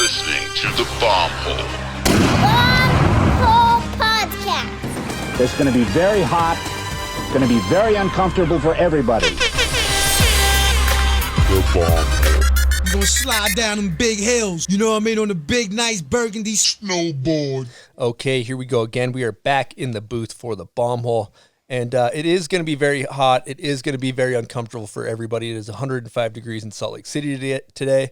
listening to The Bomb Hole. Bomb Hole Podcast. It's going to be very hot. It's going to be very uncomfortable for everybody. The Bomb Hole. You gonna slide down them big hills, you know what I mean, on the big, nice burgundy snowboard. Okay, here we go again. We are back in the booth for the bomb hole, and it is going to be very hot. It is going to be very uncomfortable for everybody. It is 105 degrees in Salt Lake City today,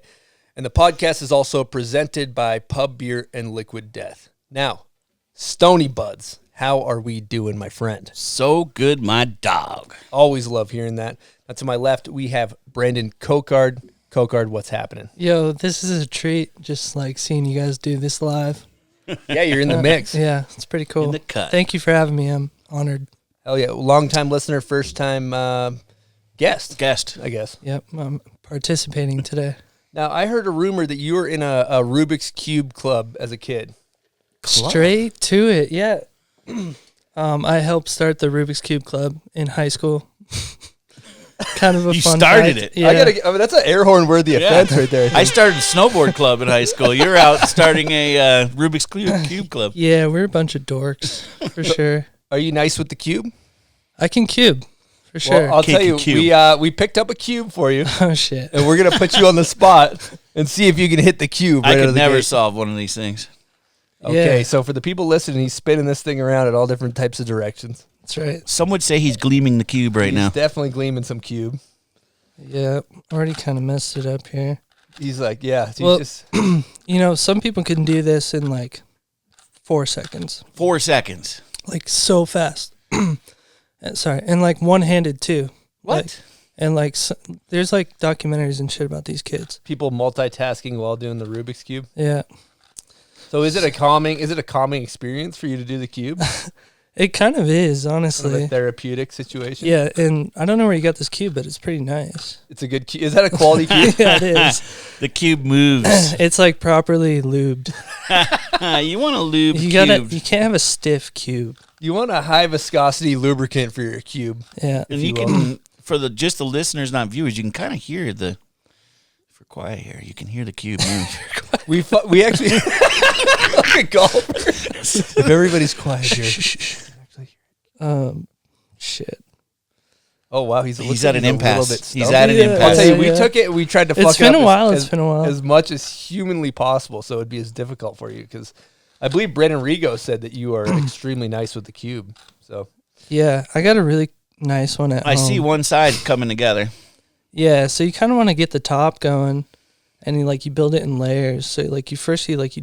and the podcast is also presented by Pub Beer and Liquid Death. Now, Stony Buds, how are we doing, my friend? So good, my dog. Always love hearing that. Now, to my left, we have Brandon Cocard. Cocard, what's happening? Yo, this is a treat, just like seeing you guys do this live. Yeah, you're in the mix. Yeah, it's pretty cool. In the cut. Thank you for having me. I'm honored. Hell yeah. Long-time listener, first-time guest, I guess. Yep, I'm participating today. Now, I heard a rumor that you were in a Rubik's Cube club as a kid. Straight to it, yeah. I helped start the Rubik's Cube Club in high school. Kind of a You fun started fact. it. Yeah. That's an air horn worthy offense right there. I started a snowboard club in high school. You're out starting a Rubik's Cube club. Yeah, we're a bunch of dorks, for sure. Are you nice with the cube? I can cube, for sure. Well, I'll tell you, Cube. we picked up a cube for you, Oh, shit. and we're going to put you on the spot and see if you can hit the cube right I out could of the never gate. solve one of these things. Okay, Yeah. so for the people listening, he's spinning this thing around at all different types of directions. That's right. Some would say he's gleaming the cube right He's now. definitely gleaming some cube. Yeah, already kind of messed it up here. He's like, yeah. So Well, he's just, You know, some people can do this in like 4 seconds. 4 seconds. Like so fast. Sorry, and like one-handed too. What? Like, and like there's like documentaries and shit about these kids. people multitasking while doing the Rubik's Cube. Yeah, So is it a calming experience for you to do the cube? it kind of is, Sort of honestly. a therapeutic situation? Yeah, and I don't know where you got this cube, but it's pretty nice. It's a good cube. Is that a quality cube? Yeah, it is. The cube moves. It's like properly lubed. You want to lube You cubes. can't have a stiff cube. You want a high viscosity lubricant for your cube. Yeah. And if you you can, for just the listeners, not viewers, you can kind of hear for quiet here, you can hear the cube move. We actually like a golfer. If everybody's quiet here. Shit. Oh wow, he's at an impasse. He's at an Yeah, impasse. I'll tell you, we yeah. took it. We tried to fuck It's been it up a while. as, It's been a while. as much as humanly possible, so it'd be as difficult for you because I believe Brandon Rigo said that you are extremely nice with the cube. So Yeah, I got a really nice one at I home. see one side coming together. Yeah, so you kind of want to get the top going, and you build it in layers. So like you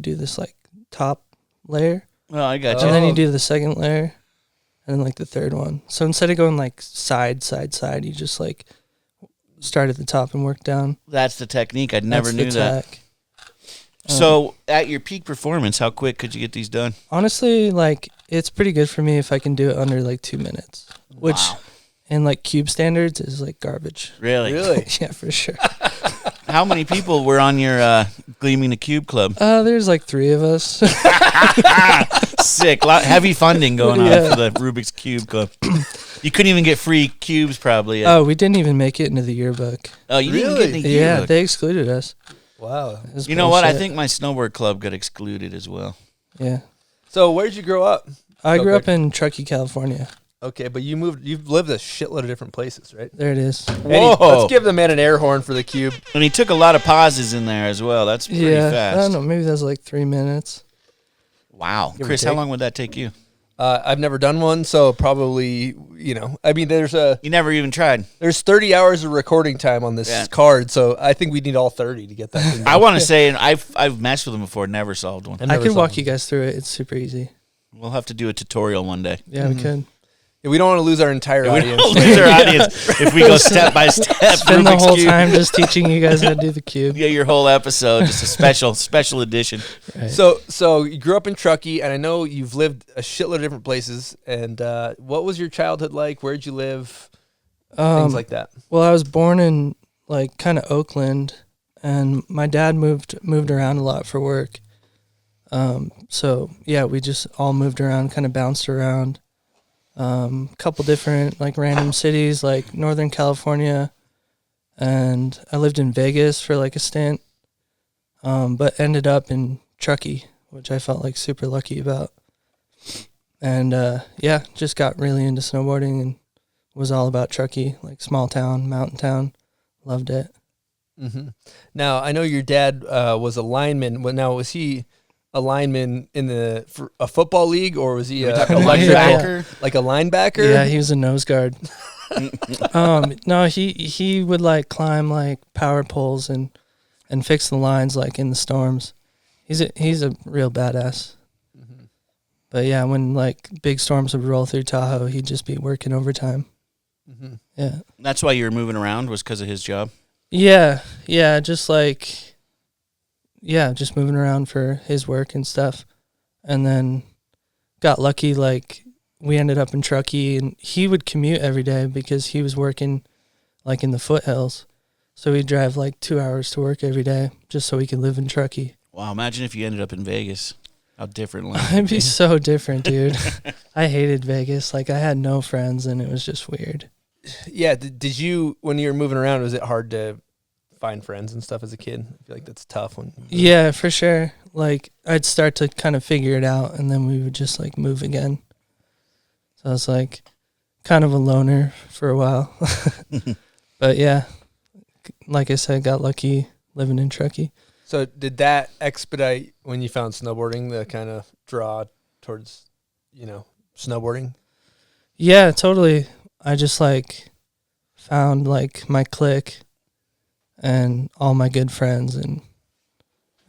do this like top layer, Well, I got you. and then you do the second layer, and then like the third one. So instead of going like side, you just like start at the top and work down. That's the technique. I never That's knew the that. tack. So, at your peak performance, how quick could you get these done? Honestly, like it's pretty good for me if I can do it under like 2 minutes, which Wow. in like cube standards is like garbage. Really? Yeah, for sure. How many people were on your Gleaming the Cube club? There's like 3 of us. Sick. Heavy funding going on Yeah. for the Rubik's Cube club. You couldn't even get free cubes, probably. Oh, we didn't even make it into the yearbook. Oh, you didn't Really? get the Yeah, yearbook. they excluded us. wow. It was You know what? I bullshit. think my snowboard club got excluded as well. Yeah. So where'd you grow up? I grew Okay. up in Truckee, California. Okay, but you've lived a shitload of different places, right? There it is. Whoa. Let's give the man an air horn for the cube. And he took a lot of pauses in there as well. That's pretty Yeah. I fast. don't know. Maybe that was like 3 minutes. Wow. Give or Chris, how take. long would that take you? I've never done one, so probably, I mean, there's You never even tried. 30 hours of recording time on this Yeah. card, so I think we need all 30 to get that thing I done. want to say, and I've messed with them before, never solved one. I've I never could walk solved you guys through it. It's super easy. We'll have to do a tutorial one day. Yeah, we could. Yeah, we don't want to lose our entire We audience. don't lose our audience if we go step by step. Spend the Rubik's whole Cube. time just teaching you guys how to do the cube. Yeah, your whole episode, just a special edition. Right. So you grew up in Truckee, and I know you've lived a shitload of different places. And what was your childhood like? Where'd you live? Things like that. Well, I was born in like kind of Oakland, and my dad moved around a lot for work. So yeah, we just all moved around, kind of bounced around. Couple different like random cities like Northern California, and I lived in Vegas for like a stint. but ended up in Truckee, which I felt like super lucky about. And yeah, just got really into snowboarding and was all about Truckee, like small town, mountain town. Loved it. Mm-hmm. Now, I know your dad was a lineman. Well, now, was he a lineman for a football league, or was he a linebacker? Like a linebacker? Yeah, he was a nose guard. No, he would like climb like power poles and fix the lines like in the storms. He's a real badass. Mm-hmm. But yeah, when like big storms would roll through Tahoe, he'd just be working overtime. Mm-hmm. Yeah, that's why you were moving around, was because of his job. Yeah, just moving around for his work and stuff, and then got lucky. Like we ended up in Truckee, and he would commute every day because he was working like in the foothills. So he'd drive like 2 hours to work every day just so he could live in Truckee. Wow, imagine if you ended up in Vegas. How different life It'd be so different, dude. I hated Vegas. Like I had no friends, and it was just weird. Yeah, did you, when you were moving around, was it hard to find friends and stuff as a kid? I feel like that's tough. Yeah, for sure. Like I'd start to kind of figure it out, and then we would just like move again. So I was like kind of a loner for a while. But yeah, like I said, got lucky living in Truckee. So did that expedite when you found snowboarding, the kind of draw towards, snowboarding? Yeah, totally. I just like found like my clique and all my good friends, and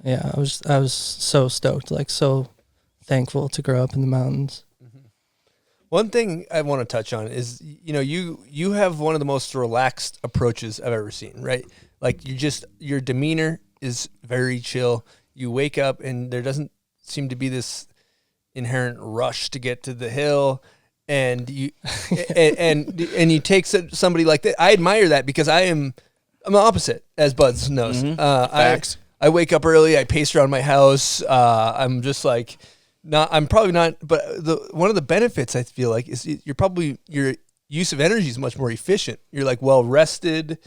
yeah, I was so stoked, like so thankful to grow up in the mountains. Mm-hmm. One thing I want to touch on is, you have one of the most relaxed approaches I've ever seen, right? Like your demeanor is very chill. You wake up and there doesn't seem to be this inherent rush to get to the hill. And you and you take somebody like that. I admire that because I'm the opposite, as Buds knows. Mm-hmm. Facts. I wake up early. I pace around my house. I'm just like I'm probably not. But one of the benefits I feel like is your use of energy is much more efficient. You're like well rested.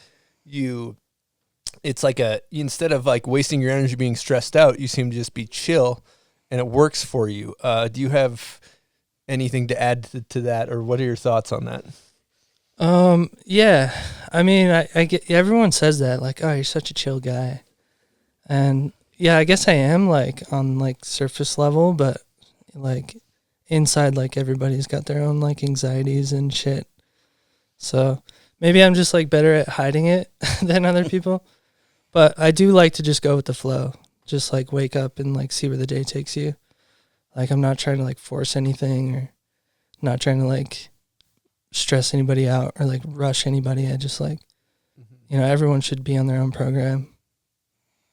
It's like instead of like wasting your energy being stressed out, you seem to just be chill, and it works for you. Do you have anything to add to that, or what are your thoughts on that? Yeah, I mean, I get, everyone says that, like, oh, you're such a chill guy. And yeah, I guess I am, like, on like surface level, but like inside, like everybody's got their own like anxieties and shit. So maybe I'm just like better at hiding it than other people, but I do like to just go with the flow. Just like wake up and like see where the day takes you. Like, I'm not trying to, like, force anything or not trying to, like, stress anybody out or, like, rush anybody. I just, like, everyone should be on their own program.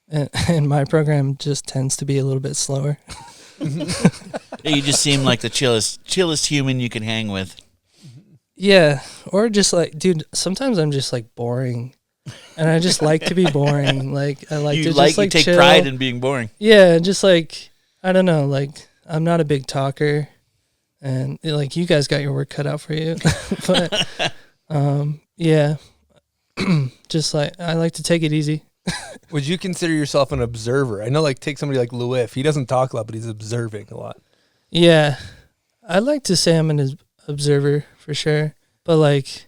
And my program just tends to be a little bit slower. You just seem like the chillest human you can hang with. Yeah. Or just, like, dude, sometimes I'm just, like, boring. And I just like to be boring. Like, I like to just, like, take chill. pride in being boring. Yeah, just, like, I don't know, like, I'm not a big talker, and like you guys got your work cut out for you, but yeah, just like I like to take it easy. Would you consider yourself an observer? I know, like, take somebody like Louif. He doesn't talk a lot, but he's observing a lot. Yeah, I'd like to say I'm an observer for sure, but like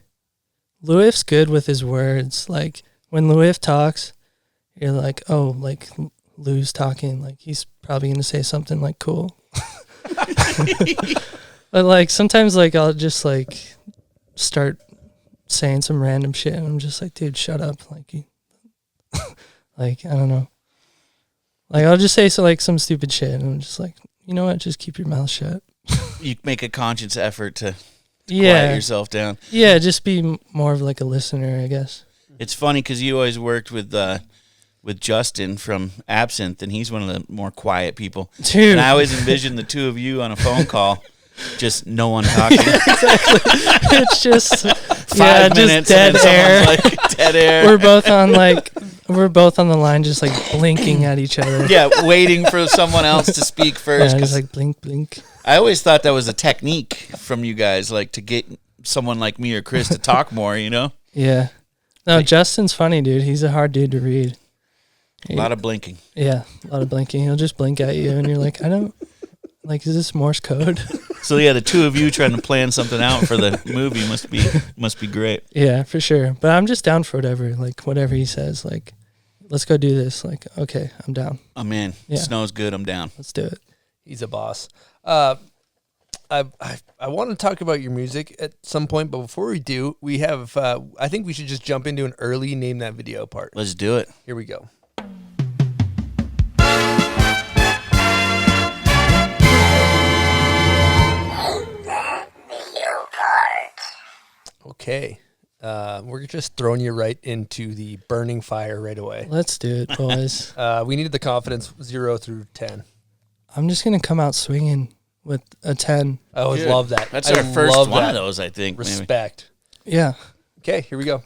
Louif's good with his words. Like when Louif talks, you're like, oh, like Lou's talking, like he's probably gonna say something like cool. But like sometimes like I'll just like start saying some random shit and I'm just like, dude, shut up. Like you like I don't know. Like I'll just say some stupid shit and I'm just like, you know what, just keep your mouth shut. You make a conscious effort to quiet yourself down. Yeah, just be more of like a listener, I guess. It's funny because you always worked with Justin from Absinthe, and he's one of the more quiet people. Dude. And I always envision the two of you on a phone call, just no one talking. Exactly. It's just 5 minutes, just dead and then air. someone's like, dead air. We're both on the line, just like blinking at each other. Yeah, waiting for someone else to speak first. Yeah, just like blink, blink. I always thought that was a technique from you guys, like to get someone like me or Chris to talk more, you know? Yeah. No, Justin's funny, dude. He's a hard dude to read. A lot of blinking. Yeah, a lot of blinking. He'll just blink at you, and you're like, I don't, like, is this Morse code? So yeah, the two of you trying to plan something out for the movie must be great. Yeah, for sure. But I'm just down for whatever. Like, whatever he says. Like, let's go do this. Like, okay, I'm down. I'm in. Yeah. Snow's good. I'm down. Let's do it. He's a boss. I want to talk about your music at some point, but before we do, we have. I think we should just jump into an early name that video part. Let's do it. Here we go. Okay. We're just throwing you right into the burning fire right away. Let's do it, boys. We needed the confidence 0 through 10. I'm just going to come out swinging with a 10. I always Good. love that. That's I our first love one that. of those, I think. Maybe. Respect. Yeah. Okay, here we go.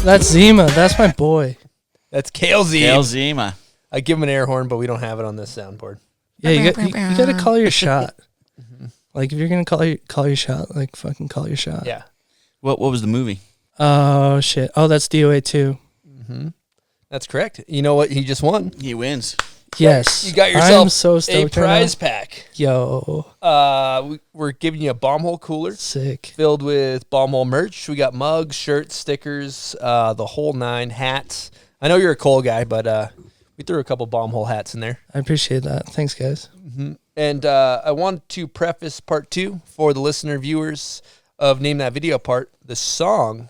That's Zima. That's my boy. That's Kale Z. Kale Zima. I give him an air horn, but we don't have it on this soundboard. Yeah, you got to call your shot. Like, if you're going to call your shot, like, fucking call your shot. Yeah. What was the movie? Oh, shit. Oh, that's DOA 2. That's correct. You know what? He just won. He wins. Yes. You got yourself I'm so a stoked prize right pack. now. Yo. We're giving you a bomb hole cooler Sick. filled with bomb hole merch. We got mugs, shirts, stickers, the whole 9, hats. I know you're a Cole guy, but we threw a couple bomb hole hats in there. I appreciate that. Thanks, guys. And I want to preface part 2 for the listener viewers of Name That Video part. The song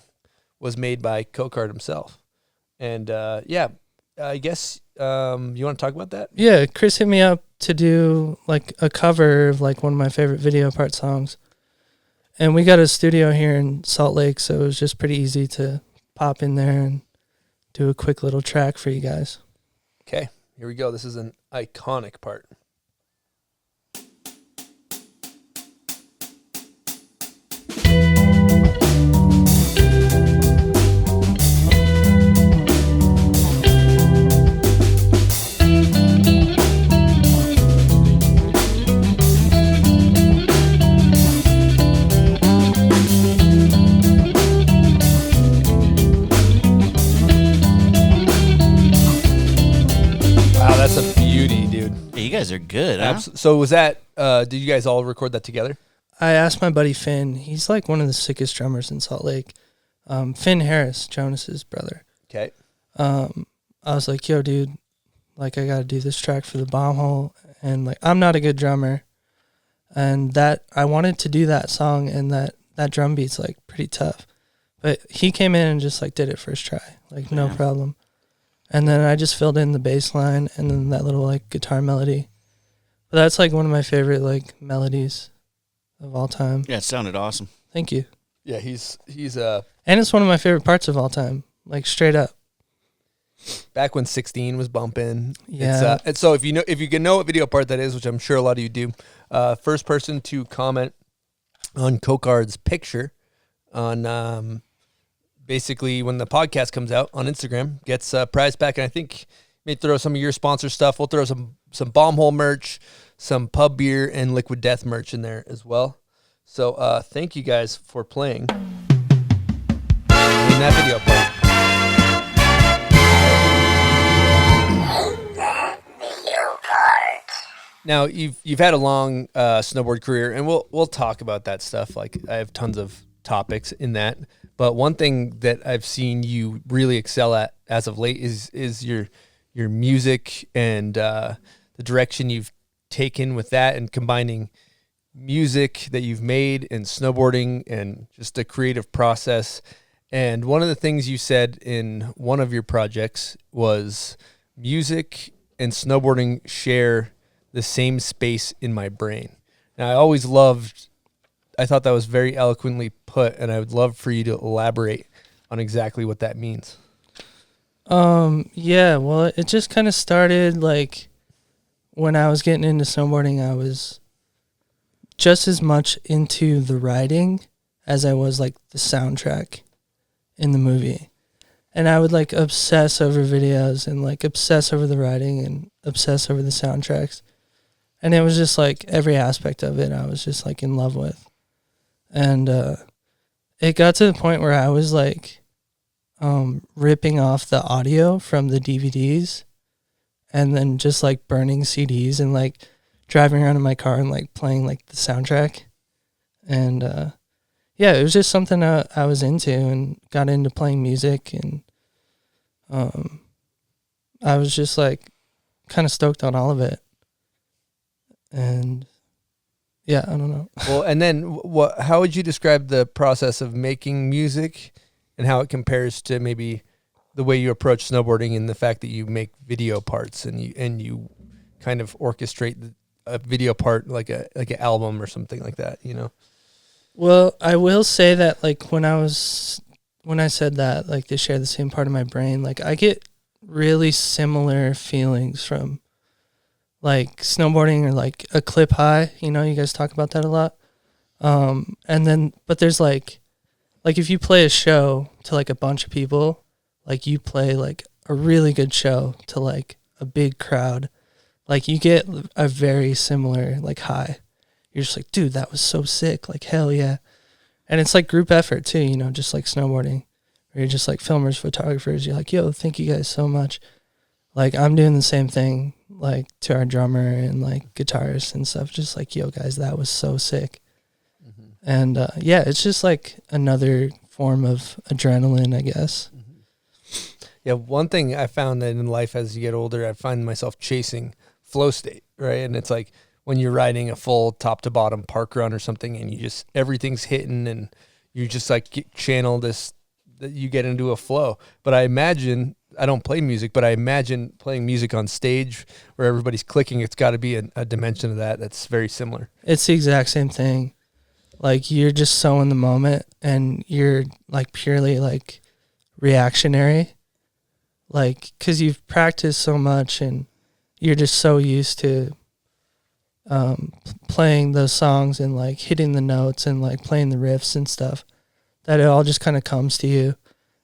was made by Cocard himself. And yeah, I guess you want to talk about that? Yeah, Chris hit me up to do like a cover of like one of my favorite video part songs. And we got a studio here in Salt Lake, so it was just pretty easy to pop in there and do a quick little track for you guys. Okay, here we go. This is an iconic part. Wow, that's a beauty, dude. Hey, you guys are good, huh? So was that, did you guys all record that together? I asked my buddy Finn. He's like one of the sickest drummers in Salt Lake. Finn Harris, Jonas's brother. Okay. I was like, yo, dude, like, I got to do this track for the bomb hole. And, like, I'm not a good drummer. And that, I wanted to do that song, and that drum beat's, like, pretty tough. But he came in and just, like, did it first try. Like, no problem. And then I just filled in the bass line and then that little, like, guitar melody. But that's, like, one of my favorite, like, melodies of all time. Yeah, it sounded awesome. Thank you. Yeah, he's And it's one of my favorite parts of all time. Like, straight up. back when 16 was bumping. Yeah. And so if you can know what video part that is, which I'm sure a lot of you do, first person to comment on Cocard's picture on basically when the podcast comes out on Instagram gets a prize pack. And I think may throw some of your sponsor stuff. We'll throw some bomb hole merch, some pub beer, and Liquid Death merch in there as well. So thank you guys for playing in that video part. Now you've had a long snowboard career, and we'll talk about that stuff. Like I have tons of topics in that, but one thing that I've seen you really excel at as of late is your music and the direction you've taken with that, and combining music that you've made and snowboarding and just the creative process. And one of the things you said in one of your projects was music and snowboarding share the same space in my brain. And I thought that was very eloquently put, and I would love for you to elaborate on exactly what that means. Yeah, well, it just kind of started like when I was getting into snowboarding. I was just as much into the writing as I was like the soundtrack in the movie. And I would like obsess over videos and like obsess over the writing and obsess over the soundtracks. And it was just like every aspect of it I was just like in love with. And it got to the point where I was like ripping off the audio from the DVDs and then just like burning CDs and like driving around in my car and like playing like the soundtrack. And yeah, it was just something I was into and got into playing music. And I was just like kind of stoked on all of it. And yeah, I don't know. Well, and then how would you describe the process of making music and how it compares to maybe the way you approach snowboarding and the fact that you make video parts and you kind of orchestrate a video part like an album or something like that, you know? Well, I will say that like when I said that, like they share the same part of my brain, like I get really similar feelings from like snowboarding or like a clip high, you know, you guys talk about that a lot. And then, but there's like if you play a show to like a bunch of people, like you play like a really good show to like a big crowd, like you get a very similar like high. You're just like, dude, that was so sick. Like, hell yeah. And it's like group effort too, you know, just like snowboarding where you're just like filmers, photographers. You're like, yo, thank you guys so much. Like I'm doing the same thing, like to our drummer and like guitarists and stuff. Just like, yo guys, that was so sick. Mm-hmm. And yeah, it's just like another form of adrenaline, I guess. Mm-hmm. Yeah. One thing I found that in life as you get older, I find myself chasing flow state, right? And it's like when you're riding a full top to bottom park run or something and you just, everything's hitting and you just like channel this, that you get into a flow. But I imagine, I don't play music, but I imagine playing music on stage where everybody's clicking. It's got to be a dimension of that that's very similar. It's the exact same thing. Like you're just so in the moment and you're like purely like reactionary. Like, cause you've practiced so much and you're just so used to playing those songs and like hitting the notes and like playing the riffs and stuff that it all just kind of comes to you.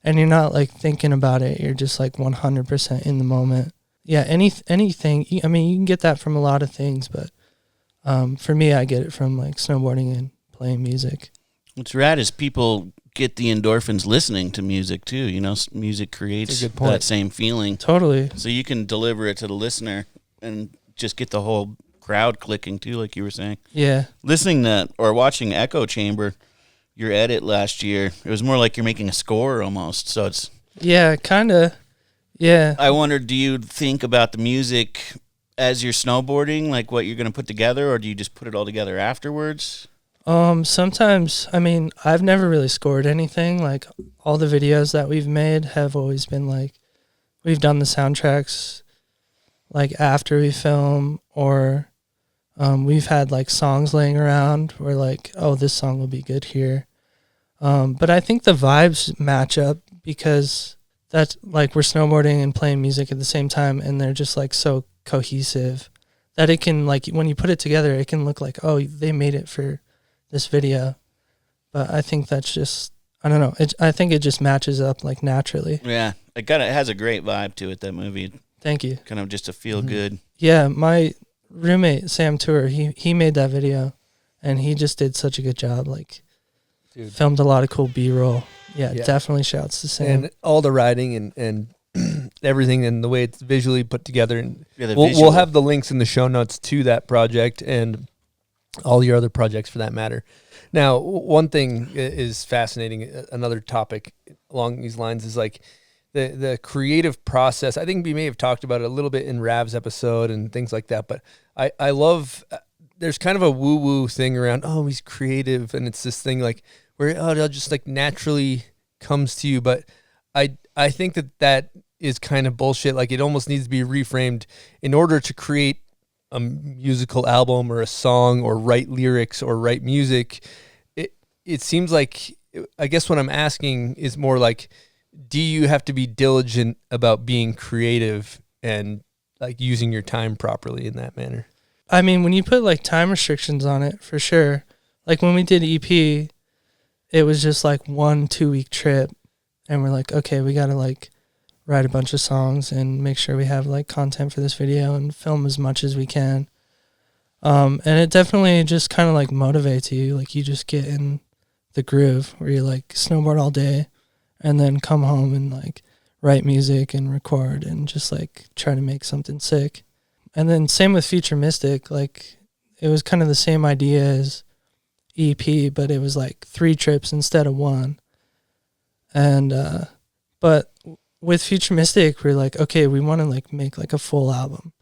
And you're not like thinking about it. You're just like 100% in the moment. Yeah. Anything. I mean, you can get that from a lot of things, but for me, I get it from like snowboarding and playing music. What's rad is people get the endorphins listening to music too. You know, music creates that same feeling. Totally. So you can deliver it to the listener and just get the whole crowd clicking too, like you were saying. Yeah. Listening to or watching Echo Chamber, your edit last year, it was more like you're making a score almost. So it's kind of. Yeah. I wonder, do you think about the music as you're snowboarding, like what you're going to put together, or do you just put it all together afterwards? Sometimes, I mean, I've never really scored anything. Like all the videos that we've made have always been like, we've done the soundtracks like after we film, or we've had like songs laying around where like, oh, this song will be good here. But I think the vibes match up because that's like we're snowboarding and playing music at the same time, and they're just like so cohesive that it can like when you put it together, it can look like, oh, they made it for this video. But I think that's just, I don't know. I think it just matches up like naturally. Yeah, it has a great vibe to it, that movie. Thank you. Kind of just a feel good. Yeah, my roommate Sam Tour, he made that video, and he just did such a good job. Like, dude, filmed a lot of cool B-roll. Yeah, definitely shouts to Sam. And all the writing and everything and the way it's visually put together. And we'll have the links in the show notes to that project and all your other projects for that matter. Now, one thing is fascinating. Another topic along these lines is like the creative process. I think we may have talked about it a little bit in Rav's episode and things like that, but I love, there's kind of a woo-woo thing around, oh, he's creative, and it's this thing like where it'll just like naturally comes to you. But I think that is kind of bullshit. Like it almost needs to be reframed in order to create a musical album or a song or write lyrics or write music. It seems like, I guess what I'm asking is more like, do you have to be diligent about being creative and like using your time properly in that manner? I mean, when you put like time restrictions on it, for sure. Like when we did EP, it was just like 1-2 week trip, and we're like, okay, we got to like write a bunch of songs and make sure we have like content for this video and film as much as we can. And it definitely just kind of like motivates you. Like you just get in the groove where you like snowboard all day and then come home and like write music and record and just like try to make something sick. And then same with Futuristic, like it was kind of the same idea as EP, but it was like 3 trips instead of 1. And but with Futuristic, we're like, okay, we want to like make like a full album,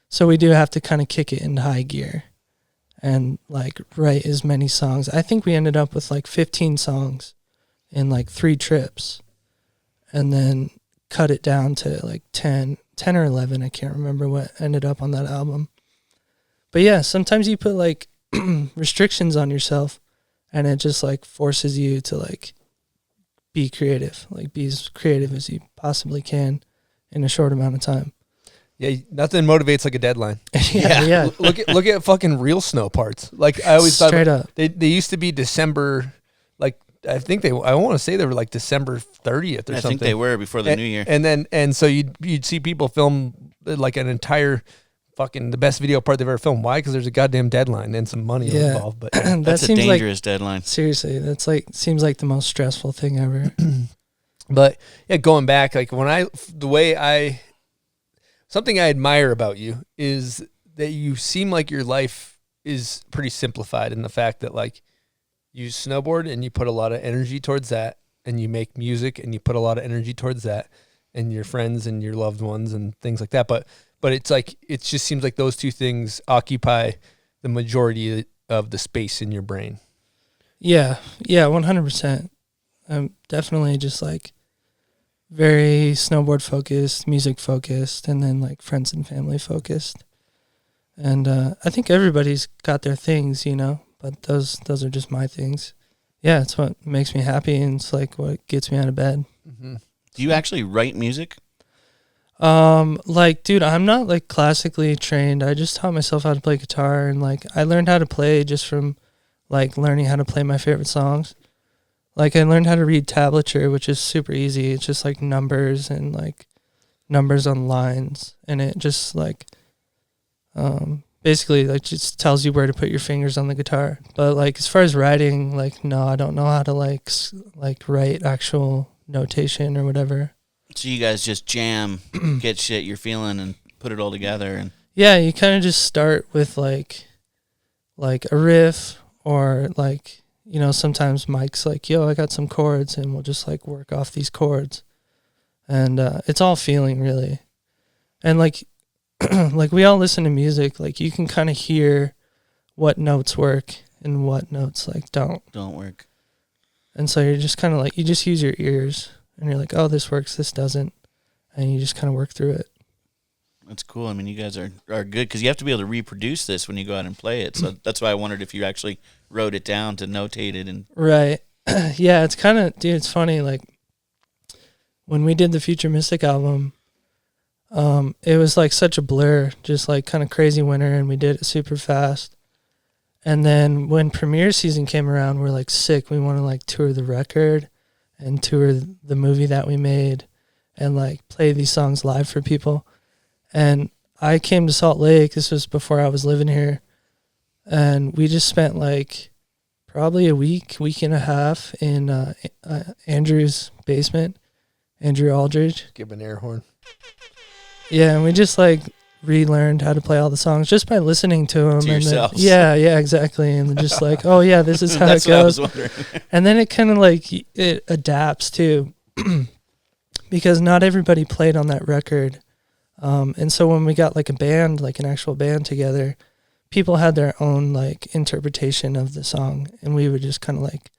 so we do have to kind of kick it into high gear and like write as many songs. I think we ended up with like 15 songs in like 3 trips, and then cut it down to like 10 or 11. I can't remember what ended up on that album. But yeah, sometimes you put like restrictions on yourself, and it just like forces you to like be creative, like be as creative as you possibly can in a short amount of time. Yeah, nothing motivates like a deadline. Yeah. Look at fucking real snow parts. Like I always Straight thought up. they used to be December. Like I want to say they were like December 30th or something. I think they were before the new year. And so you'd see people film like an entire fucking the best video part they've ever filmed. Why? Because there's a goddamn deadline and some money involved. But that That's a seems dangerous deadline. seriously, that's like seems like the most stressful thing ever. But yeah, going back, like something I admire about you is that you seem like your life is pretty simplified in the fact that like you snowboard and you put a lot of energy towards that, and you make music and you put a lot of energy towards that, and your friends and your loved ones and things like that. But it's like, it just seems like those two things occupy the majority of the space in your brain. Yeah, 100%. I'm definitely just like very snowboard focused, music focused, and then like friends and family focused. And I think everybody's got their things, you know, but those are just my things. Yeah, it's what makes me happy, and it's like what gets me out of bed. Mm-hmm. Do you actually write music? Like, dude, I'm not like classically trained. I just taught myself how to play guitar, and like I learned how to play just from like learning how to play my favorite songs. Like I learned how to read tablature, which is super easy. It's just like numbers and like numbers on lines, and it just like basically like just tells you where to put your fingers on the guitar. But like as far as writing, like no, I don't know how to like write actual notation or whatever. So you guys just jam, get shit you're feeling, and put it all together. And yeah, you kind of just start with like a riff, or like, you know, sometimes Mike's like, yo, I got some chords, and we'll just like work off these chords. And it's all feeling, really. And like like we all listen to music, like you can kind of hear what notes work and what notes like don't work. And so you're just kind of like, you just use your ears, and you're like, oh, this works, this doesn't, and you just kind of work through it. That's cool. I mean, you guys are good, because you have to be able to reproduce this when you go out and play it. So that's why I wondered if you actually wrote it down to notate it. And Right. Yeah, it's kind of, dude, it's funny, like when we did the Futuristic album, it was like such a blur, just like kind of crazy winter, and we did it super fast. And then when premiere season came around, we're like sick. We want to like tour the record and tour the movie that we made and like play these songs live for people. And I came to Salt Lake. This was before I was living here. And we just spent like probably a week and a half in Andrew's basement, Andrew Aldridge. Give an air horn. Yeah, and we just like relearned how to play all the songs just by listening to them. To and yourselves. Then, yeah, exactly. And then just like, oh yeah, this is how that's it what I goes. was wondering. And then it kind of like, it adapts too, because not everybody played on that record. And so when we got like a band, like an actual band together, people had their own like interpretation of the song, and we would just kind of like,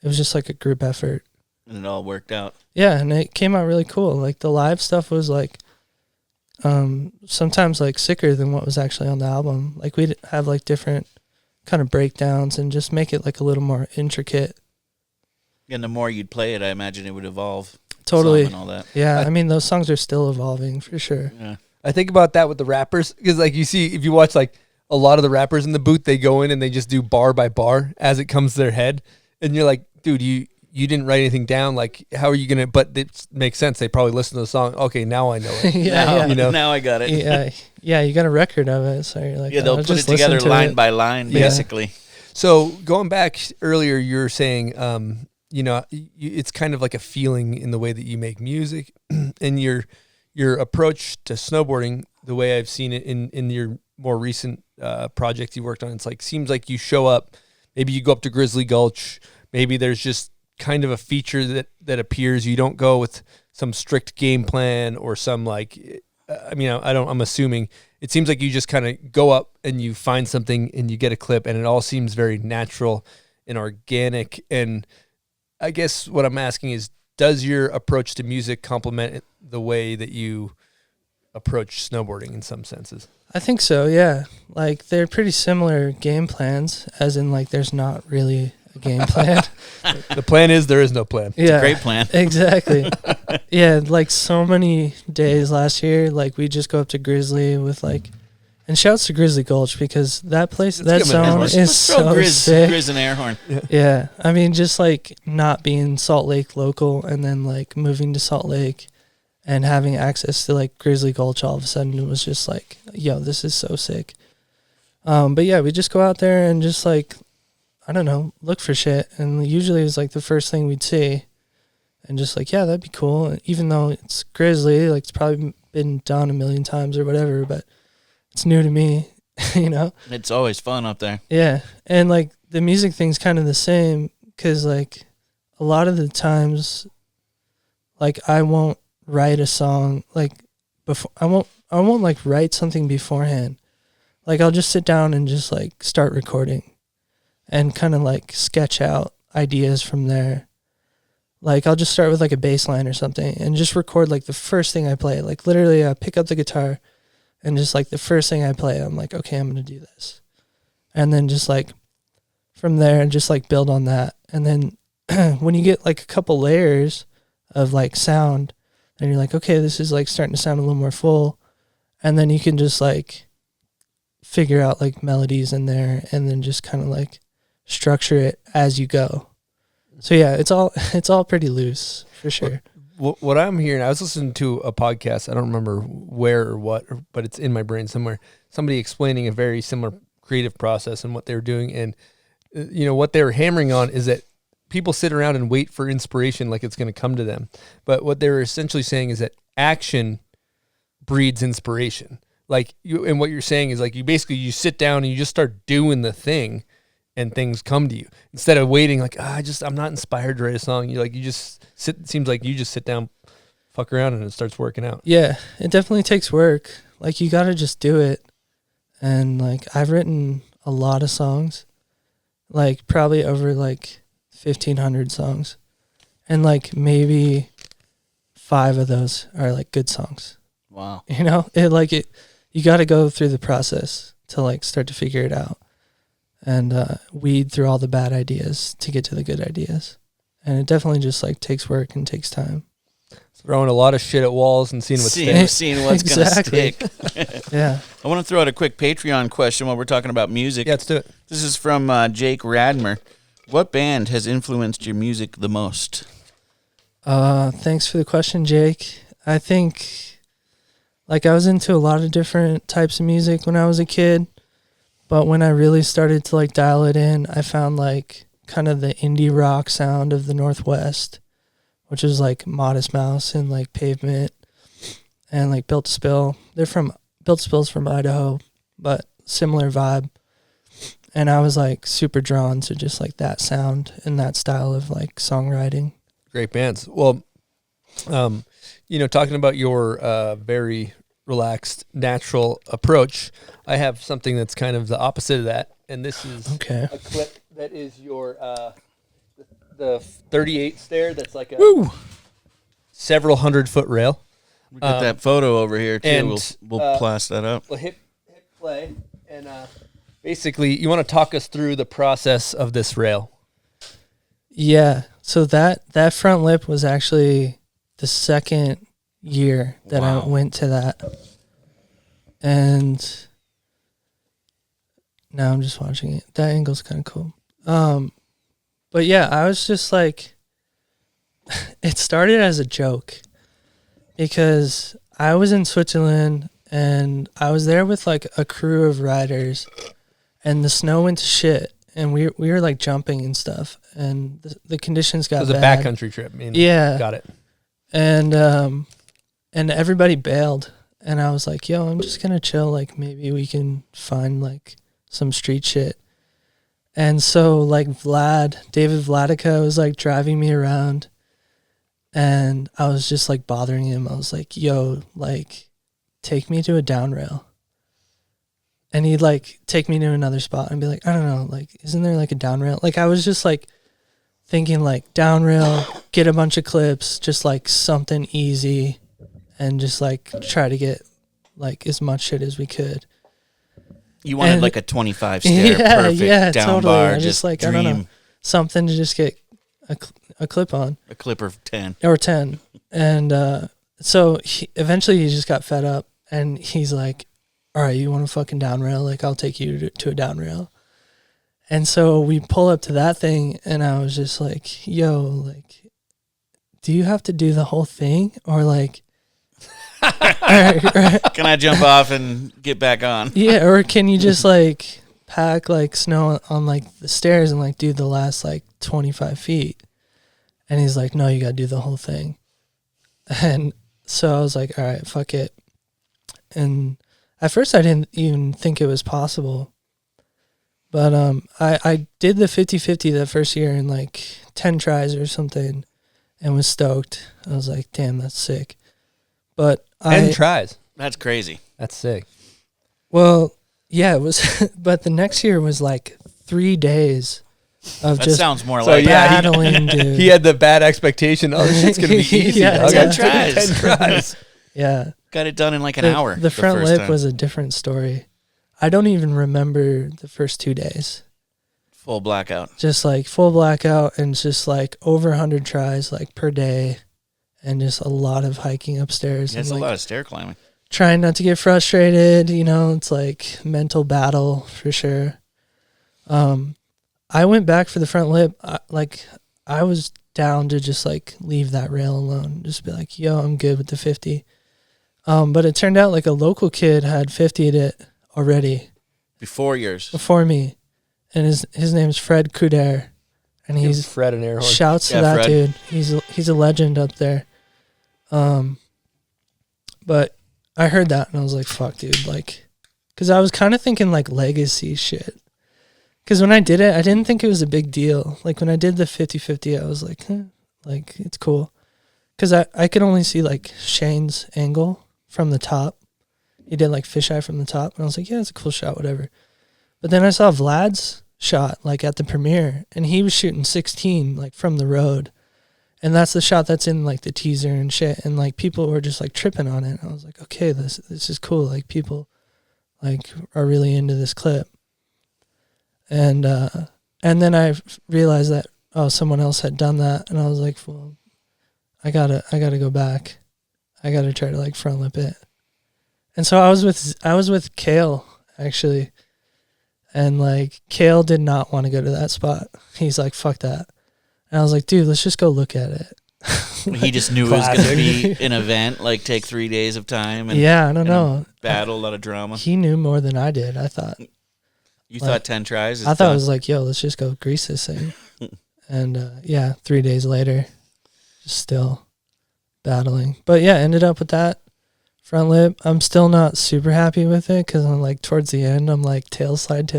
it was just like a group effort. And it all worked out. Yeah, and it came out really cool. Like the live stuff was like sometimes like sicker than what was actually on the album. Like we'd have like different kind of breakdowns and just make it like a little more intricate. And the more you'd play it, I imagine it would evolve. Totally. Some and all that. Yeah, I mean those songs are still evolving for sure. Yeah. I think about that with the rappers, because like you see, if you watch like a lot of the rappers in the booth, they go in and they just do bar by bar as it comes to their head, and you're like, dude, you didn't write anything down. Like, how are you gonna? But it makes sense. They probably listen to the song. Okay, now I know it. Yeah, You know? Now I got it. Yeah, you got a record of it, so you're like, Yeah, they'll I'll put it just listen together to line it. by line, Yeah. basically. So going back earlier, you were saying it's kind of like a feeling in the way that you make music, and your approach to snowboarding, the way I've seen it in your more recent project you worked on, it's like seems like you show up. Maybe you go up to Grizzly Gulch. Maybe there's just kind of a feature that appears. You don't go with some strict game plan or some like. I'm assuming it seems like you just kind of go up and you find something and you get a clip, and it all seems very natural and organic. And I guess what I'm asking is, does your approach to music complement the way that you approach snowboarding in some senses? I think so, yeah. Like, they're pretty similar game plans, as in, like, there's not really a game plan. The plan is there is no plan. Yeah, Great plan. Exactly. Yeah, like, so many days last year, like, we just go up to Grizzly with, like, and shouts to Grizzly Gulch, because that place, that zone is so sick. Grizz and air horn. Yeah, I mean, just, like, not being Salt Lake local and then, like, moving to Salt Lake and having access to, like, Grizzly Gulch all of a sudden, it was just like, yo, this is so sick. But yeah, we just go out there and just, like, I don't know, look for shit. And usually it was, like, the first thing we'd see. And just, like, yeah, that'd be cool. And even though it's Grizzly, like, it's probably been done a million times or whatever, but it's new to me, you know? It's always fun up there. Yeah. And, like, the music thing's kind of the same because, like, a lot of the times, like, I won't write a song like before. I won't like write something beforehand. Like, I'll just sit down and just like start recording and kind of like sketch out ideas from there. Like, I'll just start with like a bass line or something and just record like the first thing I play. Like, literally I pick up the guitar and just like the first thing I play, I'm like, okay, I'm going to do this. And then just like from there, just like build on that. And then when you get like a couple layers of like sound, and you're like, okay, this is like starting to sound a little more full. And then you can just like figure out like melodies in there and then just kind of like structure it as you go. So yeah, it's all pretty loose for sure. What I'm hearing, I was listening to a podcast, I don't remember where or what, but it's in my brain somewhere. Somebody explaining a very similar creative process and what they were doing. And, what they were hammering on is that people sit around and wait for inspiration like it's going to come to them. But what they were essentially saying is that action breeds inspiration. Like and what you're saying is like you sit down and you just start doing the thing and things come to you instead of waiting like, I'm not inspired to write a song. It seems like you just sit down, fuck around, and it starts working out. Yeah, it definitely takes work. Like, you got to just do it. And like, I've written a lot of songs, like probably over like 1,500 songs, and like maybe 5 of those are like good songs. Wow. You got to go through the process to like start to figure it out and weed through all the bad ideas to get to the good ideas. And it definitely just like takes work and takes time. Throwing a lot of shit at walls and seeing what's sticking. Seeing what's Exactly. going to stick. Yeah. I want to throw out a quick Patreon question while we're talking about music. Yeah, let's do it. This is from Jake Radmer. What band has influenced your music the most? Thanks for the question, Jake. I think like I was into a lot of different types of music when I was a kid, but when I really started to like dial it in, I found like kind of the indie rock sound of the Northwest, which is like Modest Mouse and like Pavement and like Built to Spill. Built to Spill's from Idaho, but similar vibe. And I was like super drawn to just like that sound and that style of like songwriting. Great bands. Well, talking about your very relaxed, natural approach, I have something that's kind of the opposite of that. And this is a clip that is your the 38 stair that's like a several 100-foot rail. We got that photo over here, too. And, we'll blast that up. We'll hit play. And basically, you want to talk us through the process of this rail. Yeah. So that front lip was actually the second year that I went to that. And now I'm just watching it. That angle's kind of cool. But yeah, I was just like, it started as a joke because I was in Switzerland and I was there with like a crew of riders and the snow went to shit and we were like jumping and stuff, and the conditions got It was a bad. backcountry trip. I mean, Yeah. got it. And everybody bailed, and I was like, yo, I'm just gonna chill, like maybe we can find like some street shit. And so like David Vladica was like driving me around, and I was just like bothering him. I was like, yo, like take me to a down rail. And he'd like take me to another spot and be like, I don't know, like isn't there like a down rail? Like I was just like thinking like down rail, get a bunch of clips, just like something easy, and just like try to get like as much shit as we could. You wanted And- like a 25 stair, perfect down totally. bar, I just like dream. I don't know, something to just get a clip on A clipper 10. or 10. And so eventually he just got fed up, and he's like, all right, you want a fucking down rail? Like I'll take you to a down rail. And so we pull up to that thing, and I was just like, yo, like, do you have to do the whole thing? Or like, Can I jump off and get back on? yeah, or can you just like pack like snow on like the stairs and like do the last like 25 feet? And he's like, no, you got to do the whole thing. And so I was like, all right, fuck it. And at first I didn't even think it was possible. But I did the 50-50 that first year in like 10 tries or something, and was stoked. I was like, damn, that's sick. But 10 tries. That's crazy. That's sick. Well, yeah, it was. But the next year was like 3 days of That just sounds more So, like yeah, battling, dude. He had the bad expectation. Oh, this shit's going to be easy. Yeah, dog. 10 I did tries. 10 tries. Yeah. got it done in like an The- hour. The front first lip time. was a different story. I don't even remember the first 2 days. full blackout. Just like full blackout, and just like over 100 tries like per day, and just a lot of hiking upstairs. Yeah, it's and a like lot of stair climbing. trying not to get frustrated, you know, it's like mental battle for sure. I went back for the front lip. I was down to just like leave that rail alone. Just be like, yo, I'm good with the 50. But it turned out like a local kid had 50'd it already Before yours. before me. And his name's Fred Couder. And Give he's Fred an air horn. shouts to Yeah, that Fred. dude. He's a legend up there. But I heard that and I was like, fuck, dude. Like, because I was kind of thinking like legacy shit. Because when I did it, I didn't think it was a big deal. Like when I did the 50-50, I was like, like it's cool. Because I could only see like Shane's angle from the top. He did like fisheye from the top. And I was like, yeah, it's a cool shot, whatever. But then I saw Vlad's shot like at the premiere, and he was shooting 16 like from the road. And that's the shot that's in like the teaser and shit. And like people were just like tripping on it. And I was like, okay, this is cool. Like people like are really into this clip. And then I realized that, oh, someone else had done that. And I was like, well, I gotta go back. I gotta try to like front lip it. And so I was with Kale actually. And like Kale did not want to go to that spot. He's like, fuck that. And I was like, dude, let's just go look at it. He just knew it was going to be an event, like take 3 days of time. And, Yeah, I don't and know. a battle, a lot of drama. He knew more than I did, I thought. You like, thought 10 tries? Is I thought done. it was like, yo, let's just go grease this thing. And yeah, 3 days later, just still battling. But yeah, ended up with that front lip. I'm still not super happy with it because I'm like towards the end, I'm like tail slide.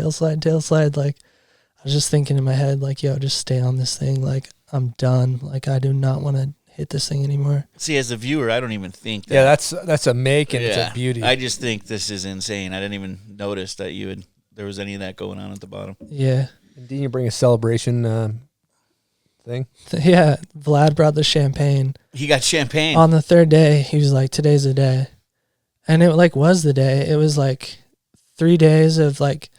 Like I was just thinking in my head, like, yo, just stay on this thing. Like I'm done. Like I do not want to hit this thing anymore. See, as a viewer, I don't even think that. Yeah, that's a make, and it's a beauty. I just think this is insane. I didn't even notice that there was any of that going on at the bottom. Yeah. And didn't you bring a celebration thing? Yeah. Vlad brought the champagne. He got champagne. On the third day, he was like, today's the day. And it like was the day. It was like 3 days of like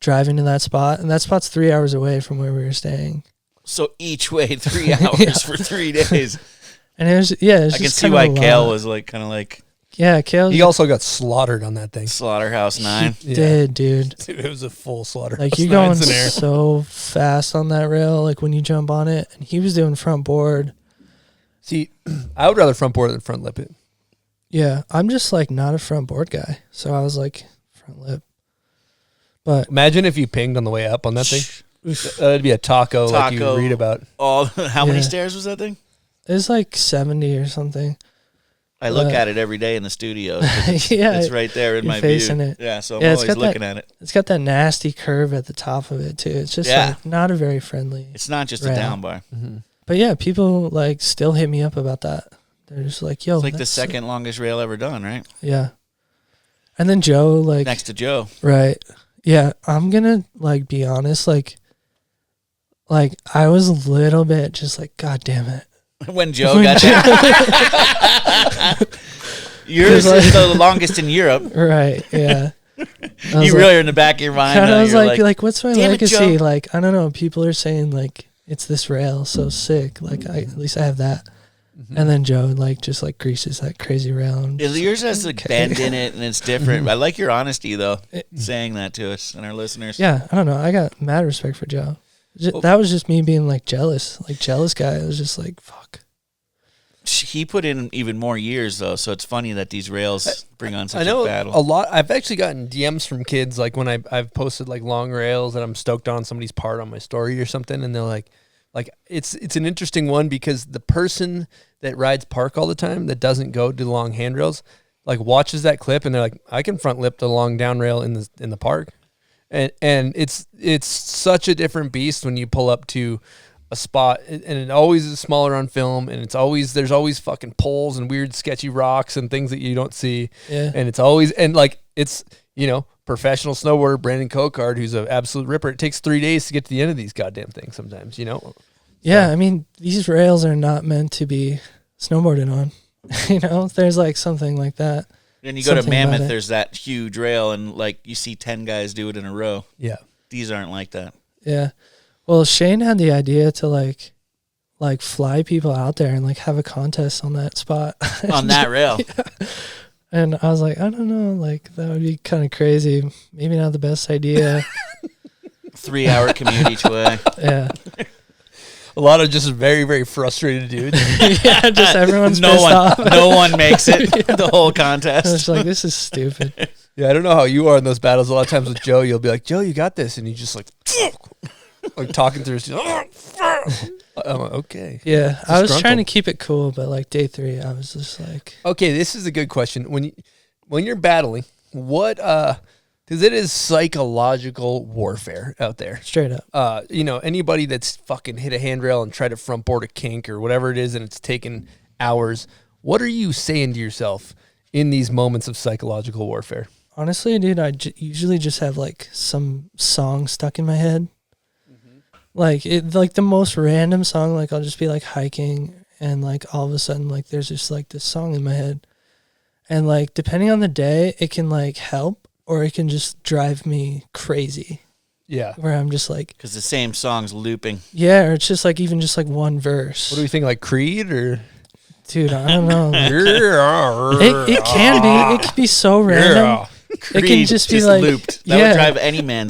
driving to that spot. And that spot's 3 hours away from where we were staying. So each way 3 hours for 3 days. And it was, yeah, it was I just can see kind why of a Kale lot. was like kind of like Yeah, Kale He also got slaughtered on that thing. Slaughterhouse 9. did, dude. Dude, it was a full slaughter. Like you're going so fast on that rail, like when you jump on it. And he was doing front board. See, I would rather front board than front lip it. Yeah, I'm just like not a front board guy. So I was like, front lip. But Imagine if you pinged on the way up on that thing. That'd be a taco like you read about. Oh, how many Yeah. stairs was that thing? it was like 70 or something. I look at it every day in the studio. Yeah, It's right there in you're my facing view. it. Yeah, so I'm Yeah, it's always got that- looking at it. It's got that nasty curve at the top of it too. It's just Yeah. like not a very friendly. It's not just a Rail. down bar. But yeah, people like still hit me up about that. They're just like, "Yo, It's like the that's second longest rail ever done, right? Yeah. And then Joe, like, Next to Joe. right? Yeah, I'm gonna like be honest, like I was a little bit just like, God damn it. When Joe got there. Yours is the longest in Europe. Right? Yeah. You really are in the back of your mind. I was You're like, what's my "Damn it, legacy? Joe." Like, I don't know. People are saying like it's this rail, so sick. Like, at least I have that. And then Joe like just like greases that crazy rail. And just Yours like, has a okay. bend in it, and it's different. I like your honesty, though, saying that to us and our listeners. Yeah, I don't know. I got mad respect for Joe. That was just me being like jealous guy. It was just like, fuck. He put in even more years, though, so it's funny that these rails bring on such I know a battle. a lot. I've actually gotten DMs from kids like when I've posted like long rails that I'm stoked on somebody's part on my story or something, and they're like it's an interesting one because the person that rides park all the time that doesn't go to long handrails like watches that clip and they're like, I can front lip the long down rail in the park, and it's such a different beast when you pull up to a spot, and it always is smaller on film, and there's always fucking poles and weird sketchy rocks and things that you don't see. Yeah. And it's always, and like it's, professional snowboarder Brandon Cocard, who's an absolute ripper. It takes 3 days to get to the end of these goddamn things sometimes, Yeah, I mean, these rails are not meant to be snowboarded on. There's like something like that. And you go to something about Mammoth, it. there's that huge rail, and like you see 10 guys do it in a row. Yeah. These aren't like that. Yeah. Well, Shane had the idea to like fly people out there and like have a contest on that spot. On that rail. And I was like, I don't know, like that would be kind of crazy. Maybe not the best idea. 3-hour commute each way. Yeah. A lot of just very, very frustrated dudes. Yeah, just everyone's pissed off. No one makes it the whole I was contest. like, this is stupid. Yeah, I don't know how you are in those battles. A lot of times with Joe, you'll be like, Joe, you got this. And you just like talking through his, I'm like, okay. Yeah, I was trying to Disgruntled. keep it cool, but like day 3, I was just like, Okay, this is a good question. When you're battling, what because it is psychological warfare out there. straight up. Anybody that's fucking hit a handrail and tried to front board a kink or whatever it is, and it's taken hours. What are you saying to yourself in these moments of psychological warfare? Honestly, dude, I usually just have like some song stuck in my head. Like the most random song. Like I'll just be like hiking, and like all of a sudden, like there's just like this song in my head, and like depending on the day, it can like help or it can just drive me crazy. Yeah. Where I'm just like, Because the same song's looping. yeah, or it's just like even just like one verse. What do we think? Like Creed or? Dude, I don't know. Like, it it can be. It can be so random. It can Creed just be like looped. That yeah. would drive any man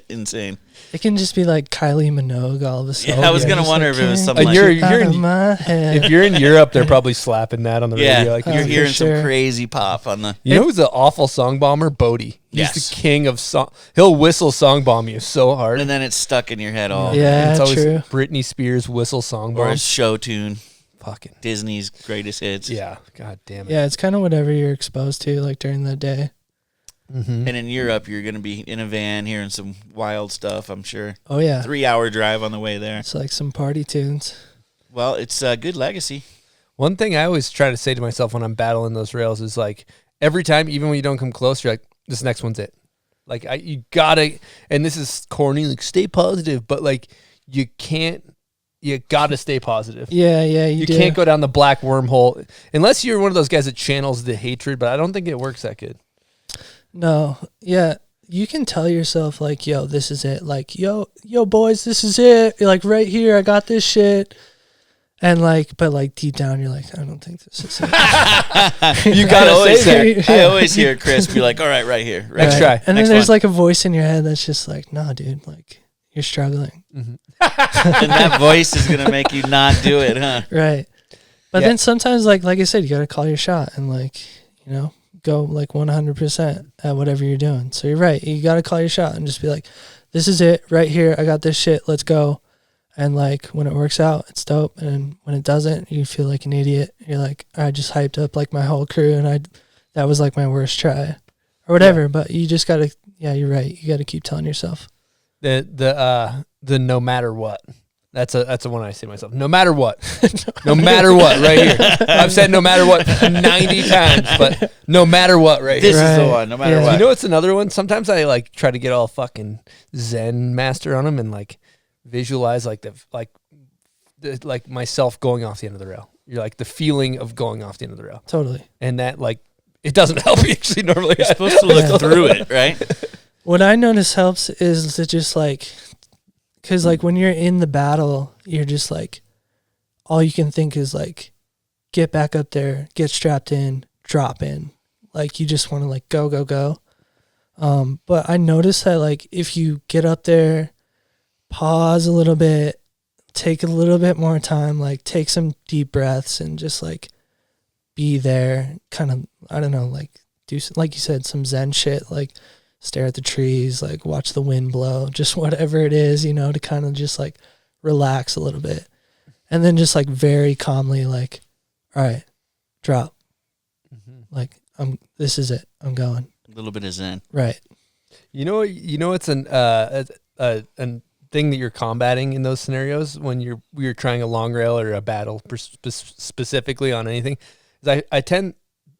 insane. It can just be like Kylie Minogue all of a sudden. Yeah, I was gonna Just wonder like, if it was can't something And like you're get out of in- my head. If you're in Europe, they're probably slapping that on the Yeah, radio. Like, you're for hearing sure. some crazy pop on the. you know who's an awful song bomber? Bodie. He's Yes. the king of song. He'll whistle song bomb you so hard. And then it's stuck in your head all. Yeah, it's always true. Britney Spears whistle song Or bomb. a show tune, Fucking Disney's greatest hits. yeah. God damn it. Yeah, it's kind of whatever you're exposed to, like during the day. Mm-hmm. And in Europe, you're going to be in a van hearing some wild stuff, I'm sure. Oh yeah, 3-hour drive on the way there. it's like some party tunes. Well, it's a good legacy. One thing I always try to say to myself when I'm battling those rails is like every time, even when you don't come close, you're like, this next one's it. Like you gotta, and this is corny, like stay positive, but like you gotta stay positive. Yeah, You do. can't go down the black wormhole unless you're one of those guys that channels the hatred, but I don't think it works that good. No, yeah, you can tell yourself like, yo, this is it. Like, yo, boys, this is it. You're like right here, I got this shit. And like, but like deep down, you're like, I don't think this is it. You gotta always say that. I always hear Chris be like, all right, right here. Right Next here. try. And then Next there's one. like a voice in your head that's just like, nah, dude, like you're struggling. And that voice is going to make you not do it, huh? Right. But Yeah. then sometimes like I said, you got to call your shot and like, go like 100% at whatever you're doing. So you're right. You got to call your shot and just be like, this is it right here. I got this shit. Let's go. And like when it works out, it's dope. And when it doesn't, you feel like an idiot. You're like, I just hyped up like my whole crew and that was like my worst try or whatever. Yeah. But you just got to, yeah, you're right. You got to keep telling yourself. The no matter what. That's the one I say to myself. No matter what. No matter what right here. I've said no matter what 90 times, but no matter what right here. This is the one, no matter what. You know what's another one? Sometimes I like try to get all fucking Zen master on them and like visualize like like myself going off the end of the rail. You're like the feeling of going off the end of the rail. Totally. And that like it doesn't help you actually normally. You're supposed to look through it, right? What I notice helps is to just like, because like when you're in the battle, you're just like, all you can think is like, get back up there, get strapped in, drop in. Like you just want to like go, go, go. But I noticed that like if you get up there, pause a little bit, take a little bit more time, like take some deep breaths and just like be there, kind of, I don't know, like do, like you said, some Zen shit, like stare at the trees, like watch the wind blow, just whatever it is, you know, to kind of just like relax a little bit. And then just like very calmly, like, all right, drop. Mm-hmm. Like, this is it. I'm going. A little bit of Zen. Right. You know, it's a thing that you're combating in those scenarios when you're trying a long rail or a battle specifically on anything. Is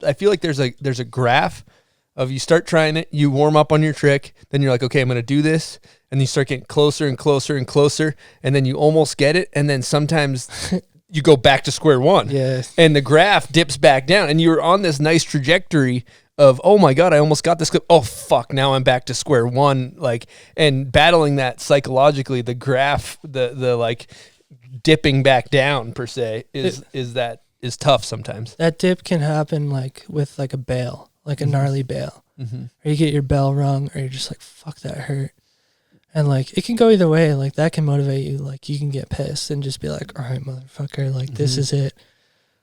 I feel like there's a graph of you start trying it, you warm up on your trick, then you're like, okay, I'm going to do this. And you start getting closer and closer and closer. And then you almost get it. And then sometimes you go back to square one. Yes. And the graph dips back down. And you're on this nice trajectory of, oh my God, I almost got this clip. Oh fuck, now I'm back to square one. Like, and battling that psychologically, the graph, the like dipping back down per se is tough sometimes. That dip can happen like with like a bail. Like a gnarly bail, or you get your bell rung, or you're just like, fuck, that hurt. And like, it can go either way. Like that can motivate you. Like you can get pissed and just be like, all right, motherfucker, like this is it.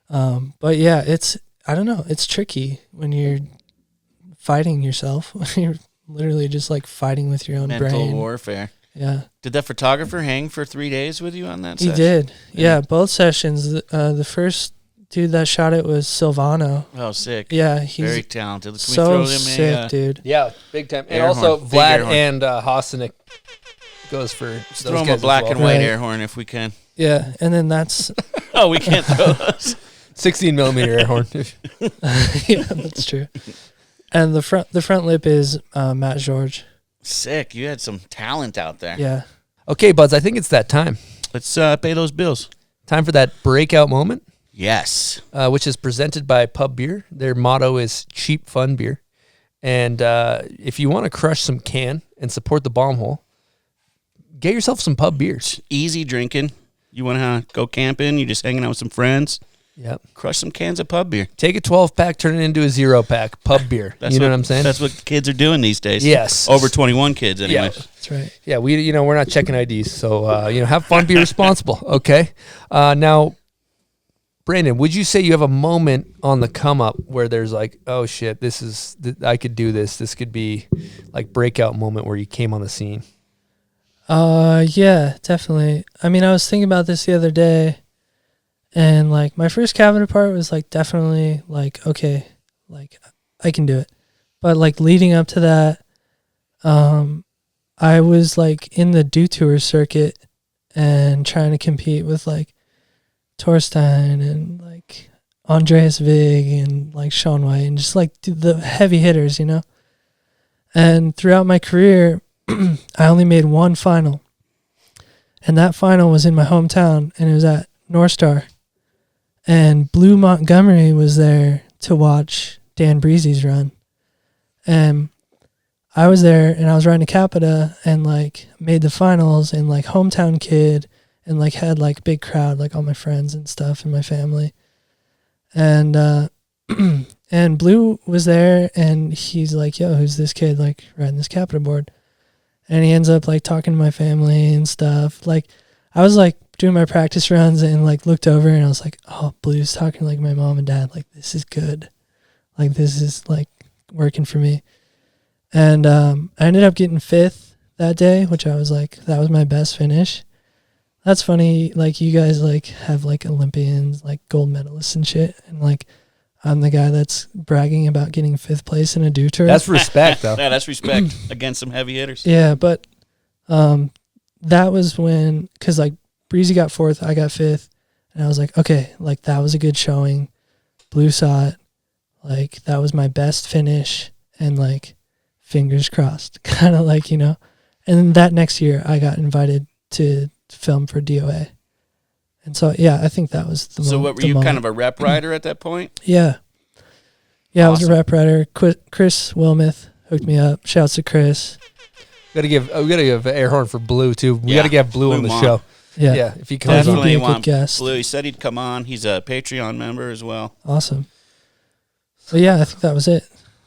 But yeah, I don't know. It's tricky when you're fighting yourself. You're literally just like fighting with your own brain. Mental warfare. Yeah. Did that photographer hang for 3 days with you on that session? He did. Yeah, both sessions. The first dude that shot it was Silvano. Oh, sick. Yeah, he's very talented. Can we so throw him sick, dude. Yeah, big time. And Air also horn. Vlad Big and Hassanek goes for Let's those throw him guys a black as well. and white Right. air horn if we can. Yeah, and then that's Oh, we can't throw those. 16 millimeter air horn. yeah, that's true. And the front lip is Matt George. Sick. You had some talent out there. Yeah. Okay, buds, I think it's that time. Let's pay those bills. Time for that breakout moment. Yes. Which is presented by Pub Beer. Their motto is cheap, fun beer. And if you want to crush some can and support the bomb hole, get yourself some Pub beers. Easy drinking. You want to go camping, you're just hanging out with some friends. Yep. Crush some cans of Pub Beer. Take a 12-pack, turn it into a 0-pack. Pub beer. You know what I'm saying? That's what kids are doing these days. Yes. Over 21 kids, anyway. Yeah. That's right. Yeah, we're not checking IDs. So, have fun, be responsible. Okay. Now, Brandon, would you say you have a moment on the come up where there's like, oh shit, I could do this. This could be like breakout moment where you came on the scene? Yeah, definitely. I mean, I was thinking about this the other day, and like my first cabinet part was like definitely like, okay, like I can do it. But like leading up to that, I was like in the Do Tour circuit and trying to compete with like Torstein and like Andreas Vig and like Sean White and just like the heavy hitters, you know? And throughout my career, I only made one final. And that final was in my hometown, and it was at North Star. And Blue Montgomery was there to watch Dan Breezy's run. And I was there, and I was riding a Capita and like made the finals, and like hometown kid, and like had like big crowd, like all my friends and stuff and my family. And and Blue was there, and he's like, yo, who's this kid like riding this Capita board? And he ends up like talking to my family and stuff. Like I was like doing my practice runs and like looked over and I was like, oh, Blue's talking to like my mom and dad. Like, this is good. Like, this is like working for me. And I ended up getting 5th that day, which I was like, that was my best finish. That's funny. Like, you guys like have like Olympians, like gold medalists and shit. And like, I'm the guy that's bragging about getting 5th place in a dew tour. That's respect, though. Yeah, that's respect against some heavy hitters. Yeah, but that was when, because like Breezy got 4th, I got 5th. And I was like, okay, like that was a good showing. Blue saw it. Like, that was my best finish. And like, fingers crossed, kind of like, you know. And then that next year, I got invited to film for DOA. And so, yeah, I think that was the moment. So what, were you kind of a rep rider at that point? Yeah. Yeah, I was a Awesome. rep rider. Chris Wilmuth hooked me up. Shouts to Chris. We gotta give an air horn for Blue too. We Yeah, gotta get Blue on the Mom. show. Yeah. Yeah, if he comes Definitely on. Definitely be a good want guest. Blue. He said he'd come on. He's a Patreon member as well. Awesome. But yeah, I think that was it.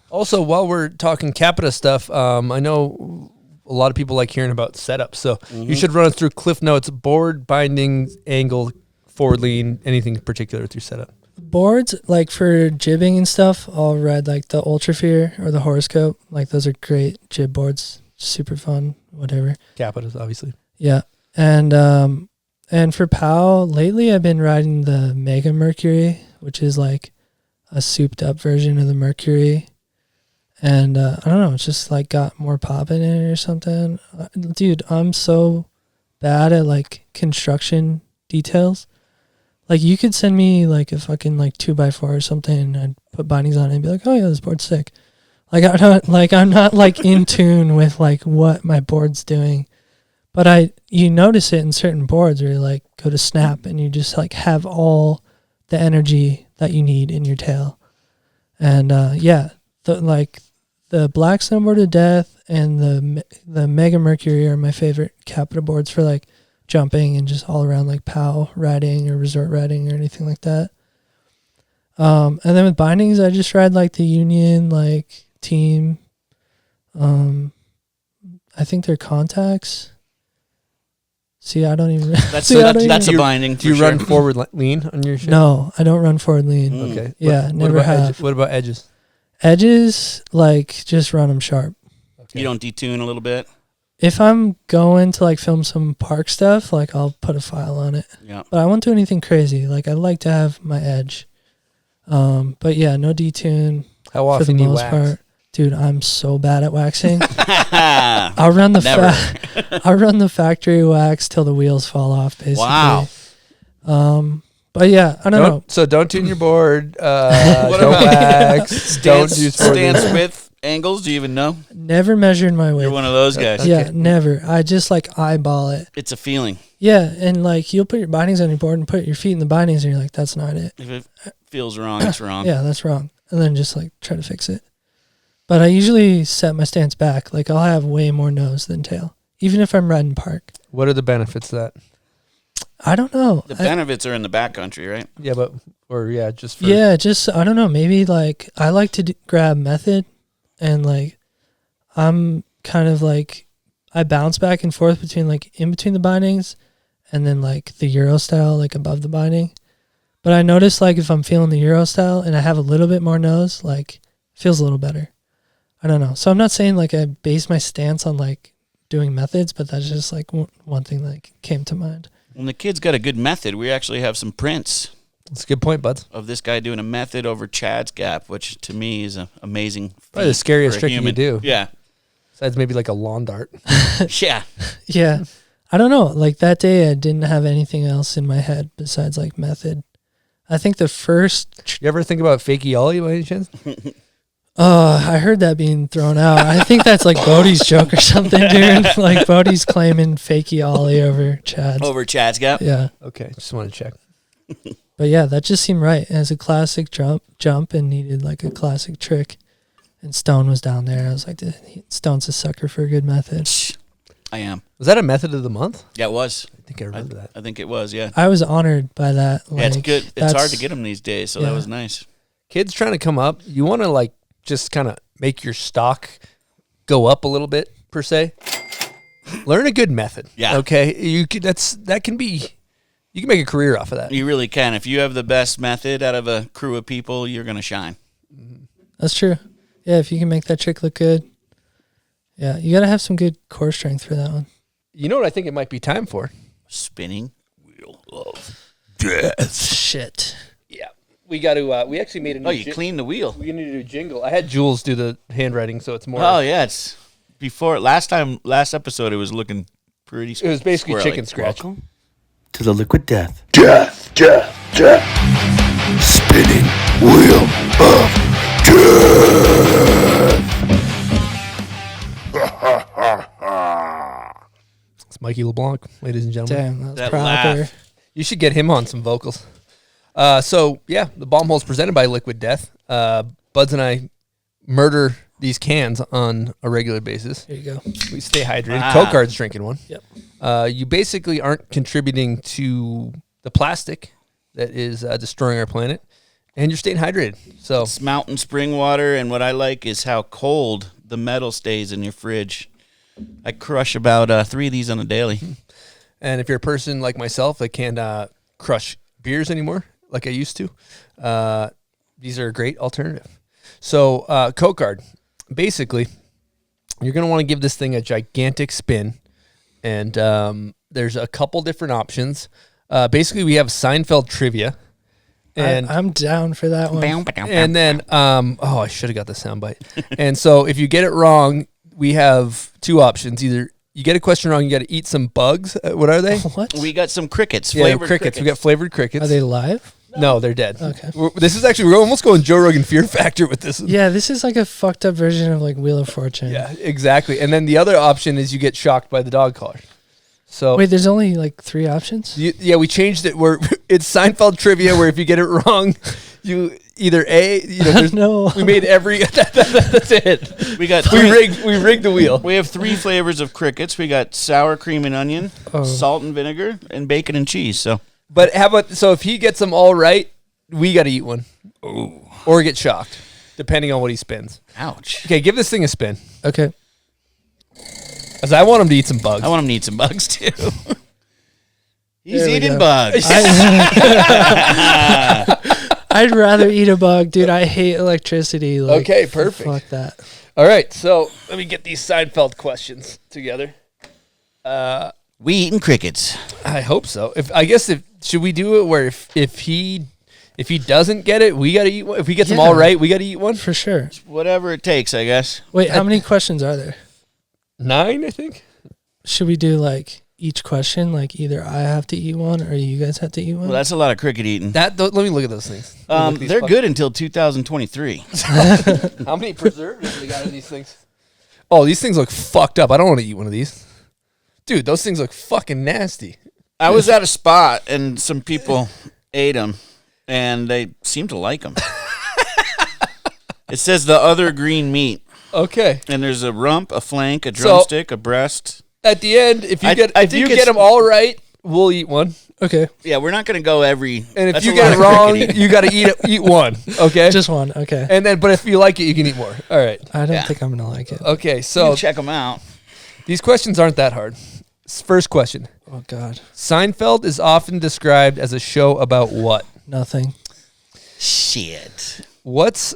Also, while we're talking Capita stuff, I know a lot of people like hearing about setups, so you should run it through Cliff Notes, board, bindings, angle, forward lean, anything in particular with your setup. Boards, like for jibbing and stuff, I'll ride like the Ultrafear or the Horoscope. Like, those are great jib boards. Super fun, whatever. Capitas, obviously. Yeah. And for POW, lately I've been riding the Mega Mercury, which is like a souped up version of the Mercury. And I don't know, it's just like got more pop in it or something. Dude, I'm so bad at like construction details. Like, you could send me like a fucking like 2x4 or something, and I'd put bindings on it and be like, oh yeah, this board's sick. Like, I'm not like in tune with like what my board's doing. But you notice it in certain boards where you like go to snap and you just like have all the energy that you need in your tail. And yeah, the Black Snowboarder Death and the Mega Mercury are my favorite Capita boards for like jumping and just all around like POW riding or resort riding or anything like that. And then with bindings, I just ride like the Union like team. I think they're contacts. See, I don't even. That's See, I don't that's a even- binding. Do you for run sure. forward lean on your shit? No, I don't run forward lean. Okay. Yeah, What never about have. What about edges? Edges, like, just run them sharp. You don't detune a little bit. If I'm going to like film some park stuff, like I'll put a file on it. Yeah. But I won't do anything crazy. Like, I like to have my edge. But yeah, no detune How for the often you most wax? part. Dude, I'm so bad at waxing. I'll run the I'll run the factory wax till the wheels fall off, basically. Wow. But yeah, I don't know. So don't tune your board. What Don't about wax. Don't use forward lean. stance width angles? Do you even know? Never measured my weight. You're one of those guys. Yeah, never. I just like eyeball it. It's a feeling. Yeah, and like you'll put your bindings on your board and put your feet in the bindings, and you're like, that's not it. If it feels wrong, it's wrong. Yeah, that's wrong. And then just like try to fix it. But I usually set my stance back. Like, I'll have way more nose than tail, even if I'm riding park. What are the benefits of that? I don't know. The benefits are in the backcountry, right? Yeah, but just for Just I don't know. Maybe like I like to grab method, and like I'm kind of like I bounce back and forth between like in between the bindings, and then like the Euro style like above the binding. But I notice like if I'm feeling the Euro style and I have a little bit more nose, like it feels a little better. I don't know. So I'm not saying like I base my stance on like doing methods, but that's just like one thing that came to mind. When the kid's got a good method, we actually have some prints That's a good point, buds. of this guy doing a method over Chad's gap, which to me is an amazing. Probably the feat scariest for a trick you human. could do. Yeah, Besides maybe like a lawn dart. yeah. Yeah. I don't know. Like that day I didn't have anything else in my head besides like method. I think the first You ever think about fakie ollie by any chance? I heard that being thrown out. I think that's like Bodie's joke or something, dude. Like Bodie's claiming fakie ollie over Chad's. Over Chad's gap. Yeah. Okay, just want to check. But yeah, that just seemed right. As a classic jump and needed like a classic trick. And Stone was down there. I was like, Stone's a sucker for a good method. I am. Was that a method of the month? Yeah, it was. I think I remember that. I think it was. Yeah. I was honored by that. Yeah, it's Like, good. It's that's- hard to get them these days, so that yeah. was nice. Kids trying to come up, you want to like just kind of make your stock go up a little bit per se. Learn a good method. Yeah. Okay. You can make a career off of that. You really can. If you have the best method out of a crew of people, you're gonna shine. That's true. Yeah, if you can make that trick look good. Yeah, you got to have some good core strength for that one. You know what I think it might be time for? Spinning wheel of death. Shit. Yeah. We got to, we actually made a new... Oh, you cleaned the wheel. We need to do a jingle. I had Jules do the handwriting, so it's more... Oh, yeah, it's... Before, last episode, it was looking pretty It was basically squirrely. chicken scratch. Welcome to the liquid death. Death, death, death. Spinning wheel of It's Mikey LeBlanc, ladies and gentlemen. Damn, that was That proper. laugh. You should get him on some vocals. So, yeah, the bomb hole is presented by Liquid Death. Buds and I murder these cans on a regular basis. Here you go. We stay hydrated. Ah. Cocard's drinking one. Yep. You basically aren't contributing to the plastic that is destroying our planet, and you're staying hydrated. So It's mountain spring water, and what I like is how cold the metal stays in your fridge. I crush about 3 of these on a daily. And if you're a person like myself that can't crush beers anymore like I used to, these are a great alternative. So, Cocard, basically, you're going to want to give this thing a gigantic spin. And there's a couple different options. Basically, we have Seinfeld trivia. And I'm down for that one. and then, I should have got the soundbite. And so if you get it wrong, we have 2 options. Either you get a question wrong, you got to eat some bugs. What are they? What? We got some crickets, Yeah, flavored crickets. We got flavored crickets. Are they live? No, they're dead. Okay. This is actually, we're almost going Joe Rogan Fear Factor with this. Yeah, this is like a fucked up version of like Wheel of Fortune. Yeah, exactly. And then the other option is you get shocked by the dog collar. So Wait, there's only like 3 options? yeah, we changed it where it's Seinfeld trivia where if you get it wrong, you either there's, No. we made every that's it. We got We rigged the wheel. We have 3 flavors of crickets. We got sour cream and onion, Oh. salt and vinegar, and bacon and cheese. So But how about if he gets them all right, we got to eat one. Or get shocked, depending on what he spins. ouch. Okay, give this thing a spin. Okay. Cuz I want him to eat some bugs. I want him to eat some bugs too. He's There we eating go. bugs. I'd rather eat a bug, dude. I hate electricity. Like, Okay, perfect. Fuck that. All right, so let me get these Seinfeld questions together. We eating crickets. I hope so. Should we do it where if he doesn't get it, we got to eat one? If he gets them all Yeah. right, we got to eat one? For sure. Whatever it takes, I guess. Wait, how many questions are there? 9, I think. Should we do like each question? Like either I have to eat one or you guys have to eat one? Well, that's a lot of cricket eating. Let me look at those things. Let me look at these They're fuck- good until 2023. How many preservatives they got in these things? Oh, these things look fucked up. I don't want to eat one of these. Dude, those things look fucking nasty. I was at a spot and some people ate them, and they seemed to like them. It says the other green meat, Okay. and there's a rump, a flank, a drumstick, a breast. At the end, if you I get think them all right, we'll eat one. Okay. Yeah, we're not going to go every. And if that's you a get lot it of wrong, cricket eating. you got to eat one. Okay. Just one. Okay. and then, but if you like it, you can eat more. All right. I don't Yeah. think I'm going to like it. Okay. You So can check them out. these questions aren't that hard. First question. Oh, God. Seinfeld is often described as a show about what? Nothing. Shit. What's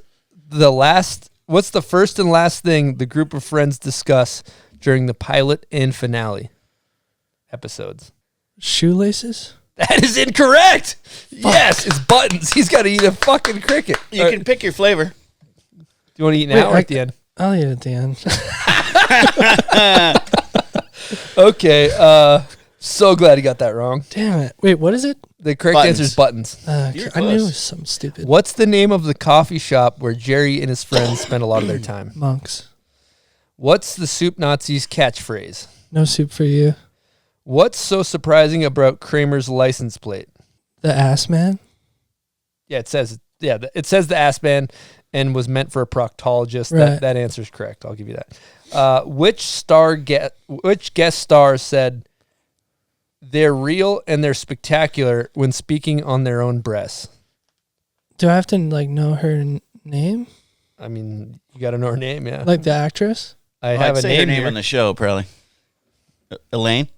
the first and last thing the group of friends discuss during the pilot and finale episodes? Shoelaces? That is incorrect. Yes, it's buttons. He's got to eat a fucking cricket. You can pick your flavor. Do you want to eat now Wait, or at the end? I'll eat it at the end. Okay. So glad he got that wrong. Damn it. Wait, what is it? The correct Buttons. answer is buttons. You're I knew it close. was something stupid. What's the name of the coffee shop where Jerry and his friends spend a lot of their time? Monks. What's the Soup Nazis catchphrase? No soup for you. What's so surprising about Kramer's license plate? The ass man? Yeah, it says the ass band and was meant for a proctologist. Right. That answer is correct. I'll give you that. Which guest star said they're real and they're spectacular when speaking on their own breasts? Do I have to like know her name? I mean, you got to know her name, yeah. Like the actress? I Well, have I'd a say her name name here. on the show, probably. Elaine?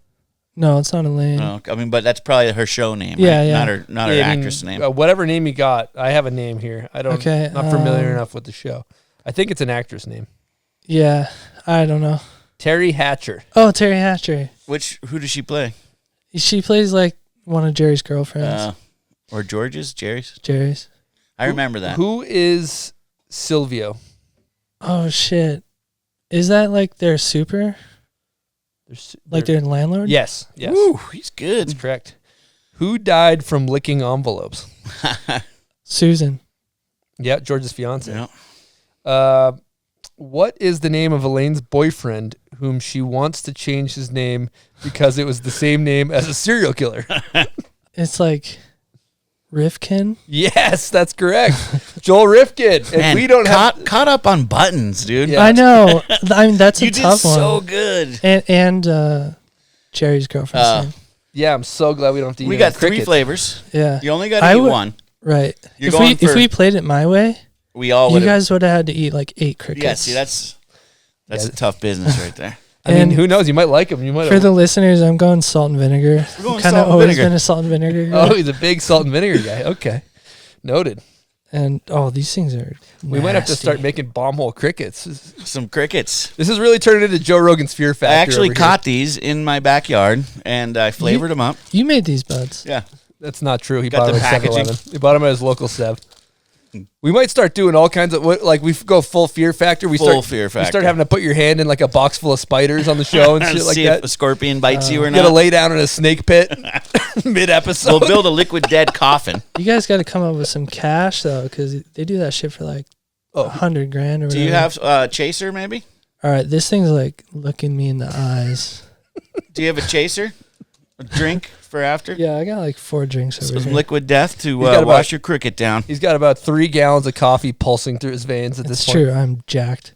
No, it's not Elaine. No, I mean, but that's probably her show name. Yeah, right? yeah. Not her actress name. Whatever name you got, I have a name here. I don't. Okay, Not familiar enough with the show. I think it's an actress name. Yeah, I don't know. Terry Hatcher. Oh, Terry Hatcher. Who does she play? She plays like one of Jerry's girlfriends. Or George's? Jerry's? Jerry's. I remember that. Who is Silvio? Oh shit! Is that like their super? Like their landlord? Yes. Yes. Woo, he's good. That's correct. Who died from licking envelopes? Susan. Yeah, George's fiance. Yeah. What is the name of Elaine's boyfriend whom she wants to change his name because it was the same name as a serial killer? It's like Rifkin. Yes, that's correct. Joel Rifkin. And Man, we don't have caught up on buttons, dude. Yeah. I know. I mean, that's a You did tough one. so good. And Jerry's girlfriend's name. Yeah, I'm so glad we don't have to eat We any got 3 crickets. flavors. Yeah. You only got to eat one. Right. You're going if for- we played it my way, We all you would. guys would have had to eat like 8 crickets. Yeah, see, that's a tough business right there. I mean, And who knows? You might like him. You might. For the listeners, I'm going salt and vinegar. We're going Kind salt of and always vinegar. been a salt and vinegar guy. Oh, he's a big salt and vinegar guy. Okay, noted. And these things are We might have to nasty. start making bomb hole crickets. Some crickets. This is really turning into Joe Rogan's Fear Factor. I actually over caught these in my backyard, and I flavored them up. You made these buds. Yeah. here. That's not true. He Got bought the them at packaging. 7-Eleven. He bought them at his local Sev. We might start doing all kinds of like we go full Fear Factor. We Full start Fear We Factor. start having to put your hand in like a box full of spiders on the show and shit like See if a that. scorpion bites you or You gotta not. lay down in a snake pit mid episode. We'll build a liquid dead coffin. You guys got to come up with some cash though, because they do that shit for like $100,000 or whatever. Do you have chaser maybe? All right, this thing's like looking me in the eyes. Do you have a chaser? A drink for after? Yeah, I got like 4 drinks over Some here. liquid death to got wash about- your cricket down. He's got about 3 gallons of coffee pulsing through his veins at It's this point. true. I'm jacked.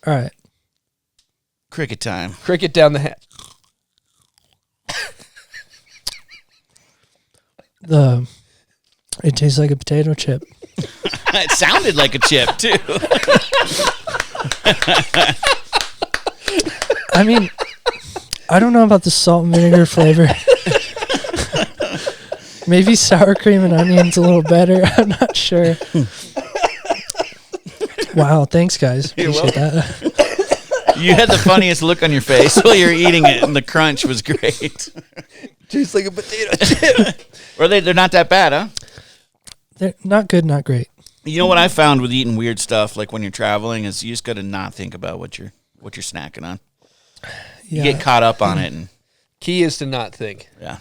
All right. Cricket time. Cricket down the hat. It tastes like a potato chip. It sounded like a chip too. I mean, I don't know about the salt and vinegar flavor. Maybe sour cream and onions a little better. I'm not sure. Wow, thanks guys. Appreciate that. You had the funniest look on your face while you were eating it, and the crunch was great. Tastes like a potato chip. Or they're not that bad, huh? They're not good, not great. You know what I found with eating weird stuff, like when you're traveling, is you just got to not think about what you're snacking on. You Yeah. get caught up on it, and Key is to not think. yeah.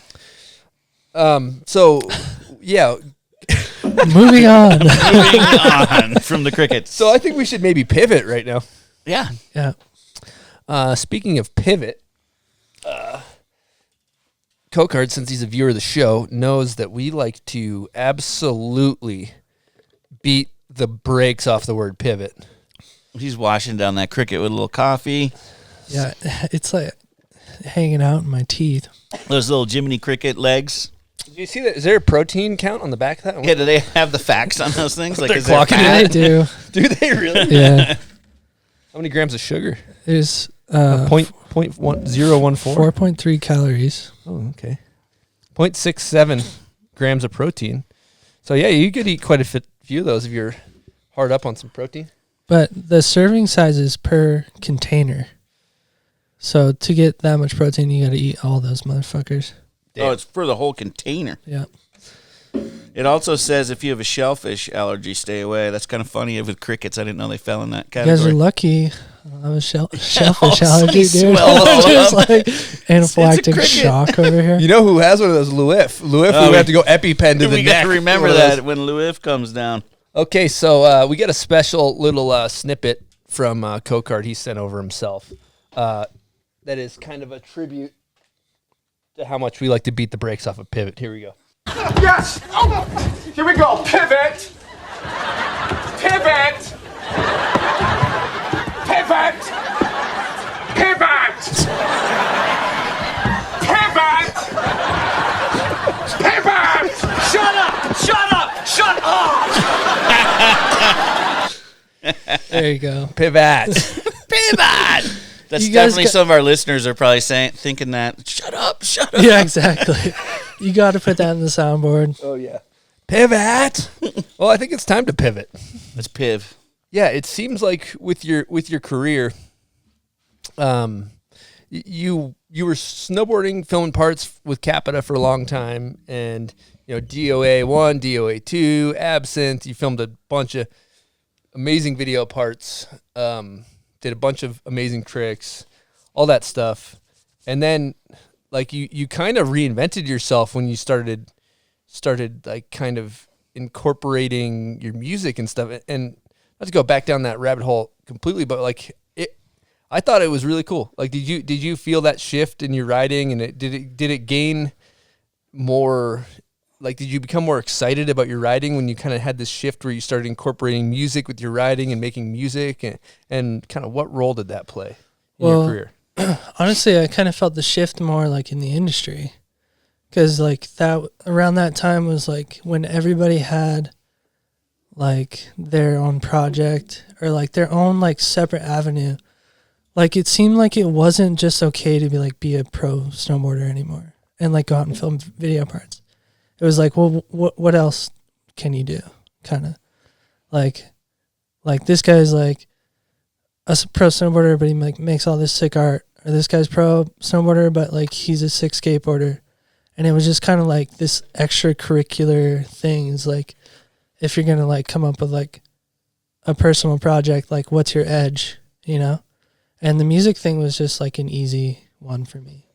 So, yeah. Moving on. Moving on from the crickets. So I think we should maybe pivot right now. Yeah. Yeah. Speaking of pivot, Cocard, since he's a viewer of the show, knows that we like to absolutely beat the brakes off the word pivot. He's washing down that cricket with a little coffee. Yeah. It's like hanging out in my teeth. Those little Jiminy Cricket legs. Do you see that? Is there a protein count on the back of that one? Yeah, do they have the facts on those things? Like, They're is there clocking Yeah, fat? they do. Do they really? Yeah. How many grams of sugar? There's Point 0.1014. 4.3 calories. Oh, okay. 0.67 grams of protein. So yeah, you could eat quite a few of those if you're hard up on some protein. But the serving size is per container. So to get that much protein, you got to eat all those motherfuckers. Oh, it's for the whole container. Yeah. It also says if you have a shellfish allergy, stay away. That's kind of funny with crickets. I didn't know they fell in that You guys category. are lucky. I don't have a shellfish Oh, allergy, so dude. swell all Just up. like anaphylactic cricket. shock over here. You know who has one of those? Luif. Luif, Oh, we we- have to go EpiPen to the we neck. got to remember One of those. that when Louis comes down. Okay, so we got a special little snippet from Cocard he sent over himself. That is kind of a tribute to how much we like to beat the brakes off of pivot. Here we go. Yes! Oh, here we go. Pivot! Pivot! Pivot! Pivot! Pivot! Pivot! Shut up! Shut up! Shut up! There you go. Pivot. Pivot! That's You guys definitely some of our listeners are probably thinking that. Shut up. Yeah, exactly. You got to put that in the soundboard. Oh yeah. Pivot. Well, I think it's time to pivot. Let's piv. Yeah, it seems like with your career, you were snowboarding, filming parts with Capita for a long time, and DOA 1, DOA 2, Absinthe. You filmed a bunch of amazing video parts. Did a bunch of amazing tricks, all that stuff, and then like you kind of reinvented yourself when you started like kind of incorporating your music and stuff. And not to go back down that rabbit hole completely, but like I thought it was really cool. Like, did you feel that shift in your riding, and did it gain more? Like, did you become more excited about your riding when you kind of had this shift where you started incorporating music with your riding and making music, and kind of what role did that play in your career? Honestly, I kind of felt the shift more like in the industry, because like that around that time was like when everybody had like their own project or like their own like separate avenue. Like it seemed like it wasn't just okay to be a pro snowboarder anymore and like go out and film video parts. It was like, well, what else can you do? Kind of like this guy's like a pro snowboarder, but he like makes all this sick art. Or this guy's pro snowboarder, but like he's a sick skateboarder. And it was just kind of like this extracurricular things. Like if you're going to like come up with like a personal project, like what's your edge, And the music thing was just like an easy one for me.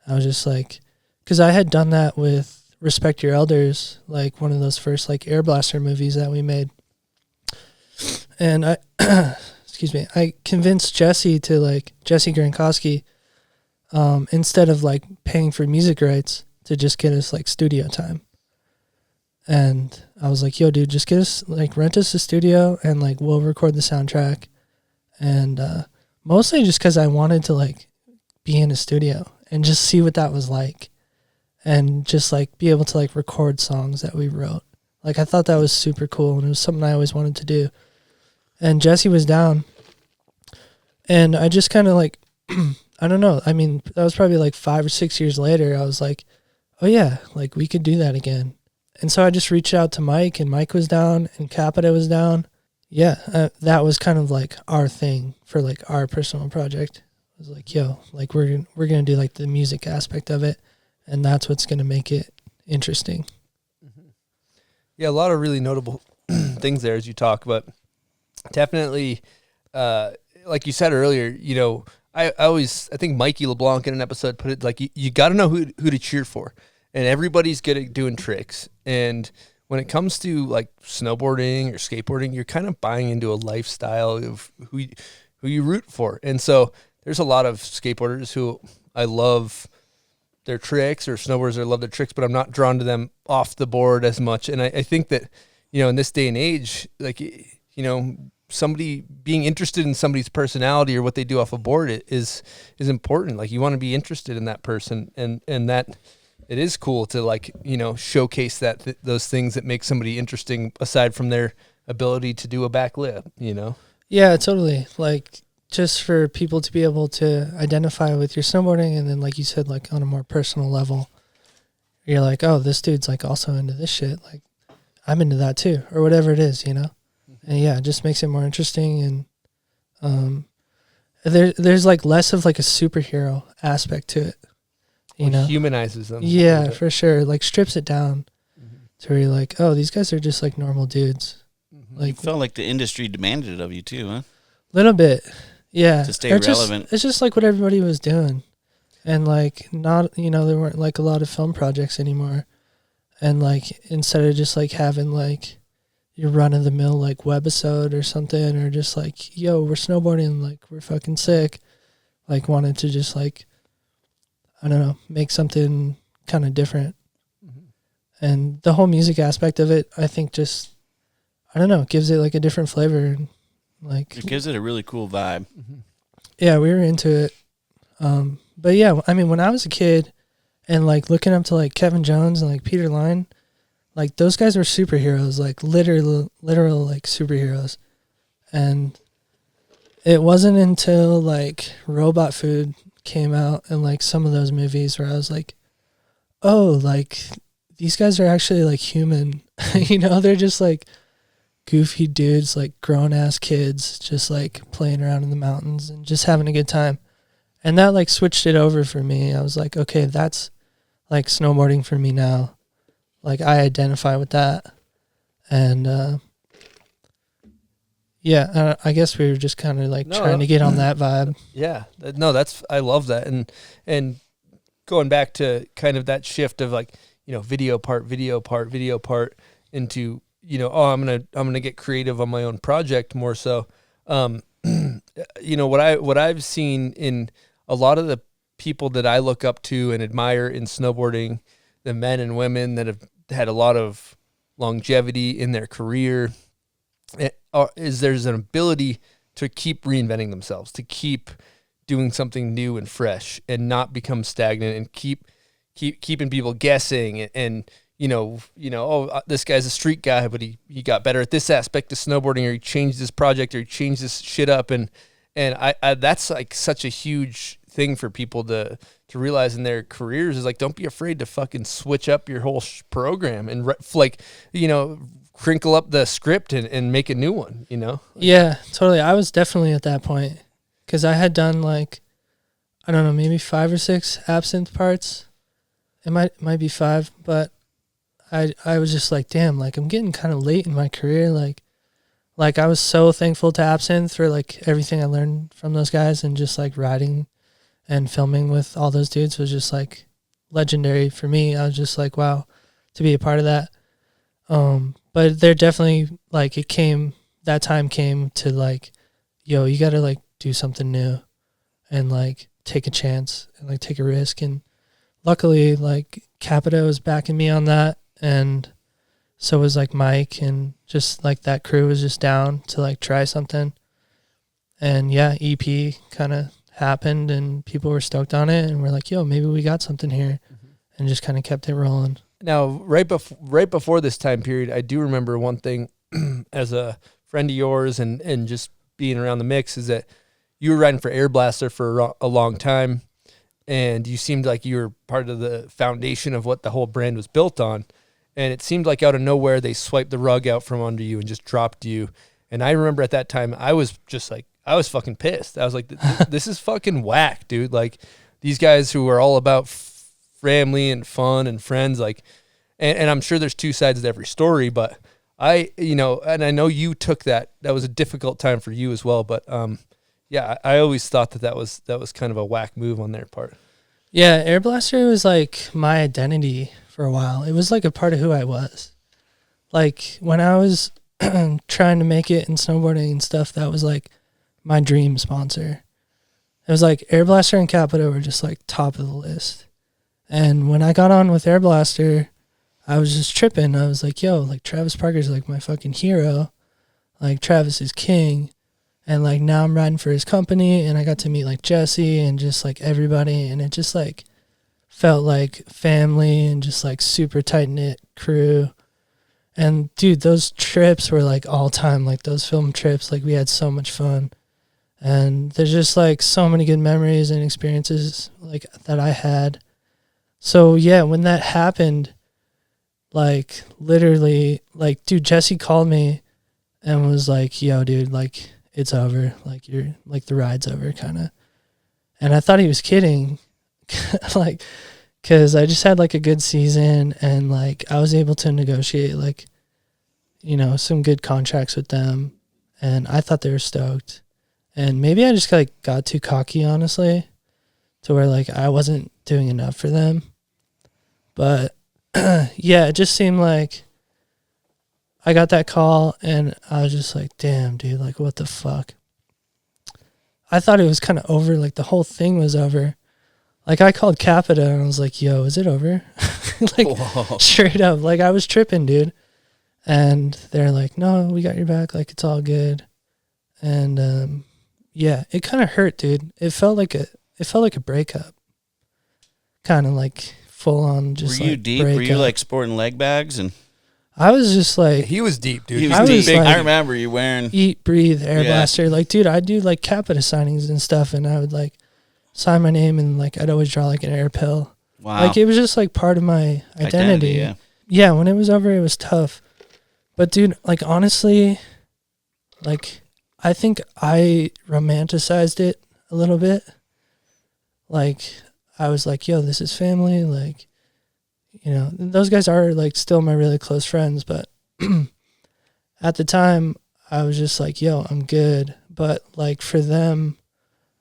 I was just like, because I had done that with Respect Your Elders, like one of those first like Air Blaster movies that we made. And I, I convinced Jesse Grankowski, instead of like paying for music rights, to just get us like studio time. And I was like, yo, dude, just get us like rent us a studio and like we'll record the soundtrack. And mostly just because I wanted to like be in a studio and just see what that was like. And just like be able to like record songs that we wrote. Like I thought that was super cool, and it was something I always wanted to do. And Jesse was down. And I just kind of like, I don't know. I mean, that was probably like 5 or 6 years later. I was like, oh yeah, like we could do that again. And so I just reached out to Mike, and Mike was down, and Capita was down. Yeah, that was kind of like our thing for like our personal project. I was like, yo, like we're gonna do like the music aspect of it. And that's what's going to make it interesting. Mm-hmm. Yeah, a lot of really notable things there as you talk, but definitely, like you said earlier, I think Mikey LeBlanc in an episode put it like, you got to know who to cheer for. And everybody's good at doing tricks. And when it comes to like snowboarding or skateboarding, you're kind of buying into a lifestyle of who you root for. And so there's a lot of skateboarders who I love their tricks, or snowboarders that love their tricks, but I'm not drawn to them off the board as much. And I think that, in this day and age, like, somebody being interested in somebody's personality or what they do off a board is important. Like you want to be interested in that person, and that it is cool to like, showcase those things that make somebody interesting aside from their ability to do a backflip, Yeah, totally. Like, just for people to be able to identify with your snowboarding, and then like you said, like on a more personal level, you're like, oh, this dude's like also into this shit, like I'm into that too, or whatever it is, And yeah, it just makes it more interesting. And there's like less of like a superhero aspect to it, humanizes them. Yeah, for sure. Like strips it down to where you're like, oh, these guys are just like normal dudes. Like, you felt like the industry demanded it of you too, huh? Little bit. Yeah. To stay relevant. It's just like what everybody was doing. And like not, there weren't like a lot of film projects anymore. And like instead of just like having like your run of the mill like webisode or something, or just like, yo, we're snowboarding, like we're fucking sick. Like wanted to just like, I don't know, make something kind of different. Mm-hmm. And the whole music aspect of it, I think just, I don't know, gives it like a different flavor. Like it gives it a really cool vibe. Yeah, we were into it. But yeah, I mean, when I was a kid and like looking up to like Kevin Jones and like Peter Line, like those guys were superheroes, like literal like superheroes. And It wasn't until like Robot Food came out and like some of those movies where I was like, oh, like these guys are actually like human. You know, they're just like goofy dudes, like grown ass kids, just like playing around in the mountains and just having a good time. And that like switched it over for me. I was like, okay, that's like snowboarding for me now. Like I identify with that. And yeah, I guess we were just kind of like trying to get on that vibe. Yeah, no, I love that. And going back to kind of that shift of like, you know, video part into, you know, oh, I'm gonna get creative on my own project more so. You know, what I've seen in a lot of the people that I look up to and admire in snowboarding, the men and women that have had a lot of longevity in their career, is there's an ability to keep reinventing themselves, to keep doing something new and fresh and not become stagnant, and keeping people guessing and you know, oh, this guy's a street guy, but he got better at this aspect of snowboarding, or he changed this project, or he changed this shit up. And I that's like such a huge thing for people to realize in their careers, is like, don't be afraid to fucking switch up your whole program and like, you know, crinkle up the script and make a new one, you know? Yeah, totally. I was definitely at that point because I had done like, I don't know, maybe 5 or 6 Absinthe parts. It might be 5, but I was just like, damn, like I'm getting kind of late in my career. Like I was so thankful to Absinthe for like everything I learned from those guys, and just like riding and filming with all those dudes was just like legendary for me. I was just like, wow, to be a part of that. But they're definitely like, that time came to like, yo, you got to like do something new and like take a chance and like take a risk. And luckily like Capita was backing me on that. And so was like Mike, and just like that crew was just down to like try something. And yeah, EP kind of happened and people were stoked on it, and we're like, yo, maybe we got something here. And just kind of kept it rolling. Now, right before this time period, I do remember one thing as a friend of yours and just being around the mix, is that you were riding for Air Blaster for a long time, and you seemed like you were part of the foundation of what the whole brand was built on. And it seemed like out of nowhere, they swiped the rug out from under you and just dropped you. And I remember at that time, I was just like, I was fucking pissed. I was like, this is fucking whack, dude. Like, these guys who are all about family and fun and friends, like, and I'm sure there's two sides to every story, but you know, and I know you took that was a difficult time for you as well. But yeah, I always thought that was kind of a whack move on their part. Yeah, Air Blaster was like my identity for a while. It was like a part of who I was. Like when I was trying to make it in snowboarding and stuff, that was like my dream sponsor. It was like Air Blaster and Capita were just like top of the list. And when I got on with Air Blaster, I was just tripping. I was like, yo, like Travis Parker's like my fucking hero. Like Travis is king. And like now I'm riding for his company, and I got to meet like Jesse and just like everybody, and it just like felt like family and just like super tight knit crew. And dude, those trips were like all time, like those film trips, like we had so much fun. And there's just like so many good memories and experiences like that I had. So yeah, when that happened, like literally, like dude, Jesse called me and was like, yo dude, like it's over, like you're like the ride's over kind of. And I thought he was kidding, like, cause I just had like a good season, and like I was able to negotiate like, you know, some good contracts with them, and I thought they were stoked. And maybe I just like got too cocky, honestly, to where like I wasn't doing enough for them. But yeah, it just seemed like I got that call and I was just like, damn, dude, like what the fuck? I thought it was kind of over, like the whole thing was over. Like I called Capita and I was like, yo, is it over? Like whoa. Straight up, like I was tripping, dude. And they're like, no, we got your back, like it's all good. And yeah, it kind of hurt, dude. It felt like a breakup. Kind of like full on just Were you like deep? breakup. Were you like sporting leg bags and I was just like, He was deep, dude. He was I was deep. like- I remember you wearing. eat, breathe, air Yeah. blaster. Like, dude, I'd do like capita signings and stuff, and I would like sign my name, and like I'd always draw like an air pill. Wow. Like it was just like part of my identity. Yeah. Yeah, when it was over, it was tough. But dude, like honestly, like I think I romanticized it a little bit. Like I was like, yo, this is family. Like, you know, those guys are like still my really close friends. But at the time, I was just like, yo, I'm good. But like for them,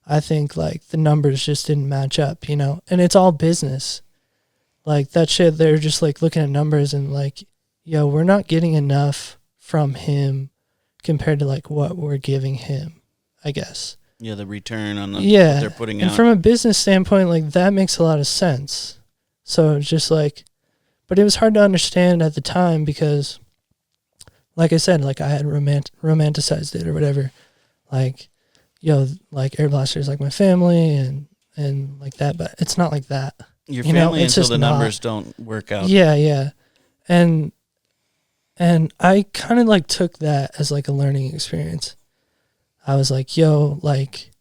I think like the numbers just didn't match up, you know, and it's all business. Like that shit, they're just like looking at numbers and like, yo, we're not getting enough from him compared to like what we're giving him, I guess. Yeah, the return on the, Yeah. what they're putting And out. from a business standpoint, like that makes a lot of sense. So it's just like, but it was hard to understand at the time because, like I said, like I had romanticized it or whatever. Like, yo, like Air Blaster is like my family and like that, but it's not like that. Your you know, family it's until just the not. numbers don't work out. Yeah, yeah. And I kind of like took that as like a learning experience. I was like, yo, like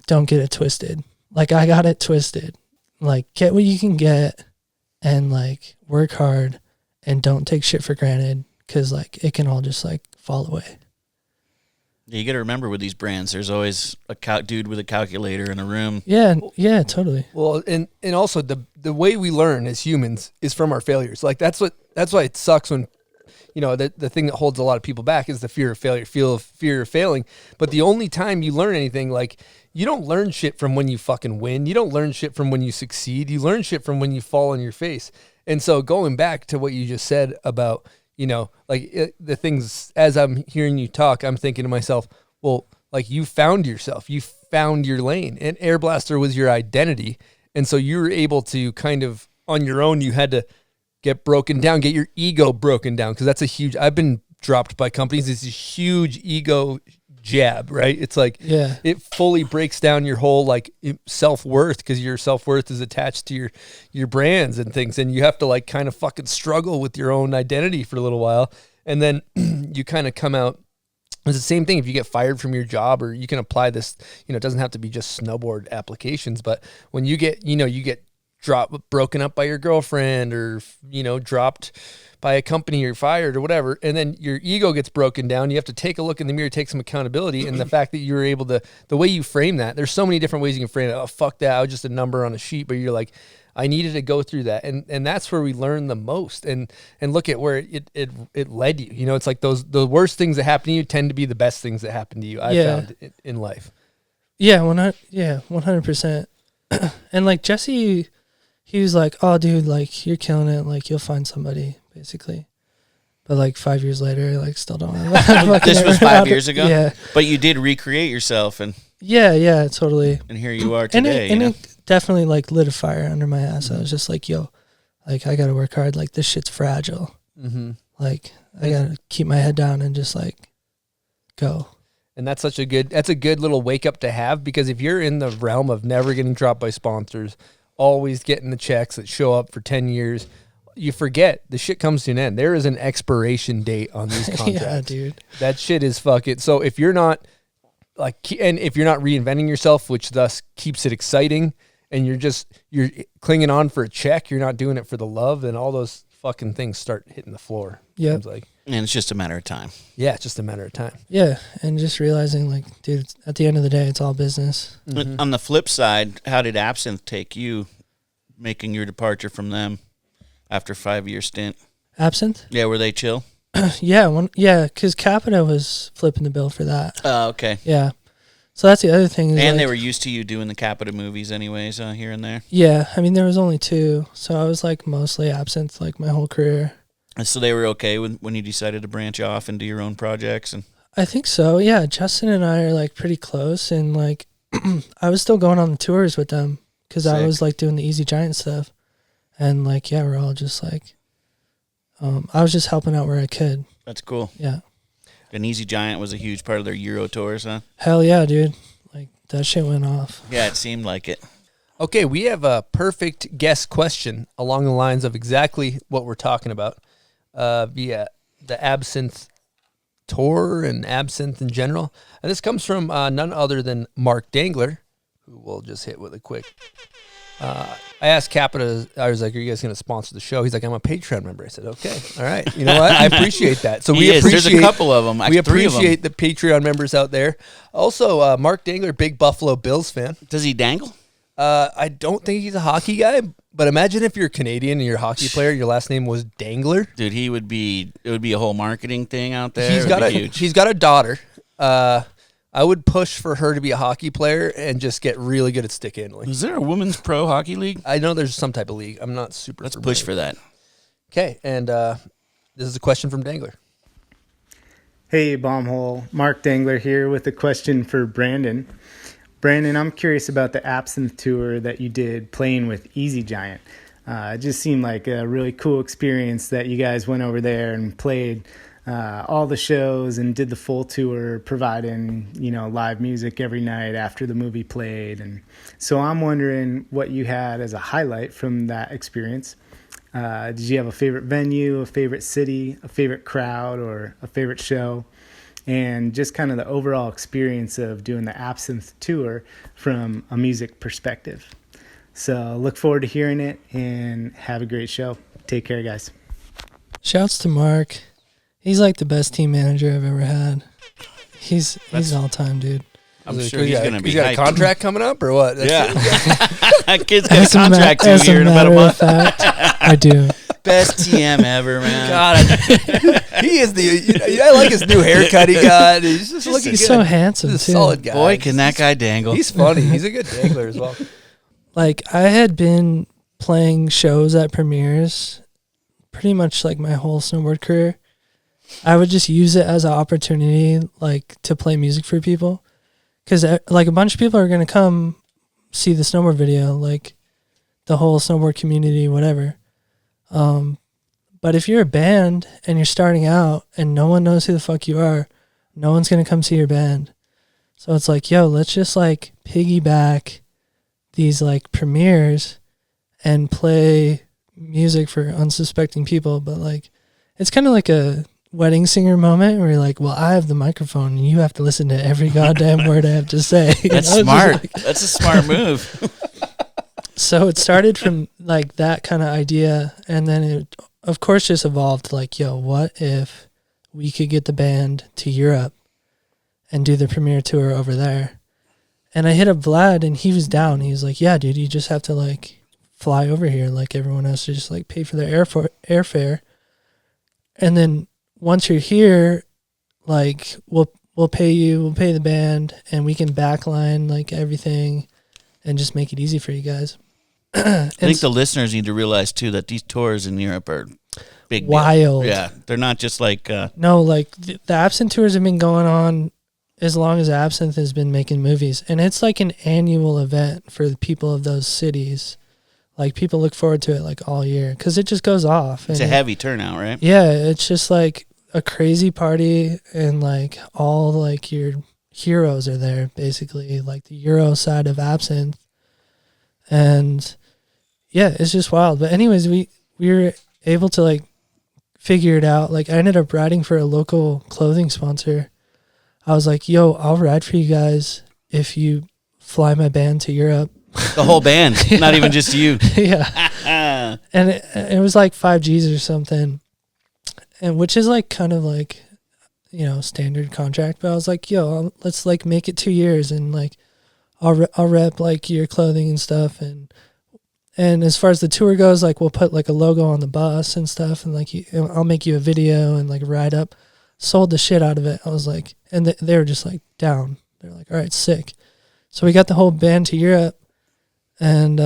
don't get it twisted. Like I got it twisted. Like get what you can get and like work hard and don't take shit for granted cuz like it can all just like fall away. Yeah, you got to remember with these brands, there's always a dude with a calculator in a room. Yeah, yeah, totally. Well, and also the way we learn as humans is from our failures. Like that's why it sucks when, you know, the thing that holds a lot of people back is the fear of failure, fear of failing. But the only time you learn anything, like you don't learn shit from when you fucking win. You don't learn shit from when you succeed. You learn shit from when you fall on your face. And so going back to what you just said about, you know, like the things, as I'm hearing you talk, I'm thinking to myself, well, like you found yourself, you found your lane, and Air Blaster was your identity. And so you were able to kind of on your own, you had to get broken down, get your ego broken down. Cause that's I've been dropped by companies. It's a huge ego jab, right? It's like, Yeah. it fully breaks down your whole like self-worth because your self-worth is attached to your brands and things. And you have to like kind of fucking struggle with your own identity for a little while. And then you kind of come out. It's the same thing if you get fired from your job, or you can apply this, you know, it doesn't have to be just snowboard applications, but when you get, you know, you get broken up by your girlfriend, or, you know, dropped by a company or fired or whatever, and then your ego gets broken down, you have to take a look in the mirror, take some accountability. And the fact that you're able to, the way you frame that, there's so many different ways you can frame it. Oh, fuck that, I was just a number on a sheet. But you're like, I needed to go through that. And that's where we learn the most, and look at where it led you. You know, it's like the worst things that happen to you tend to be the best things that happen to you. I found in life. Yeah, 100%. And like Jesse, he was like, "Oh, dude, like you're killing it. Like you'll find somebody, basically." But like 5 years later, like still don't have. This was 5 years ago. Yeah, But you did recreate yourself, and yeah, totally. and here you are today. And you know? it definitely like lit a fire under my ass. I was just like, "Yo, like I gotta work hard. Like this shit's fragile. Mm-hmm. Like I gotta keep my head down and just like go." And that's a good little wake up to have, because if you're in the realm of never getting dropped by sponsors, always getting the checks that show up for 10 years, you forget the shit comes to an end. There is an expiration date on these contracts. Yeah, dude. That shit is fucking. So if you're not like, and if you're not reinventing yourself, which thus keeps it exciting, and you're clinging on for a check, you're not doing it for the love, then all those fucking things start hitting the floor. Yeah. Seems like. And it's just a matter of time. Yeah, it's just a matter of time. Yeah, and just realizing like, dude, at the end of the day, it's all business. But on the flip side, how did Absinthe take you, making your departure from them after 5 year stint? Absinthe? Yeah, were they chill? Yeah, because Capita was flipping the bill for that. Oh, okay. Yeah. So that's the other thing. Is And like, they were used to you doing the Capita movies anyways, here and there. Yeah, I mean, there was only 2, so I was like mostly Absinthe like my whole career. And so they were okay when you decided to branch off and do your own projects? And I think so. Yeah, Justin and I are like pretty close, and like I was still going on the tours with them because I Sick. was like doing the Easy Giant stuff, and like yeah, we're all just like I was just helping out where I could. that's cool. Yeah. And Easy Giant was a huge part of their Euro tours, huh? Hell yeah, dude! Like that shit went off. Yeah, it seemed like it. Okay, we have a perfect guest question along the lines of exactly what we're talking about. via the Absinthe tour and Absinthe in general. And this comes from none other than Mark Dangler, who we'll just hit with a quick. I asked Capita, I was like, are you guys going to sponsor the show? He's like, I'm a Patreon member. I said, okay, all right. You know what? I appreciate that. So we appreciate, there's a couple of them. We appreciate the Patreon members out there. Also, Mark Dangler, big Buffalo Bills fan. Does he dangle? I don't think he's a hockey guy, but imagine if you're Canadian and you're a hockey player, your last name was Dangler. Dude, it would be a whole marketing thing out there. He's got a daughter. I would push for her to be a hockey player and just get really good at stick handling. Is there a women's pro hockey league? I know there's some type of league. I'm not super. Let's push for that. Okay, and this is a question from Dangler. Hey, Bombhole. Mark Dangler here with a question for Brandon. Brandon, I'm curious about the Absinthe tour that you did playing with Easy Giant. It just seemed like a really cool experience that you guys went over there and played all the shows and did the full tour, providing, live music every night after the movie played. And so I'm wondering what you had as a highlight from that experience. Did you have a favorite venue, a favorite city, a favorite crowd, or a favorite show? And just kind of the overall experience of doing the Absinthe tour from a music perspective. So look forward to hearing it and have a great show. Take care, guys. Shouts to Mark. He's like the best team manager I've ever had. He's all time, dude. I'm sure he's going to be. He's got a contract coming up or what? Yeah. That kid's got a contract too here in about a month. Fact, I do. Best TM ever, man. God, he is I like his new haircut he got. He's just looking He's good. so handsome, He's a too. solid guy. Boy, can that guy dangle. He's funny. He's a good dangler as well. Like, I had been playing shows at premieres pretty much like my whole snowboard career. I would just use it as an opportunity, like, to play music for people. Because, like, a bunch of people are going to come see the snowboard video, like, the whole snowboard community, whatever. But if you're a band and you're starting out and no one knows who the fuck you are, no one's going to come see your band. So it's like, yo, let's just, like, piggyback these, like, premieres and play music for unsuspecting people. But, like, it's kind of like a wedding singer moment where you're like, well, I have the microphone and you have to listen to every goddamn word I have to say. That's smart. That's a smart move. So it started from like that kind of idea, and then it of course just evolved like, yo, what if we could get the band to Europe and do the premiere tour over there? And I hit up Vlad and he was down. He was like, yeah, dude, you just have to like fly over here like everyone else, to just like pay for their airfare. And then once you're here, like we'll pay you, we'll pay the band, and we can backline like everything and just make it easy for you guys. I think the listeners need to realize too that these tours in Europe are big wild. Deal. Yeah, they're not just like no, like the Absinthe tours have been going on as long as Absinthe has been making movies, and it's like an annual event for the people of those cities. Like people look forward to it like all year because it just goes off. It's a heavy turnout, right? Yeah, it's just like a crazy party, and like all like your heroes are there basically, like the Euro side of Absinthe. And yeah, it's just wild. But anyways, we were able to like figure it out. Like I ended up riding for a local clothing sponsor. I was like, yo, I'll ride for you guys if you fly my band to Europe. The whole band, not even just you. Yeah. And it was like 5 G's or something. And which is like kind of like, standard contract. But I was like, yo, let's like make it 2 years and like I'll rep like your clothing and stuff, and as far as the tour goes, like we'll put like a logo on the bus and stuff, and like I'll make you a video and like ride up. Sold the shit out of it. I was like, and they were just like down. They're like, all right, sick. So we got the whole band to Europe, and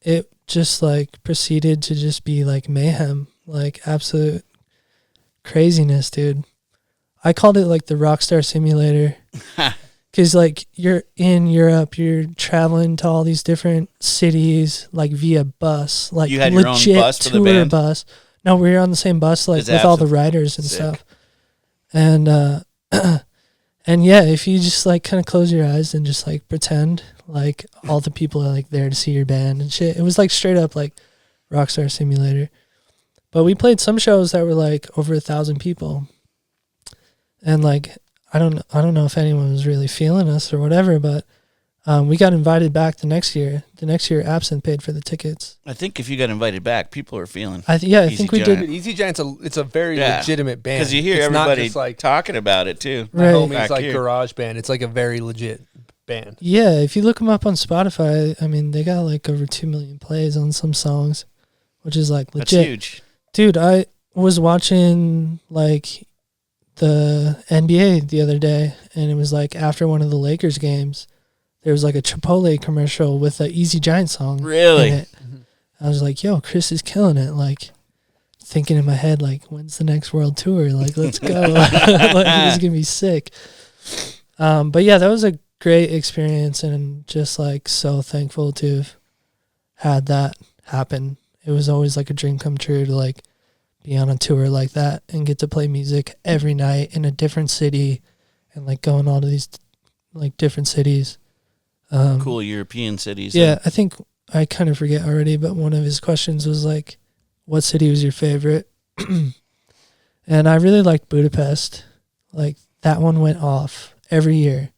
it just like proceeded to just be like mayhem, like absolute craziness, dude. I called it like the Rockstar Simulator. Because, like, you're in Europe, you're traveling to all these different cities, like, via bus. Like, you had your legit own bus for the tour band? bus. No, we were on the same bus, like, with all the riders and stuff. And, and yeah, if you just, like, kind of close your eyes and just, like, pretend, like, all the people are, like, there to see your band and shit. It was, like, straight up, like, Rockstar Simulator. But we played some shows that were like over 1,000 people. And like, I don't know if anyone was really feeling us or whatever, but we got invited back the next year. The next year, Absinthe paid for the tickets. I think if you got invited back, people are feeling. I think we did. Easy Giant's it's a very legitimate band. Because you hear it's everybody not just like talking about it too. my Right. homies like garage band. It's like a very legit band. Yeah, if you look them up on Spotify, I mean, they got like over 2 million plays on some songs, which is like legit. That's huge. Dude, I was watching like the NBA the other day, and it was like after one of the Lakers games, there was like a Chipotle commercial with the Easy Giant song. Really? In it. I was like, yo, Chris is killing it. Like, thinking in my head, like, when's the next world tour? Like, let's go. Like, this is going to be sick. But yeah, that was a great experience, and just like so thankful to have had that happen. It was always like a dream come true to like be on a tour like that and get to play music every night in a different city and like going all to these like different cities. Cool European cities. Yeah, I think I kind of forget already, but one of his questions was like, what city was your favorite? And I really liked Budapest. Like, that one went off every year.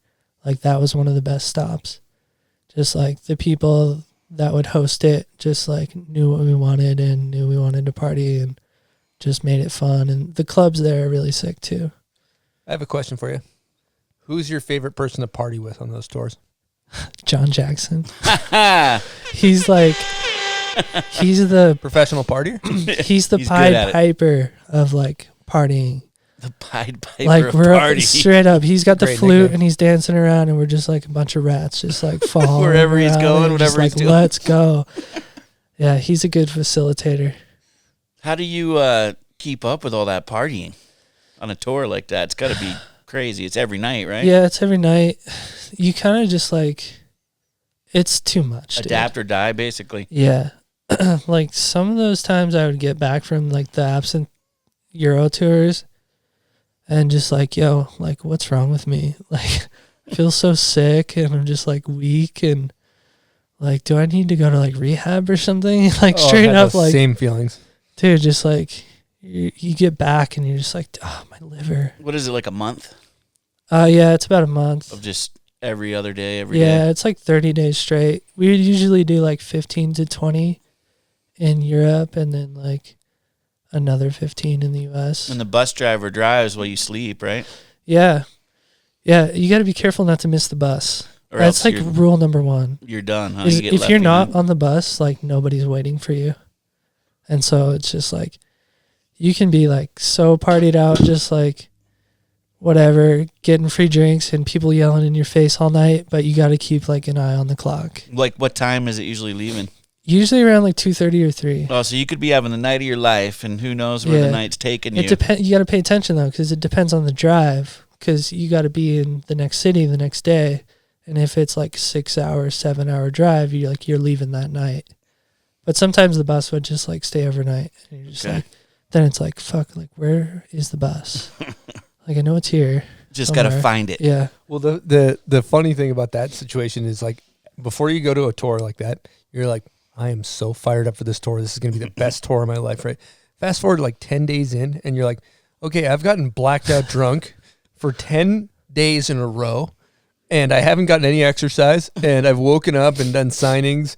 Like, that was one of the best stops. Just like the people that would host it just like knew what we wanted and knew we wanted to party and just made it fun. And the clubs there are really sick too. I have a question for you. Who's your favorite person to party with on those tours? John Jackson. He's like, he's the professional partier. He's the Pied Piper of like partying. The Pied Piper like of we're party. Straight up. He's got the Great flute nickname. and he's dancing around, and we're just like a bunch of rats, just like following Wherever he's around going, and whatever just he's like, doing. Let's go. Yeah, he's a good facilitator. How do you keep up with all that partying on a tour like that? It's got to be crazy. It's every night, right? Yeah, it's every night. You kind of just like, it's too much. Adapt or die, basically. Yeah. Like some of those times I would get back from like the Absinthe Euro tours and just like, yo, like what's wrong with me? Like I feel so sick and I'm just like weak and like, do I need to go to like rehab or something? Like straight I had up those like, same feelings. dude, just like you get back and you're just like, oh, my liver. What is it, like a month Yeah, it's about a month. of just every other day, every day? Yeah, it's like 30 days straight. We would usually do like 15 to 20 in Europe and then like another 15 in the US. And the bus driver drives while you sleep, right? Yeah. Yeah, you got to be careful not to miss the bus. Or That's else like rule number one. You're done, huh? Is You get if left you're not behind. on the bus, like nobody's waiting for you. And so it's just like you can be like so partied out, just like whatever, getting free drinks and people yelling in your face all night, but you got to keep like an eye on the clock. Like, what time is it usually leaving? Usually around like 2:30 or 3. Oh, so you could be having the night of your life, and who knows where the night's taking you. It depends. You got to pay attention though, because it depends on the drive. Because you got to be in the next city the next day, and if it's like 6 hour, 7 hour drive, you're leaving that night. But sometimes the bus would just like stay overnight, and you're just like, then it's like, fuck, like where is the bus? Like I know it's here. Just got to find it. Yeah. Well, the funny thing about that situation is like before you go to a tour like that, you're like, I am so fired up for this tour. This is going to be the best tour of my life, right? Fast forward like 10 days in, and you're like, okay, I've gotten blacked out drunk for 10 days in a row, and I haven't gotten any exercise, and I've woken up and done signings,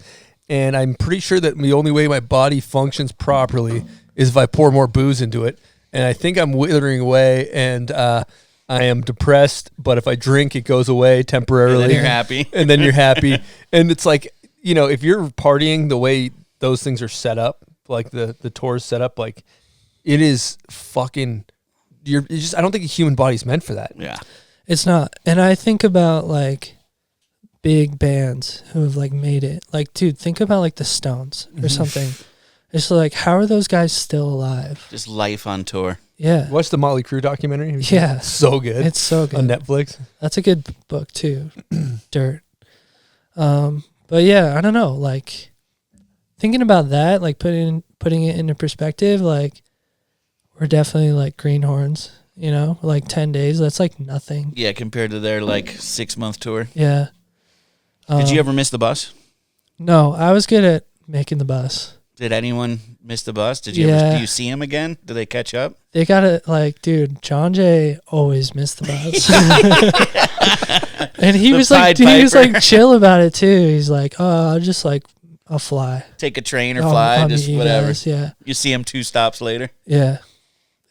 and I'm pretty sure that the only way my body functions properly is if I pour more booze into it, and I think I'm withering away, and I am depressed, but if I drink, it goes away temporarily. And then you're happy. And then you're happy. And it's like, you know, if you're partying the way those things are set up, like the tour's set up, like it is fucking, you're just, I don't think a human body's meant for that. Yeah. It's not. And I think about like big bands who have like made it. Like, dude, think about like the Stones or something. It's like, how are those guys still alive? Just life on tour. Yeah. Watch the Motley Crue documentary. Yeah. So good. It's so good. On Netflix. That's a good book too. Dirt. But yeah, I don't know. Like thinking about that, like putting it into perspective, like we're definitely like greenhorns, you know, like 10 days. That's like nothing. Yeah, compared to their like 6-month tour. Yeah. Did you ever miss the bus? No, I was good at making the bus. Did anyone miss the bus? Did you ever, do you see him again? Do they catch up? They got it. Like, dude, John Jay always missed the bus. And he was like chill about it too. He's like, oh, I'll fly. Take a train or fly, just whatever. Guys, yeah. You see him 2 stops later. Yeah.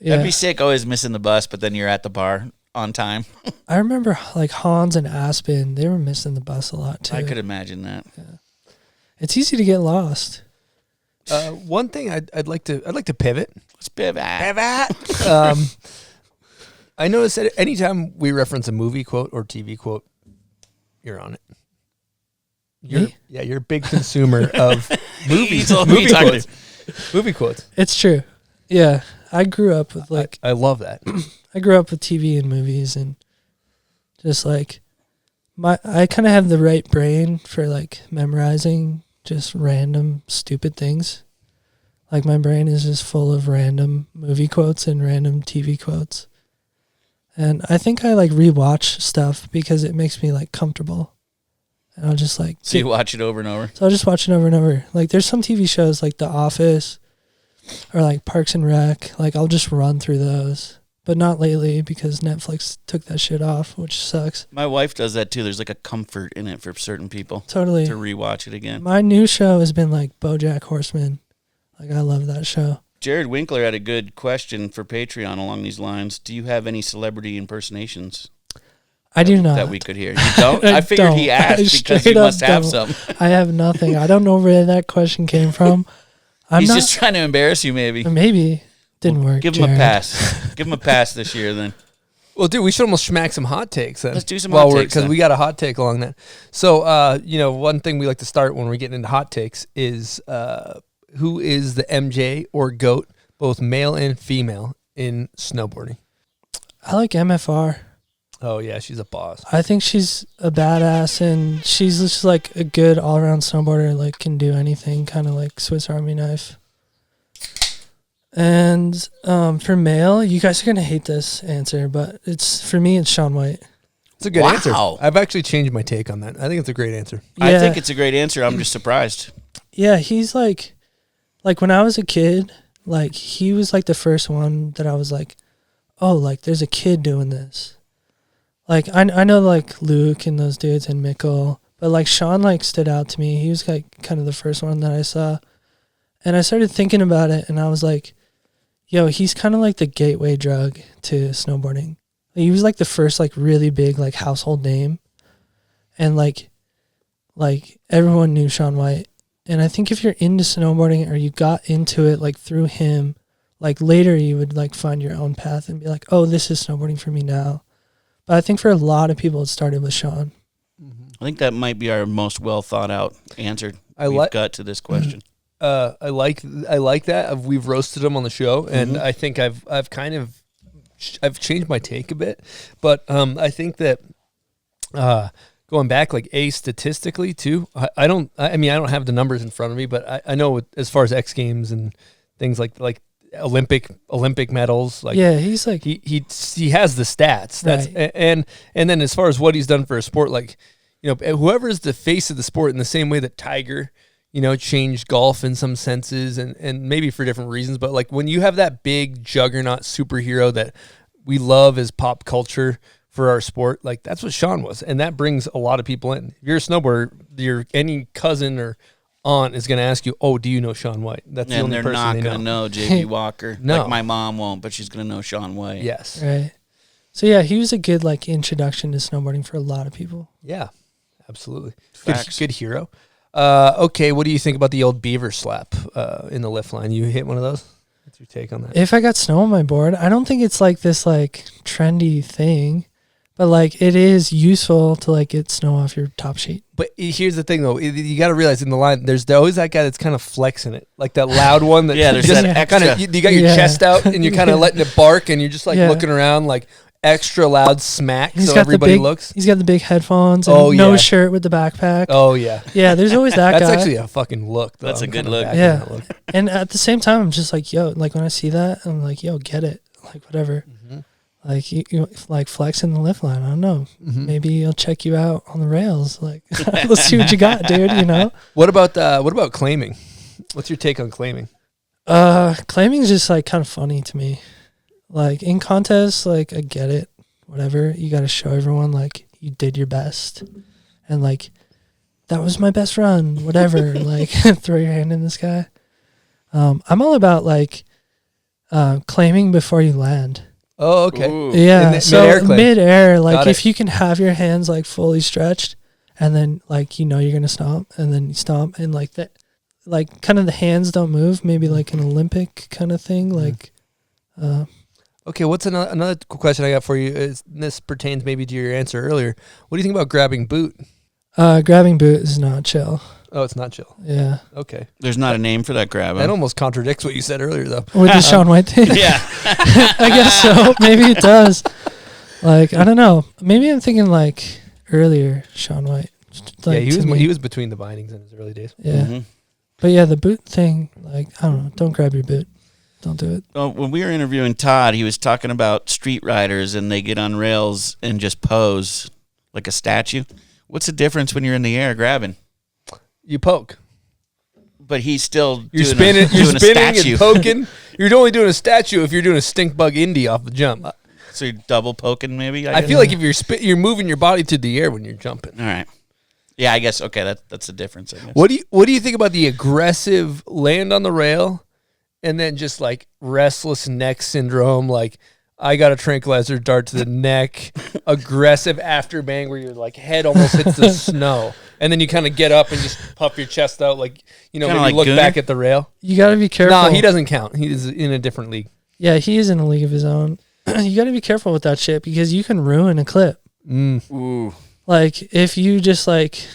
That'd be sick, always missing the bus, but then you're at the bar on time. I remember like Hans and Aspen, they were missing the bus a lot too. I could imagine that. Yeah. It's easy to get lost. One thing I'd like to pivot. Let's pivot. I noticed that anytime we reference a movie quote or TV quote, you're on it. You're a big consumer of movie quotes. Movie quotes. It's true. Yeah, I grew up with I love that. I grew up with TV and movies, and just like I kind of have the right brain for like memorizing just random stupid things. Like my brain is just full of random movie quotes and random TV quotes. And I think I like rewatch stuff because it makes me like comfortable. And I'll just like... So you watch it over and over? So I'll just watch it over and over. Like there's some TV shows like The Office or like Parks and Rec. Like I'll just run through those. But not lately because Netflix took that shit off, which sucks. My wife does that too. There's like a comfort in it for certain people. Totally. To rewatch it again. My new show has been like BoJack Horseman. Like I love that show. Jared Winkler had a good question for Patreon along these lines. Do you have any celebrity impersonations? I do not. That we could hear. You don't? I figured he asked because you must have some. I have nothing. I don't know where that question came from. He's just trying to embarrass you maybe. Maybe. Didn't work. Give him a pass. Give him a pass this year then. Well, dude, we should almost smack some hot takes then. Let's do some hot takes because we got a hot take along that. So, one thing we like to start when we're getting into hot takes is who is the MJ or GOAT, both male and female, in snowboarding? I like MFR. Oh, yeah, she's a boss. I think she's a badass, and she's just like a good all-around snowboarder, like can do anything, kind of like Swiss Army knife. And for male, you guys are going to hate this answer, but for me, it's Shaun White. It's a good answer. I've actually changed my take on that. I think it's a great answer. Yeah. I think it's a great answer. I'm just surprised. Yeah, he's like when I was a kid, like he was like the first one that I was like, oh, like there's a kid doing this. Like I know like Luke and those dudes and Mikkel, but like Shaun like stood out to me. He was like kind of the first one that I saw. And I started thinking about it, and I was like, yo, he's kind of like the gateway drug to snowboarding. He was like the first like really big like household name, and like everyone knew Shaun White. And I think if you're into snowboarding or you got into it like through him, like later you would like find your own path and be like, oh, this is snowboarding for me now. But I think for a lot of people it started with Shaun. I think that might be our most well thought out answer we've got to this question. I like that. We've roasted him on the show, and I think I've changed my take a bit, but I think that going back like statistically too, I don't have the numbers in front of me, but I know as far as X Games and things like Olympic medals, like he's like he has the stats. That's right. and then as far as what he's done for a sport, like whoever is the face of the sport, in the same way that Tiger changed golf in some senses and maybe for different reasons. But like when you have that big juggernaut superhero that we love as pop culture for our sport, like that's what Shaun was. And that brings a lot of people in. If you're a snowboarder, any cousin or aunt is going to ask you, oh, do you know Shaun White? That's the only person they know. And they're not going to know J.P. Walker. No. Like my mom won't, but she's going to know Shaun White. Yes. Right. So yeah, he was a good like introduction to snowboarding for a lot of people. Yeah, absolutely. Good hero. Okay, what do you think about the old beaver slap in the lift line? You hit one of those? What's your take on that? If I got snow on my board, I don't think it's like this like trendy thing, but like it is useful to like get snow off your top sheet. But here's the thing though, you got to realize in the line, there's always that guy that's kind of flexing it, like that loud one that there's that extra. Kinda, you got your chest out and you're kind of letting it bark and you're just like looking around like extra loud smack so everybody looks. He's got the big headphones and no shirt with the backpack. Oh, yeah. Yeah, there's always that guy. That's actually a fucking look, though. That's a good look. Yeah. And at the same time, I'm just like, yo, like when I see that, I'm like, yo, get it. Like, whatever. Mm-hmm. Like, you like flexing the lift line. I don't know. Mm-hmm. Maybe I'll check you out on the rails. Like, let's see what you got, dude, What about claiming? What's your take on claiming? Claiming is just like kind of funny to me. Like in contests, like I get it, whatever. You got to show everyone like you did your best, and like that was my best run, whatever. Like throw your hand in the sky. I'm all about like claiming before you land. Oh, okay. Ooh. Yeah, so mid-air, like Got if it. you can have your hands like fully stretched, and then like you're gonna stomp, and then you stomp, and like that, like kind of the hands don't move, maybe like an Olympic kind of thing, like. Okay, what's another question I got for you? This pertains maybe to your answer earlier. What do you think about grabbing boot? Grabbing boot is not chill. Oh, it's not chill. Yeah. Okay. There's not a name for that grab. That almost contradicts what you said earlier, though. With the Shaun White thing? Yeah. I guess so. Maybe it does. Like, I don't know. Maybe I'm thinking like earlier Shaun White. Like, yeah, he was between the bindings in his early days. Yeah. Mm-hmm. But yeah, the boot thing, like, I don't know. Don't grab your boot. Don't do it. Well, when we were interviewing Todd, he was talking about street riders and they get on rails and just pose like a statue. What's the difference when you're in the air grabbing? You poke. But he's still You're doing spinning a statue. and poking. You're only doing a statue if you're doing a stink bug indie off the jump. So you're double poking, maybe. I feel like if you're moving your body to the air when you're jumping. All right. Yeah, I guess. Okay, that's the difference. I guess. What do you think about the aggressive land on the rail, and then just like restless neck syndrome? Like I got a tranquilizer dart to the neck, aggressive after bang where your like head almost hits the snow, and then you kind of get up and just puff your chest out, like maybe like look Gooner? back at the rail. You got to be careful. No, he doesn't count. He is in a different league. Yeah, he is in a league of his own. You got to be careful with that shit because you can ruin a clip. Ooh. Like if you just like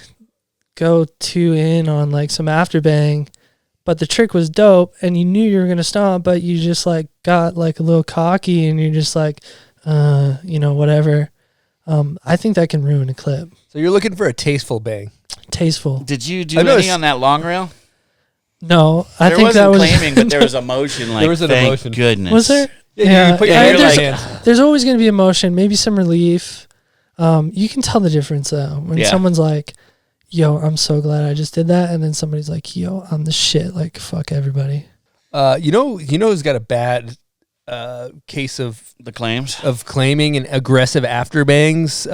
go too in on like some after bang, but the trick was dope and you knew you were gonna stomp, but you just like got like a little cocky and you're just like, whatever. I think that can ruin a clip. So you're looking for a tasteful bang. Tasteful. Did you do anything on that long rail? No, I There think wasn't that was claiming, but there was emotion. Like There was an thank emotion. goodness. Was there? Yeah, you put your hand there's, in your hands. there's always going to be emotion, maybe some relief. You can tell the difference though when someone's like, "Yo, I'm so glad I just did that," and then somebody's like, "Yo, I'm the shit." Like, fuck everybody. Who's got a bad case of The claims of claiming and aggressive after bangs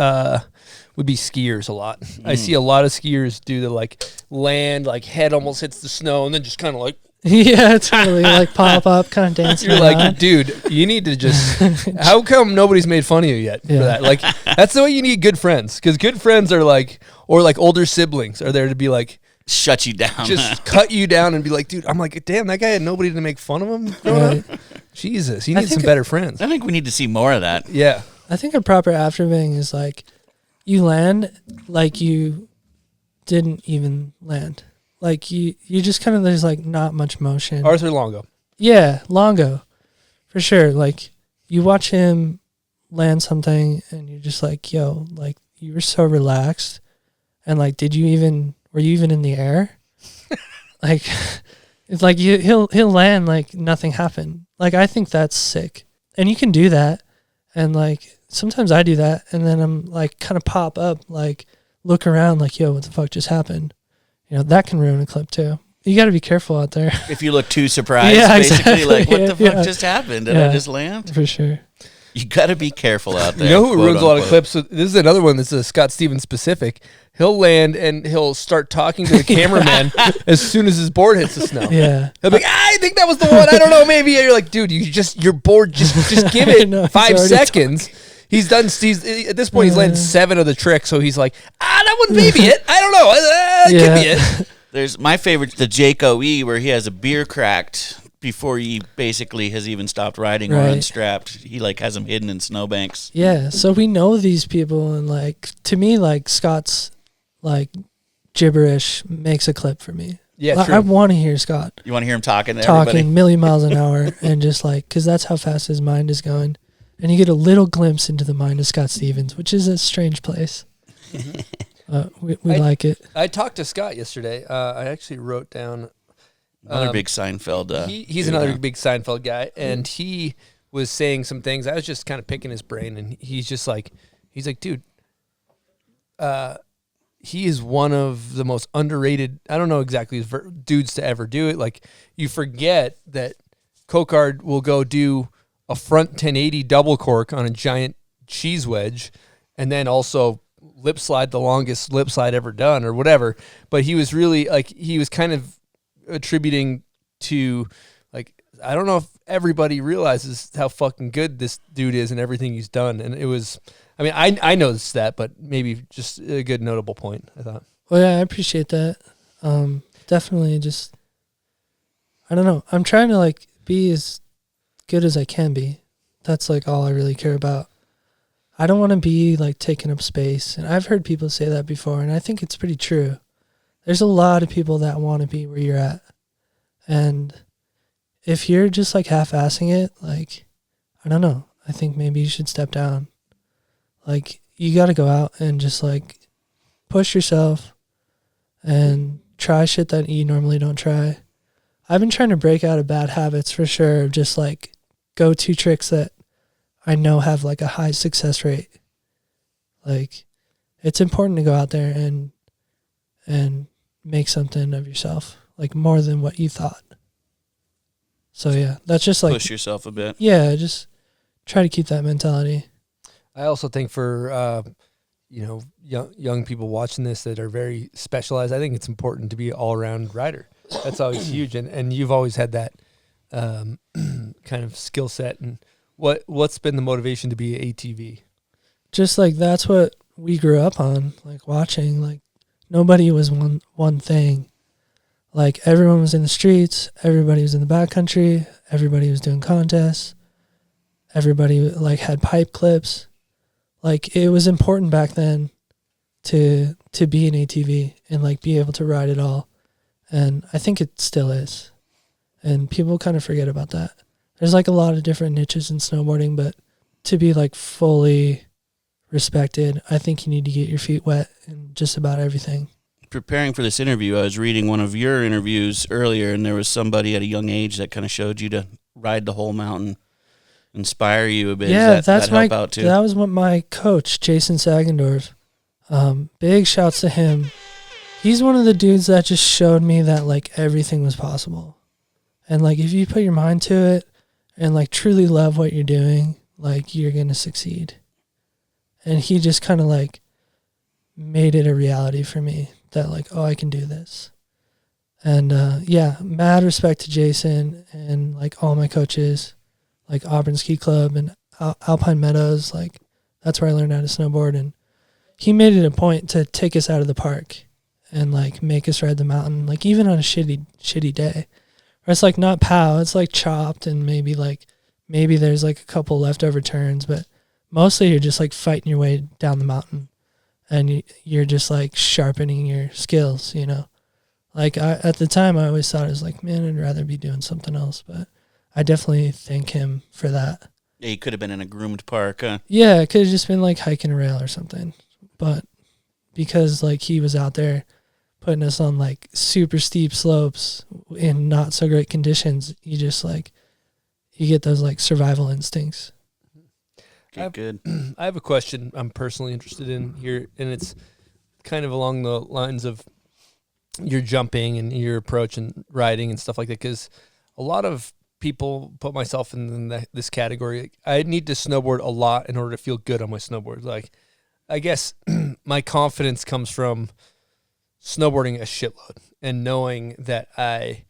would be skiers a lot. I see a lot of skiers do the like land, like head almost hits the snow, and then just kind of like Yeah, totally. Like pop up, kind of dancing. you're around. like, dude, you need to just. How come nobody's made fun of you yet for that? Like that's the way you need good friends, because good friends are like, or like older siblings are there to be like. shut you down. Just cut you down and be like, dude, I'm like, damn, that guy had nobody to make fun of him growing up. Jesus, he needs some better friends. I think we need to see more of that. Yeah. I think a proper after bang is like, you land like you didn't even land. Like you just kind of, there's like not much motion. Arthur Longo. Yeah, Longo, for sure. Like you watch him land something and you're just like, yo, like you were so relaxed, and like, were you even in the air? Like, it's like he'll land like nothing happened. Like I think that's sick, and you can do that, and like sometimes I do that, and then I'm like kind of pop up, like look around, like yo, what the fuck just happened? That can ruin a clip too. You got to be careful out there. If you look too surprised, Yeah, basically, exactly. like, what the fuck Yeah. just happened? Did I just land? For sure. You got to be careful out there. You know who quote ruins a lot of unquote. clips? So this is another one that's a Scott Stevens specific. He'll land and he'll start talking to the cameraman as soon as his board hits the snow. Yeah. He'll be like, I think that was the one. I don't know, maybe. And you're like, dude, your board, just give it know, he's 5 already seconds. He's done. At this point, he's landed 7 of the tricks, so he's like, that one may be it. I don't know. It could be it. There's my favorite, the Jake O.E., where he has a beer cracked before he basically has even stopped riding or Right. unstrapped. He like has them hidden in snowbanks. Yeah, so we know these people, and like to me, like Scott's like gibberish makes a clip for me. Yeah, true. I want to hear Scott You want to hear him talking to everybody? talking a million miles an hour, and just like, because that's how fast his mind is going, and you get a little glimpse into the mind of Scott Stevens, which is a strange place. We like it. I talked to Scott yesterday. I actually wrote down. Another big Seinfeld. He's dude, another huh? big Seinfeld guy, and he was saying some things. I was just kind of picking his brain, and he's like, dude, he is one of the most underrated, I don't know exactly dudes to ever do it. Like, you forget that Cocard will go do a front 1080 double cork on a giant cheese wedge and then also lip slide the longest lip slide ever done or whatever. But he was really like, he was kind of attributing to, like, I don't know if everybody realizes how fucking good this dude is and everything he's done. And it was, I mean, I noticed that, but maybe just a good notable point, I thought. Well, yeah, I appreciate that. Definitely just, I don't know. I'm trying to like be as good as I can be. That's like all I really care about. I don't want to be like taking up space. And I've heard people say that before, and I think it's pretty true. There's a lot of people that want to be where you're at. And if you're just like half-assing it, like, I don't know. I think maybe you should step down. Like, you got to go out and just like push yourself and try shit that you normally don't try. I've been trying to break out of bad habits for sure. Just like go-to tricks that I know have like a high success rate. Like, it's important to go out there and make something of yourself, like more than what you thought. So yeah, that's just like push yourself a bit. Yeah, just try to keep that mentality. I also think for young people watching this that are very specialized, I think it's important to be an all-around rider. That's always huge, and you've always had that kind of skill set. And what's been the motivation to be an ATV? Just like that's what we grew up on, like watching. Like nobody was one thing. Like everyone was in the streets, everybody was in the backcountry, everybody was doing contests, everybody like had pipe clips. Like it was important back then to be an ATV and like be able to ride it all. And I think it still is. And people kind of forget about that. There's like a lot of different niches in snowboarding, but to be like fully respected, I think you need to get your feet wet in just about everything. Preparing for this interview, I was reading one of your interviews earlier, and there was somebody at a young age that kind of showed you to ride the whole mountain, inspire you a bit. Yeah, that help out too? That was what my coach, Jason Sagendorf. Big shouts to him. He's one of the dudes that just showed me that like everything was possible. And like if you put your mind to it and like truly love what you're doing, like you're going to succeed. And he just kind of like made it a reality for me that like, oh, I can do this. And yeah, mad respect to Jason and like all my coaches, like Auburn Ski Club and Alpine Meadows. Like that's where I learned how to snowboard. And he made it a point to take us out of the park and like make us ride the mountain, like even on a shitty day. Or it's like not pow, it's like chopped and maybe there's like a couple leftover turns, but mostly you're just like fighting your way down the mountain and you're just like sharpening your skills, you know? Like at the time I always thought it was like, man, I'd rather be doing something else, but I definitely thank him for that. Yeah, he could have been in a groomed park, huh? Yeah, it could have just been like hiking a rail or something. But because like he was out there putting us on like super steep slopes in not so great conditions, you just like, you get those like survival instincts. Good. I have a question I'm personally interested in here, and it's kind of along the lines of your jumping and your approach and riding and stuff like that, because a lot of people put myself in this category. I need to snowboard a lot in order to feel good on my snowboard. Like, I guess my confidence comes from snowboarding a shitload and knowing that I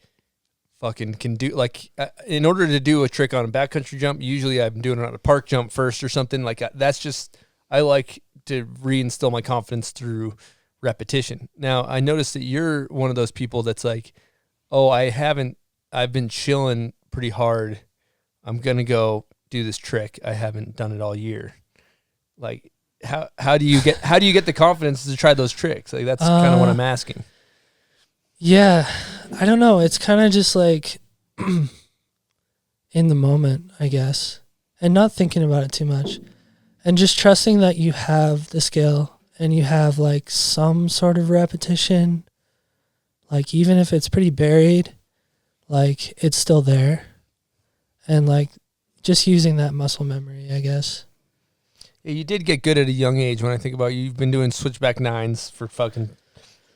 fucking can do, like, in order to do a trick on a backcountry jump, usually I'm doing it on a park jump first or something. Like, that's just, I like to reinstill my confidence through repetition. Now, I noticed that you're one of those people that's like, oh, I've been chilling pretty hard. I'm going to go do this trick. I haven't done it all year. Like, how do you get the confidence to try those tricks? Like, that's kind of what I'm asking. Yeah, I don't know. It's kind of just like in the moment, I guess, and not thinking about it too much and just trusting that you have the skill and you have like some sort of repetition. Like, even if it's pretty buried, like it's still there. And like just using that muscle memory, I guess. Yeah, you did get good at a young age. When I think about you, you've been doing switchback nines for fucking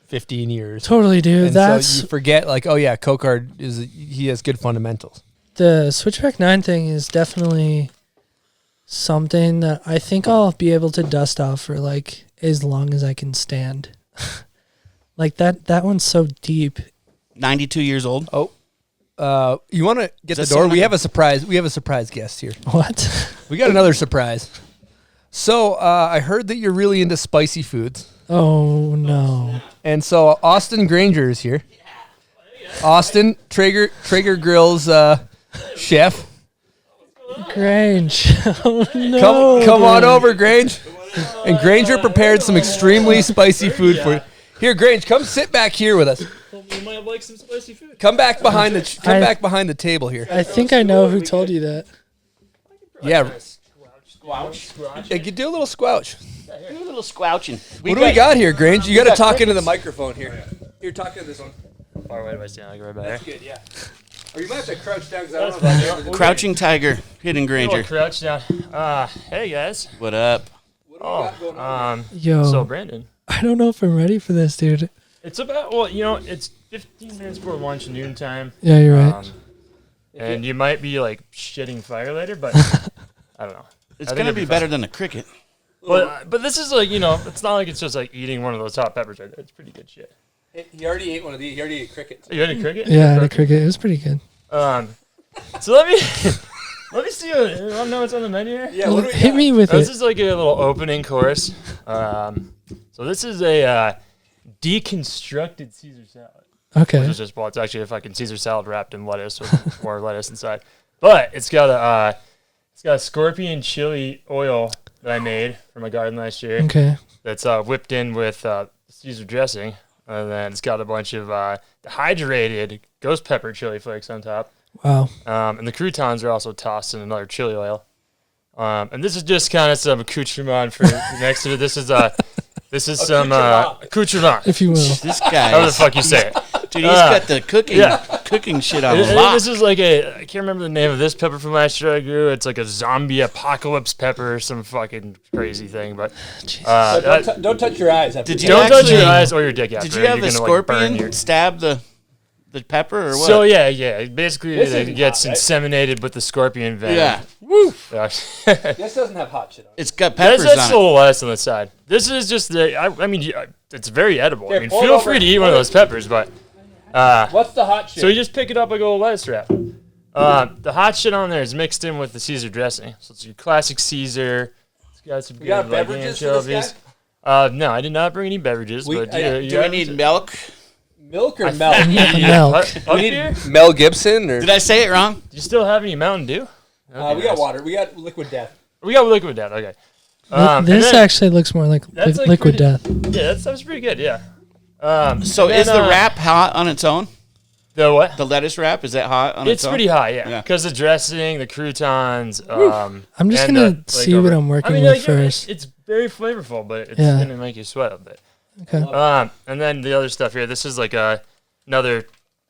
15 years. Totally, dude. And That's so you forget, like, oh yeah, Cocard he has good fundamentals. the switchback 9 thing is definitely something that I think I'll be able to dust off for like as long as I can stand. Like that one's so deep. 92 years old. Oh, you want to get the that door? someone We I- have a surprise. We have a surprise guest here. What? We got another surprise. So I heard that you're really into spicy foods, Oh no. and so Austin Granger is here. Austin Traeger Grill's chef. Grange. Oh no. Come on dude. over, Grange. And Granger prepared some extremely spicy food for you. Here, Grange, come sit back here with us. You might like some spicy food. Come back behind the table here. I think I know who told you that. Yeah. Yeah, you do a little squelch. Do a little squelching. What do we got here, Grange? You got to talk into the microphone here. Here, talk into this one. How far away do I stand? Like right back That's there. good, yeah. Or you might have to crouch down because I don't know about that. Crouching Tiger, Hidden Granger. Crouch down. Hey guys. What up? What do we got going on? Yo. So Brandon, I don't know if I'm ready for this, dude. it's about it's 15 minutes before lunch, noontime. Yeah, you're right. And you might be like shitting fire later, but I don't know. It's gonna be better than a cricket. But this is like it's not like it's just like eating one of those hot peppers right there. It's pretty good shit. He already ate one of these. He already ate cricket. You had a cricket? Yeah, the cricket. It was pretty good. So let me see. You want to know what's on the menu here? Yeah, what do we Hit got? me with This it. is like a little opening course. So this is a deconstructed Caesar salad. Okay. Which is just, it's actually a fucking Caesar salad wrapped in lettuce with more lettuce inside. But it's got a scorpion chili oil that I made for my garden last year. Okay. That's whipped in with Caesar dressing. And then it's got a bunch of dehydrated ghost pepper chili flakes on top. Wow. And the croutons are also tossed in another chili oil. And this is just kind of some accoutrement for next to it. This is some accoutrement. If you will. This guy. How the fuck you say it? Dude, he's got the cooking shit on lock. This is like I can't remember the name of this pepper from last year I grew. It's like a zombie apocalypse pepper or some fucking crazy thing. But Don't touch your eyes. don't touch your eyes or your dick after. Did you have the scorpion burn stab the pepper or what? So yeah. Basically, it gets inseminated with the scorpion venom. Yeah. Woo. This doesn't have hot shit on it. It's got peppers That's a on little less on the side. This is just I mean, it's very edible. I mean, pour it feel over. free to eat one of those peppers, but What's the hot shit? so you just pick it up like a little lettuce wrap. The hot shit on there is mixed in with the Caesar dressing. So it's your classic Caesar. It's got some good got like beverages for this anchovies. No, I did not bring any beverages. But Do we need milk? Milk or milk? Milk. We need. Mel Gibson or Did I say it wrong? Do you still have any Mountain Dew? we got water. We got liquid death. We got liquid death. Okay. This and then- actually looks more like That's like liquid pretty- death. Yeah, that stuff's pretty good. Yeah. So and is then, the wrap hot on its own? The what? The lettuce wrap, is that hot on its It's own? pretty hot, yeah. Yeah. Because the dressing, the croutons. I'm just and, gonna see what I'm working with like, first. It's very flavorful, but it's Yeah. gonna make you sweat a bit. Okay. And then the other stuff here. This is like another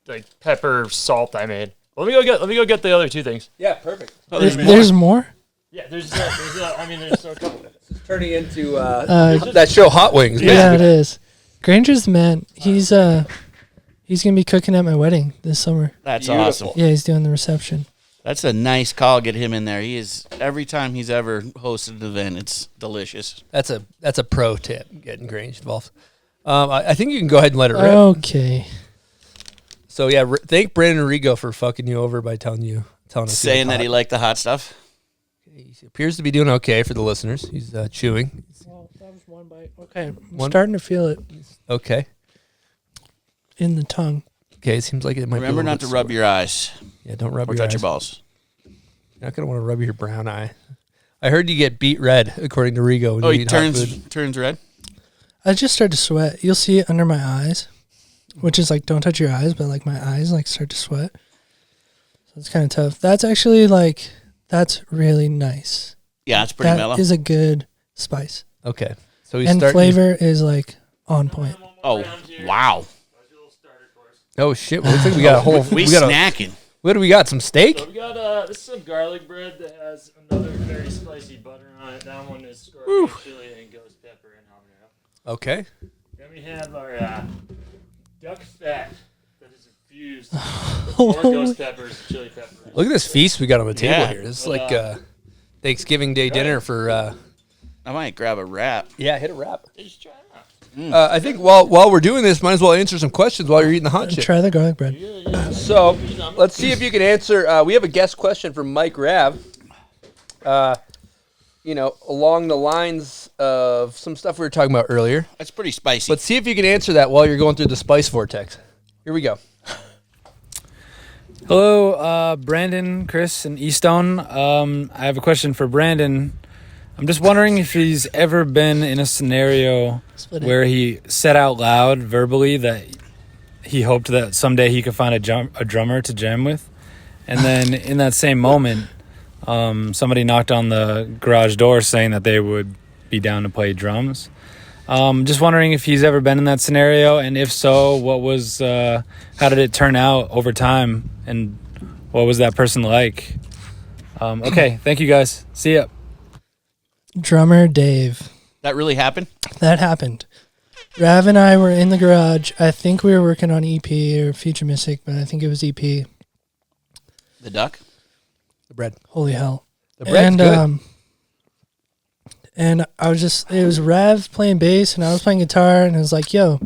like pepper salt I made. Let me go get the other two things. Yeah, perfect. Oh, There's more? Yeah, there's a couple. It's turning into that show Hot Wings. Yeah, it is. Granger's the man. He's gonna be cooking at my wedding this summer. That's Beautiful. awesome. Yeah, he's doing the reception. That's a nice call. Get him in there. He is every time he's ever hosted an event. It's delicious. That's a pro tip. Getting Grange involved. I think you can go ahead and let it rip. Okay. So yeah, thank Brandon Rigo for fucking you over by telling us Saying that he liked the hot stuff. He appears to be doing okay for the listeners. He's chewing. Well, that was one bite. Okay, I'm starting to feel it Okay. in the tongue. Okay, it seems like it might. Remember be a not to little bit rub sore. your eyes Yeah, don't rub or your touch your eyes. balls. You're not gonna want to rub your brown eye. I heard you get beet red, according to Rigo. When Oh, you he eat hot food. turns red. I just start to sweat. You'll see it under my eyes, which is like don't touch your eyes, but like my eyes like start to sweat. So it's kind of tough. That's actually that's really nice. Yeah, it's pretty mellow. That is a good spice. Okay, so And flavor is like on point. Oh, wow. Oh shit! Well, looks like we got a whole. We got snacking. What do we got? Some steak? So we got this is some garlic bread that has another very spicy butter on it. That one is scorpion chili and ghost pepper and habanero. Okay. Then we have our duck fat that is infused with more ghost peppers and chili peppers. Look at this feast we got on the table Yeah. here. This is like Thanksgiving Day dinner for. I might grab a wrap. Yeah, hit a wrap. Just try it out. I think while we're doing this, might as well answer some questions while you're eating the hot chip. Try the garlic bread. So let's see if you can answer. We have a guest question from Mike Rav. Along the lines of some stuff we were talking about earlier. That's pretty spicy. Let's see if you can answer that while you're going through the spice vortex. Here we go. Hello, Brandon, Chris, and Eastone. I have a question for Brandon. I'm just wondering if he's ever been in a scenario where he said out loud verbally that he hoped that someday he could find a drummer to jam with. And then in that same moment, somebody knocked on the garage door saying that they would be down to play drums. Just wondering if he's ever been in that scenario, and if so, how did it turn out over time, and what was that person like? Okay, thank you guys. See ya. Drummer Dave. That really happened? That happened. Rav and I were in the garage. I think we were working on EP or Future Mystic, but I think it was EP. The duck? The bread. Holy hell. The bread's good. And it was Rav playing bass and I was playing guitar, and I was like, yo,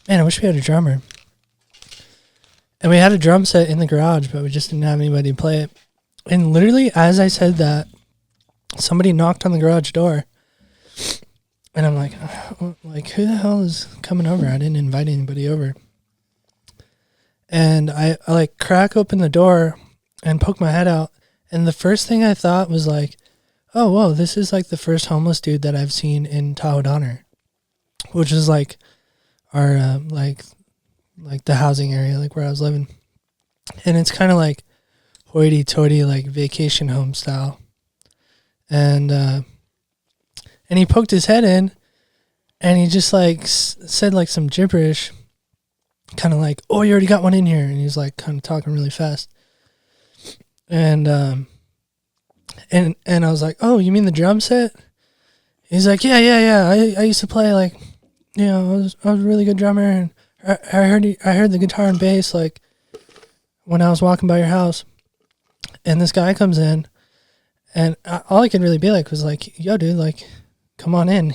man, I wish we had a drummer. And we had a drum set in the garage, but we just didn't have anybody to play it. And literally, as I said that, somebody knocked on the garage door. And I'm like, who the hell is coming over? I didn't invite anybody over. And I crack open the door and poke my head out. And the first thing I thought was like, oh, whoa, this is like the first homeless dude that I've seen in Tahoe Donner, which is like our, like the housing area, like where I was living. And it's kind of like hoity-toity, like vacation home style. And he poked his head in, and he just like said like some gibberish, kind of like, oh, you already got one in here. And he's like kind of talking really fast. And I was like, oh, you mean the drum set? He's like, yeah. I used to play like, I was a really good drummer, and I heard the guitar and bass like when I was walking by your house. And this guy comes in, and all I could really be like was like, yo, dude, like, come on in,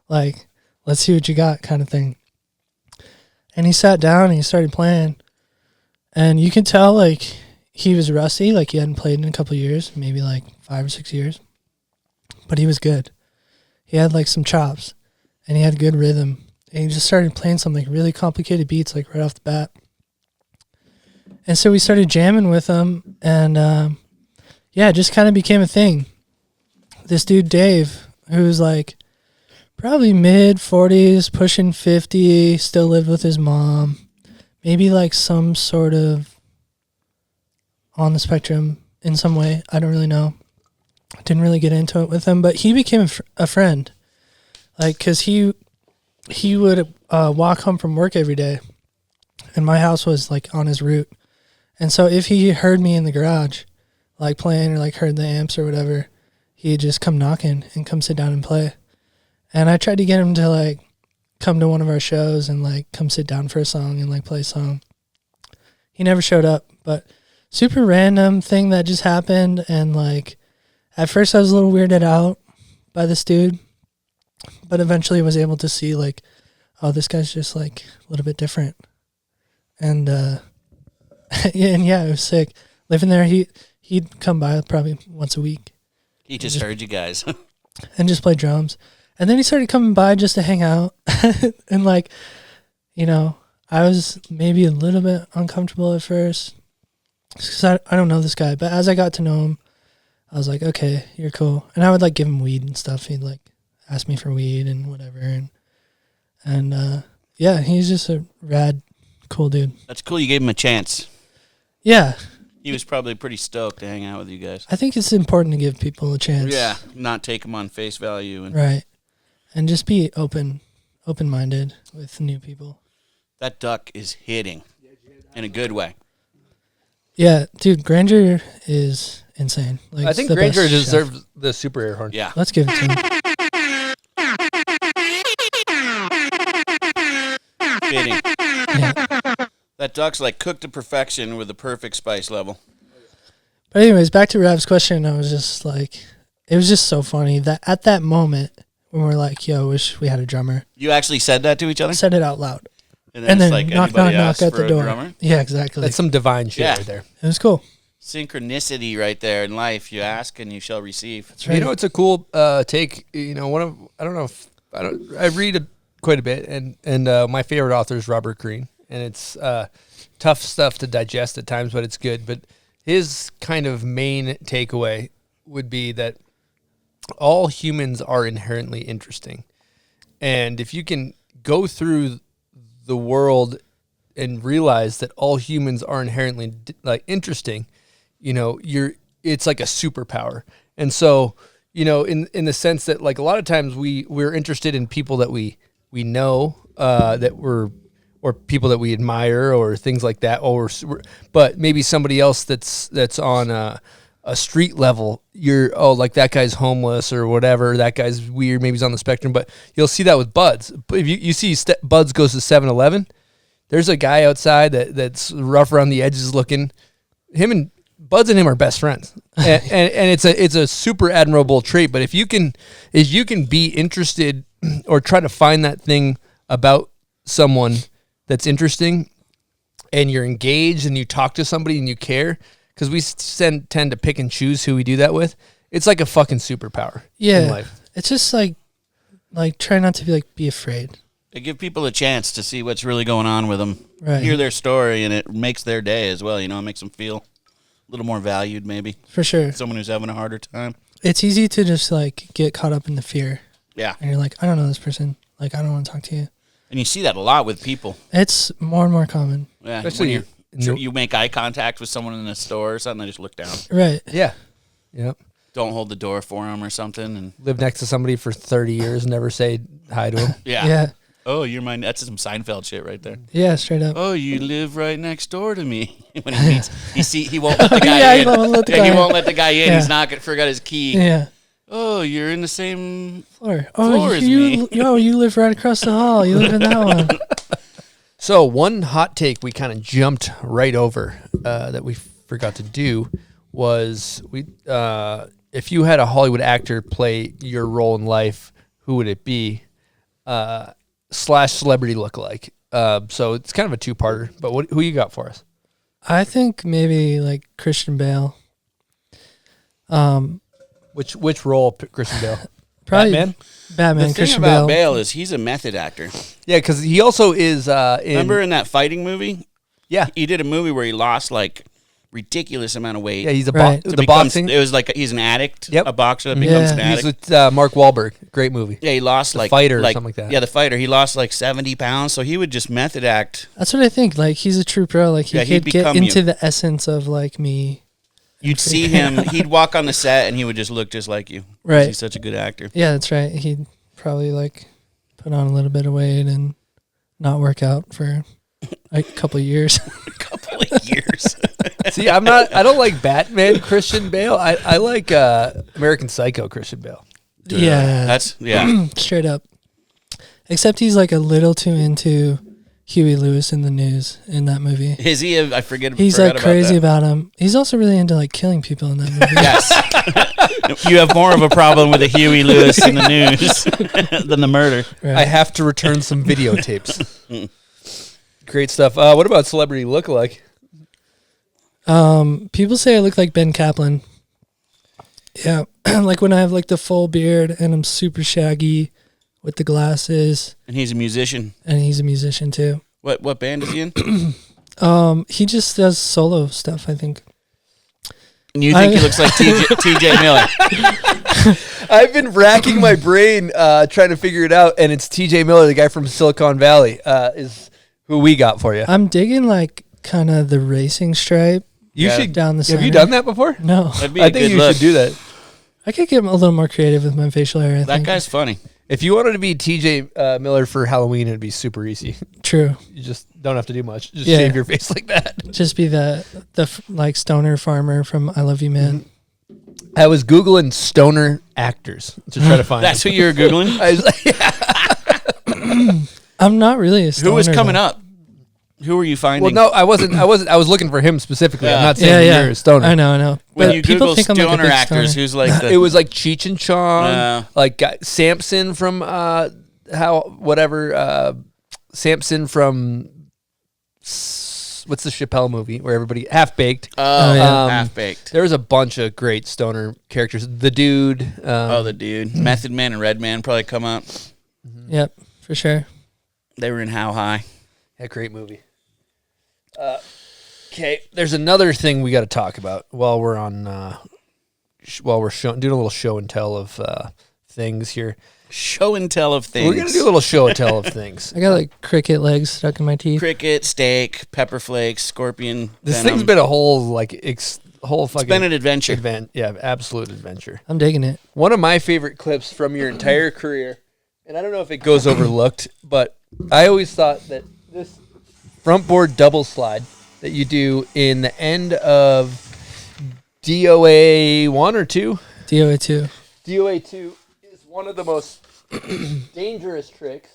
like, let's see what you got, kind of thing. And he sat down and he started playing, and you could tell like he was rusty, like he hadn't played in a couple of years, maybe like 5 or 6 years, but he was good. He had like some chops, and he had good rhythm, and he just started playing some like really complicated beats like right off the bat. And so we started jamming with him, and it just kind of became a thing. This dude Dave, who's like probably mid-40s, pushing 50, still lived with his mom, maybe like some sort of on the spectrum in some way. I don't really know. Didn't really get into it with him, but he became a friend. Like, because he would walk home from work every day, and my house was like on his route. And so if he heard me in the garage, like playing, or like heard the amps or whatever, he'd just come knocking and come sit down and play. And I tried to get him to like come to one of our shows and like come sit down for a song and like play a song. He never showed up, but super random thing that just happened. And like at first I was a little weirded out by this dude, but eventually was able to see like, oh, this guy's just like a little bit different. And it was sick. Living there, he'd come by probably once a week. He just heard you guys. And just play drums. And then he started coming by just to hang out. And like, I was maybe a little bit uncomfortable at first, because I don't know this guy. But as I got to know him, I was like, okay, you're cool. And I would like give him weed and stuff. He'd like ask me for weed and whatever. And he's just a rad, cool dude. That's cool you gave him a chance. Yeah. He was probably pretty stoked to hang out with you guys. I think it's important to give people a chance. Yeah, not take them on face value. Right. And just be open-minded with new people. That duck is hitting in a good way. Yeah, dude, Granger is insane. Like, I think Granger deserves the super air horn. Yeah. Let's give it to him. Fitting. Yeah. That duck's like cooked to perfection with the perfect spice level. But anyways, back to Rav's question. I was just like, it was just so funny that at that moment when we're like, yo, wish we had a drummer. You actually said that to each other? Said it out loud. And then, it's like knock at the door. Drummer? Yeah, exactly. That's some divine shit right there. It was cool. Synchronicity right there in life. You ask and you shall receive. That's right. You know, it's a cool take. You know, I read quite a bit, and my favorite author is Robert Greene, and it's tough stuff to digest at times, but it's good. But his kind of main takeaway would be that all humans are inherently interesting, and if you can go through the world and realize that all humans are inherently like interesting, you know, it's like a superpower. And so, you know, in the sense that like a lot of times we're interested in people that we know, or people that we admire or things like that, but maybe somebody else that's on a street level, like that guy's homeless or whatever, that guy's weird, maybe he's on the spectrum. But you'll see that with Buds. If you see Buds goes to 7-Eleven, there's a guy outside that's rough around the edges looking. Him and Buds and him are best friends, and it's a super admirable trait. But if you can be interested or try to find that thing about someone that's interesting, and you're engaged and you talk to somebody and you care, because we tend to pick and choose who we do that with. It's like a fucking superpower. Yeah, in life. It's just like try not to be afraid. They give people a chance to see what's really going on with them, Right. hear their story, and it makes their day as well. You know, it makes them feel a little more valued, maybe. For sure. Someone who's having a harder time. It's easy to just like get caught up in the fear. Yeah. And you're like, I don't know this person. Like, I don't want to talk to you. And you see that a lot with people. It's more and more common. Yeah, Especially when you make eye contact with someone in a store or something, they just look down. Right. Yeah. Yep. Don't hold the door for them or something. And Live next to somebody for 30 years, never say hi to him. yeah. Yeah. Oh, you're mine. That's some Seinfeld shit right there. Yeah, straight up. Oh, you live right next door to me. When he meets, he won't let the guy Yeah, in. he won't let the Yeah, guy he in. won't let the guy in. Yeah. He's not forgot his key. Yeah. Oh, you're in the same Floor floor as me. You live right across the hall. You live in that one. So one hot take we kind of jumped right over that we forgot to do was if you had a Hollywood actor play your role in life, who would it be? / celebrity lookalike. So it's kind of a two-parter. But who you got for us? I think maybe like Christian Bale. Which role, Christian Bale? Probably Batman. The Christian thing about Bale. Bale is he's a method actor. Yeah, because he also is. Remember in that fighting movie? Yeah, he did a movie where he lost like ridiculous amount of weight. Yeah, he's boxing. It was like he's an addict. Yep. A boxer that becomes an addict. He's with Mark Wahlberg. Great movie. Yeah, he lost The Fighter or something like that. Yeah, The Fighter. He lost like 70 pounds, so he would just method act. That's what I think. Like, he's a true pro. Like, he he'd could get become into you. the essence of like me. You'd see him. He'd walk on the set and he would just look just like you. Right. He's such a good actor. Yeah, that's right. He'd probably like put on a little bit of weight and not work out for a couple of years. A couple of years. See, I don't like Batman Christian Bale. I like American Psycho Christian Bale. Yeah. Straight up. Except he's like a little too into Huey Lewis in the News in that movie. Is he? I forget. He's like crazy about him. He's also really into like killing people in that movie. Yes. You have more of a problem with the Huey Lewis in the News than the murder. Right. I have to return some videotapes. Great stuff. What about celebrity lookalike? People say I look like Ben Kaplan. Yeah, like when I have like the full beard and I'm super shaggy with the glasses. And he's a musician. And he's a musician too. What band is he in? He just does solo stuff, I think. And you think he looks like TJ Miller? I've been racking my brain trying to figure it out, and it's TJ Miller, the guy from Silicon Valley, is who we got for you. I'm digging like kind of the racing stripe. You should down the center. Have you done that before? No. That'd be I think you should do that. I could get a little more creative with my facial hair. I think. That guy's funny. If you wanted to be TJ Miller for Halloween, it'd be super easy. True. You just don't have to do much. Just Yeah. shave your face like that. Just be the like stoner farmer from I Love You Man. I was Googling stoner actors to try to find That's them. who you were Googling? I was like, I'm not really a stoner. Who was coming though. up? Who were you finding? well, no, I wasn't. I was looking for him specifically. I'm not saying Yeah, you're a stoner. I know. when But you people Google think I'm like a stoner big actors, stoner. who's like the... It was like Cheech and Chong, like Samson from Samson from what's the Chappelle movie where everybody Half Baked. Half Baked. There was a bunch of great stoner characters. The Dude. The Dude. Method Man and Red Man probably come up. Yep, for sure. They were in How High. Yeah, great movie. Okay, there's another thing we got to talk about while we're on, doing a little show and tell of things here. Show and tell of things. We're gonna do a little show and tell of things. I got like cricket legs stuck in my teeth. Cricket, steak, pepper flakes, scorpion. This venom. thing's been a whole whole fucking. It's been an adventure. Absolute adventure. I'm digging it. One of my favorite clips from your entire career, and I don't know if it goes overlooked, but I always thought that this front board double slide that you do in the end of DOA 1 or 2? DOA 2. DOA 2 is one of the most dangerous tricks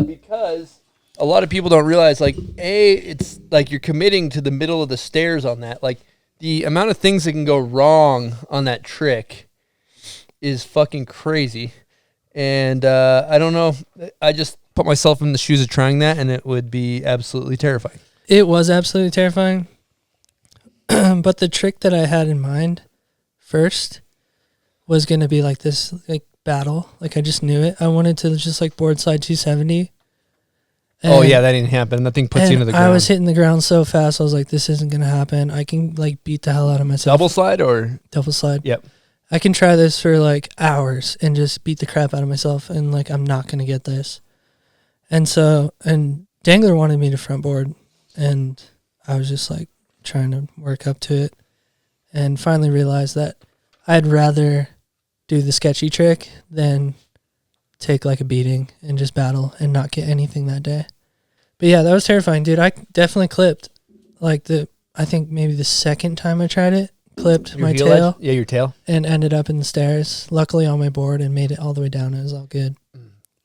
because a lot of people don't realize, like, it's like you're committing to the middle of the stairs on that. Like, the amount of things that can go wrong on that trick is fucking crazy. And I don't know. I just put myself in the shoes of trying that, and it would be absolutely terrifying. It was absolutely terrifying. But the trick that I had in mind first was going to be like this like battle. Like I just knew it. I wanted to just like board slide 270. Oh yeah, that didn't happen. That thing puts you into the ground. I was hitting the ground so fast. I was like, this isn't going to happen. I can like beat the hell out of myself. Double slide or? Double slide. Yep. I can try this for like hours and just beat the crap out of myself. And like, I'm not going to get this. And so, and Dangler wanted me to front board. And I was just like trying to work up to it. And finally realized that I'd rather do the sketchy trick than take like a beating and just battle and not get anything that day. But yeah, that was terrifying, dude. I definitely clipped like I think maybe the second time I tried it, clipped Your my heel tail. edge? Yeah, your tail. And ended up in the stairs, luckily on my board, and made it all the way down. It was all good.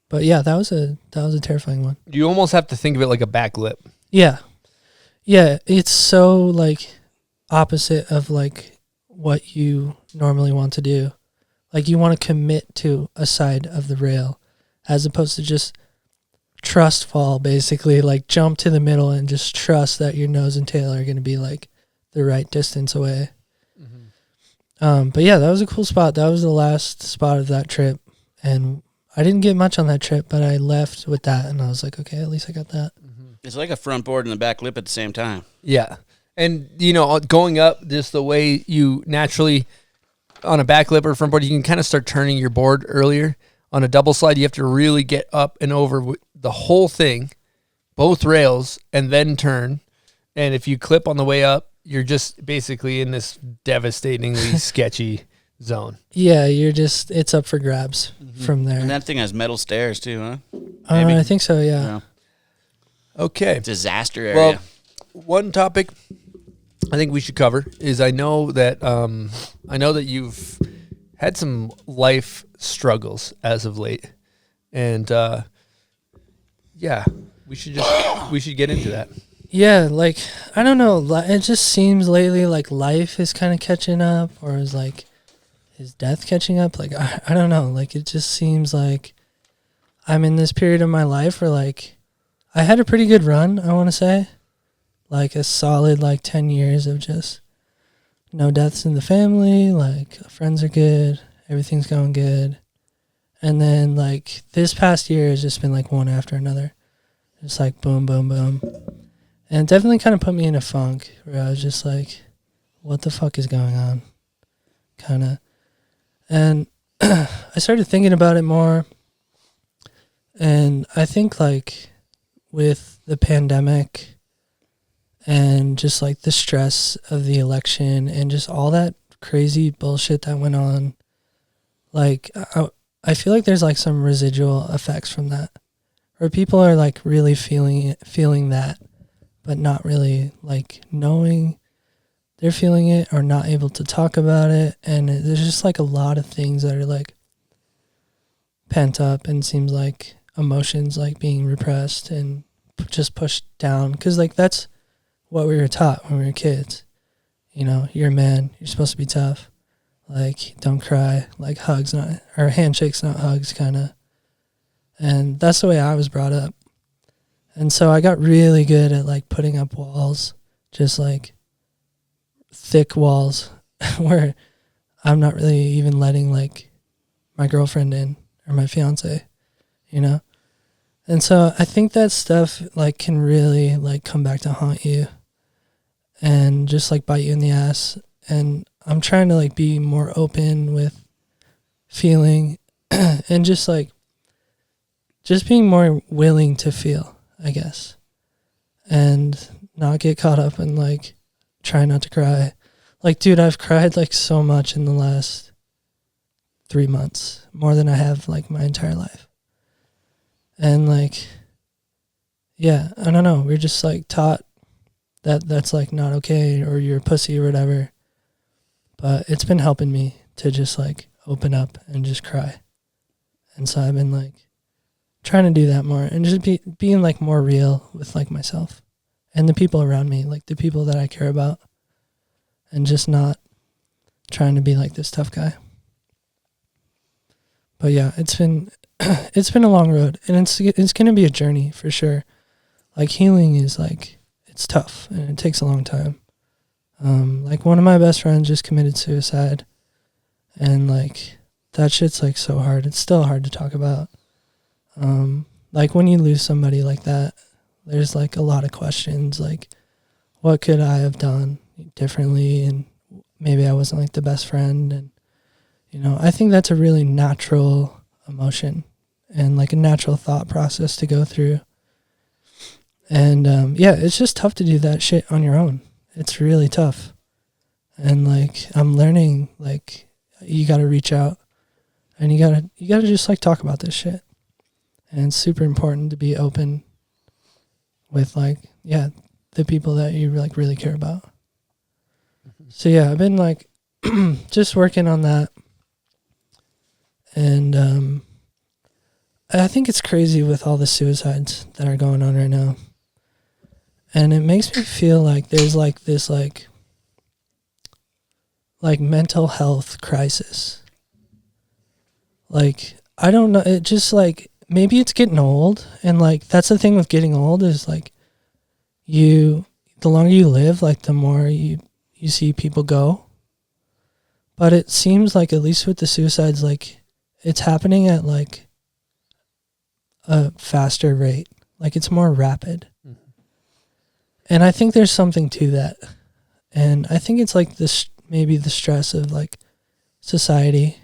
But yeah, that was a terrifying one. You almost have to think of it like a back lip. Yeah. Yeah, it's so like opposite of like what you normally want to do. Like you want to commit to a side of the rail as opposed to just trust fall, basically like jump to the middle and just trust that your nose and tail are going to be like the right distance away. But yeah, that was a cool spot. That was the last spot of that trip. And I didn't get much on that trip, but I left with that and I was like, okay, at least I got that. It's like a front board and a back lip at the same time. Yeah. And, you know, going up, just the way you naturally, on a back lip or front board, you can kind of start turning your board earlier. On a double slide, you have to really get up and over the whole thing, both rails, and then turn. And if you clip on the way up, you're just basically in this devastatingly sketchy zone. Yeah, it's up for grabs from there. And that thing has metal stairs too, huh? I think so, yeah. Okay. Disaster area. Well, one topic I think we should cover is I know that you've had some life struggles as of late, and we should get into that. Yeah, like I don't know, it just seems lately like life is kind of catching up, or is like is death catching up? Like I don't know, like it just seems like I'm in this period of my life where like I had a pretty good run, I want to say. Like a solid like 10 years of just no deaths in the family, like friends are good, everything's going good. And then like this past year has just been like one after another. Just like boom, boom, boom. And it definitely kind of put me in a funk where I was just like, what the fuck is going on? Kind of. And I started thinking about it more. And I think like with the pandemic and just like the stress of the election and just all that crazy bullshit that went on, like I feel like there's like some residual effects from that, where people are like really feeling that, but not really like knowing they're feeling it or not able to talk about it. And there's just like a lot of things that are like pent up and seems like emotions like being repressed and just pushed down. Cause like that's what we were taught when we were kids. You know, you're a man, you're supposed to be tough. Like, don't cry, like hugs, or handshakes, not hugs, kind of. And that's the way I was brought up. And so I got really good at like putting up walls, just like thick walls where I'm not really even letting like my girlfriend in or my fiance, you know? And so I think that stuff like can really like come back to haunt you and just like bite you in the ass. And I'm trying to like be more open with feeling and just being more willing to feel, I guess, and not get caught up in like try not to cry. Like, dude, I've cried like so much in the last 3 months, more than I have like my entire life. And like, yeah, I don't know. We're just like taught that that's like not okay, or you're a pussy or whatever. But it's been helping me to just like open up and just cry. And so I've been like trying to do that more and just being like more real with like myself and the people around me, like the people that I care about, and just not trying to be like this tough guy. But yeah, it's been a long road, and it's going to be a journey for sure. Like healing is like, it's tough and it takes a long time. Like one of my best friends just committed suicide, and like that shit's like so hard. It's still hard to talk about. Like when you lose somebody like that, there's like a lot of questions, like what could I have done differently? And maybe I wasn't like the best friend. And, you know, I think that's a really natural emotion and like a natural thought process to go through. And, yeah, it's just tough to do that shit on your own. It's really tough. And like, I'm learning, like, you got to reach out and you got to just like talk about this shit. And it's super important to be open with like, yeah, the people that you like really care about. So yeah, I've been like just working on that. And I think it's crazy with all the suicides that are going on right now. And it makes me feel like there's like this like mental health crisis. Like, I don't know, it just like, maybe it's getting old, and like that's the thing with getting old is like the longer you live, like the more you see people go. But it seems like, at least with the suicides, like it's happening at like a faster rate. Like it's more rapid. Mm-hmm. And I think there's something to that. And I think it's like this, maybe the stress of like society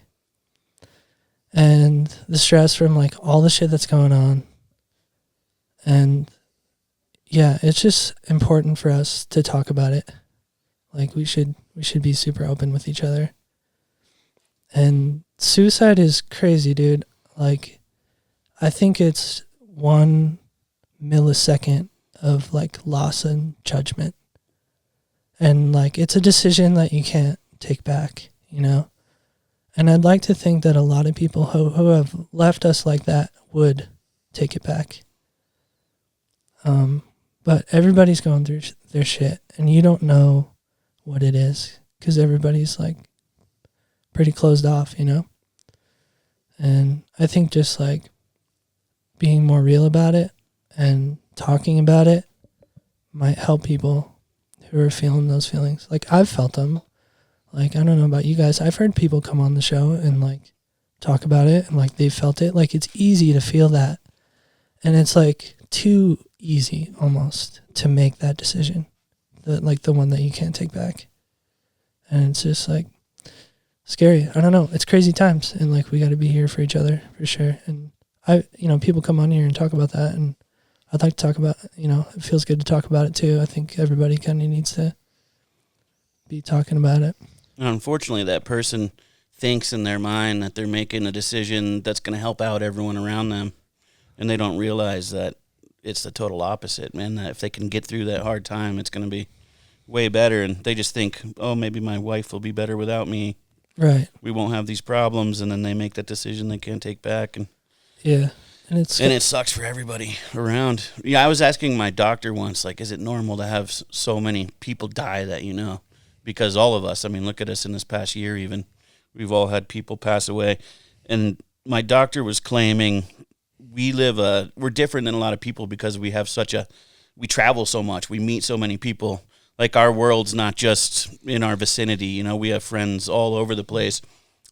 and the stress from like all the shit that's going on. And yeah, it's just important for us to talk about it. Like we should be super open with each other. And suicide is crazy, dude. Like, I think it's 1 millisecond of like loss and judgment. And like, it's a decision that you can't take back, you know? And I'd like to think that a lot of people who have left us like that would take it back. But everybody's going through their shit, and you don't know what it is because everybody's like pretty closed off, you know? And I think just like being more real about it and talking about it might help people who are feeling those feelings. Like, I've felt them. Like, I don't know about you guys. I've heard people come on the show and like talk about it and like they felt it. Like, it's easy to feel that. And it's like too easy almost to make that decision. The one that you can't take back. And it's just like scary. I don't know. It's crazy times, and like we got to be here for each other for sure. And people come on here and talk about that, and I'd like to talk about, it feels good to talk about it too. I think everybody kind of needs to be talking about it. Unfortunately, that person thinks in their mind that they're making a decision that's going to help out everyone around them, and they don't realize that it's the total opposite, man. That if they can get through that hard time, it's going to be way better, and they just think, oh, maybe my wife will be better without me. Right. We won't have these problems, and then they make that decision they can't take back, and yeah, and it sucks for everybody around. Yeah, I was asking my doctor once, like, is it normal to have so many people die that you know? Because all of us, I mean, look at us in this past year even. We've all had people pass away. And my doctor was claiming we're different than a lot of people because we travel so much. We meet so many people. Like, our world's not just in our vicinity. You know, we have friends all over the place.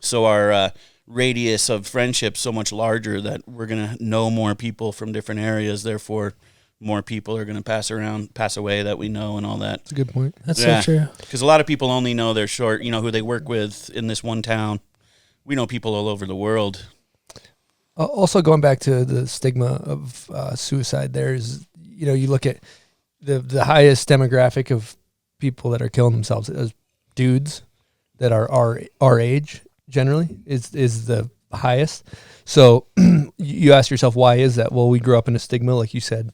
So our radius of friendship's so much larger that we're going to know more people from different areas. Therefore, more people are going to pass away that we know and all that. That's a good point. That's so true. Because a lot of people only know their who they work with in this one town. We know people all over the world. Also, going back to the stigma of suicide, there's, you look at the highest demographic of people that are killing themselves as dudes that are our age generally is the highest. So you ask yourself, why is that? Well, we grew up in a stigma, like you said,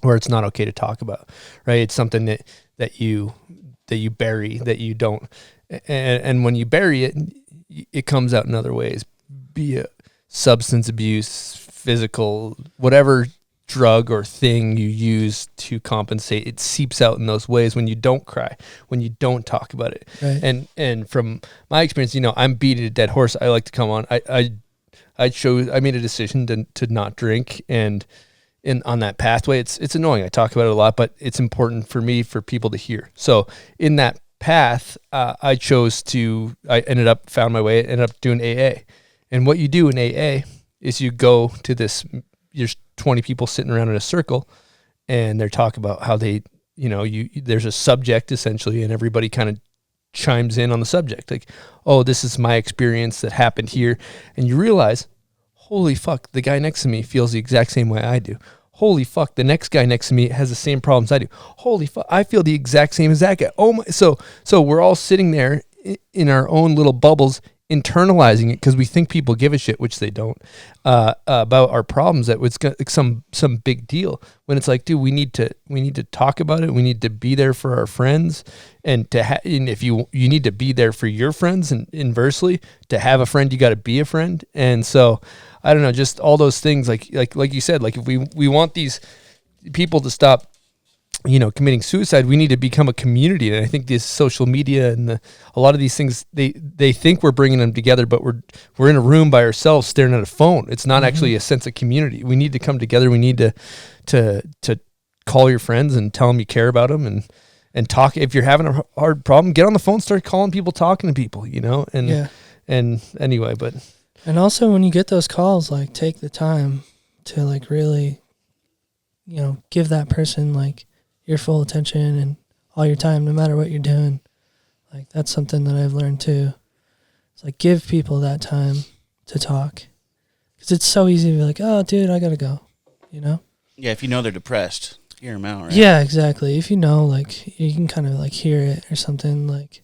where it's not okay to talk about, right? It's something that you bury, that you don't, and when you bury it, it comes out in other ways, be it substance abuse, physical, whatever drug or thing you use to compensate, it seeps out in those ways when you don't cry, when you don't talk about it. Right. And from my experience, I'm beating a dead horse. I like to come on. I made a decision to not drink, and on that pathway, it's annoying. I talk about it a lot, but it's important for me, for people to hear. So in that path, I ended up doing AA. And what you do in AA is you go to there's 20 people sitting around in a circle, and they're talking about how they, there's a subject essentially, and everybody kind of chimes in on the subject. Like, oh, this is my experience that happened here. And you realize, holy fuck, the guy next to me feels the exact same way I do. Holy fuck, the next guy next to me has the same problems I do. Holy fuck, I feel the exact same as that guy. Oh my, so we're all sitting there in our own little bubbles, internalizing it because we think people give a shit, which they don't, about our problems, that it's some big deal, when it's like, dude, we need to talk about it. We need to be there for our friends, and and if you need to be there for your friends, and inversely, to have a friend, you got to be a friend. And so I don't know, just all those things, like you said, like, if we want these people to stop committing suicide, we need to become a community. And I think this social media and a lot of these things, they think we're bringing them together, but we're in a room by ourselves staring at a phone. It's not actually a sense of community. We need to come together. We need to call your friends and tell them you care about them, and talk. If you're having a hard problem, get on the phone, start calling people, talking to people, and anyway, but. And also, when you get those calls, like, take the time to, like, really, give that person, like, your full attention and all your time, no matter what you're doing. Like, that's something that I've learned too. It's like, give people that time to talk, because it's so easy to be like, oh, dude, I gotta go, Yeah, if they're depressed, hear them out, right? Yeah, exactly. If like, you can kind of, like, hear it or something, like,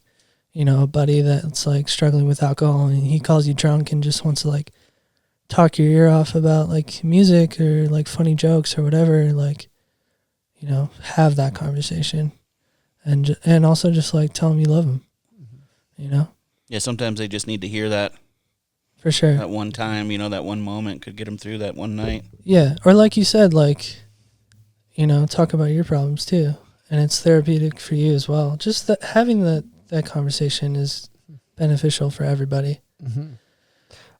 a buddy that's, like, struggling with alcohol, and he calls you drunk and just wants to, like, talk your ear off about, like, music or, like, funny jokes or whatever, like, have that conversation, and also just, like, tell them you love them, Yeah, sometimes they just need to hear that. For sure. That one time, that one moment could get them through that one night. Yeah, or like you said, like, talk about your problems too, and it's therapeutic for you as well. Just having that conversation is beneficial for everybody. Mm-hmm.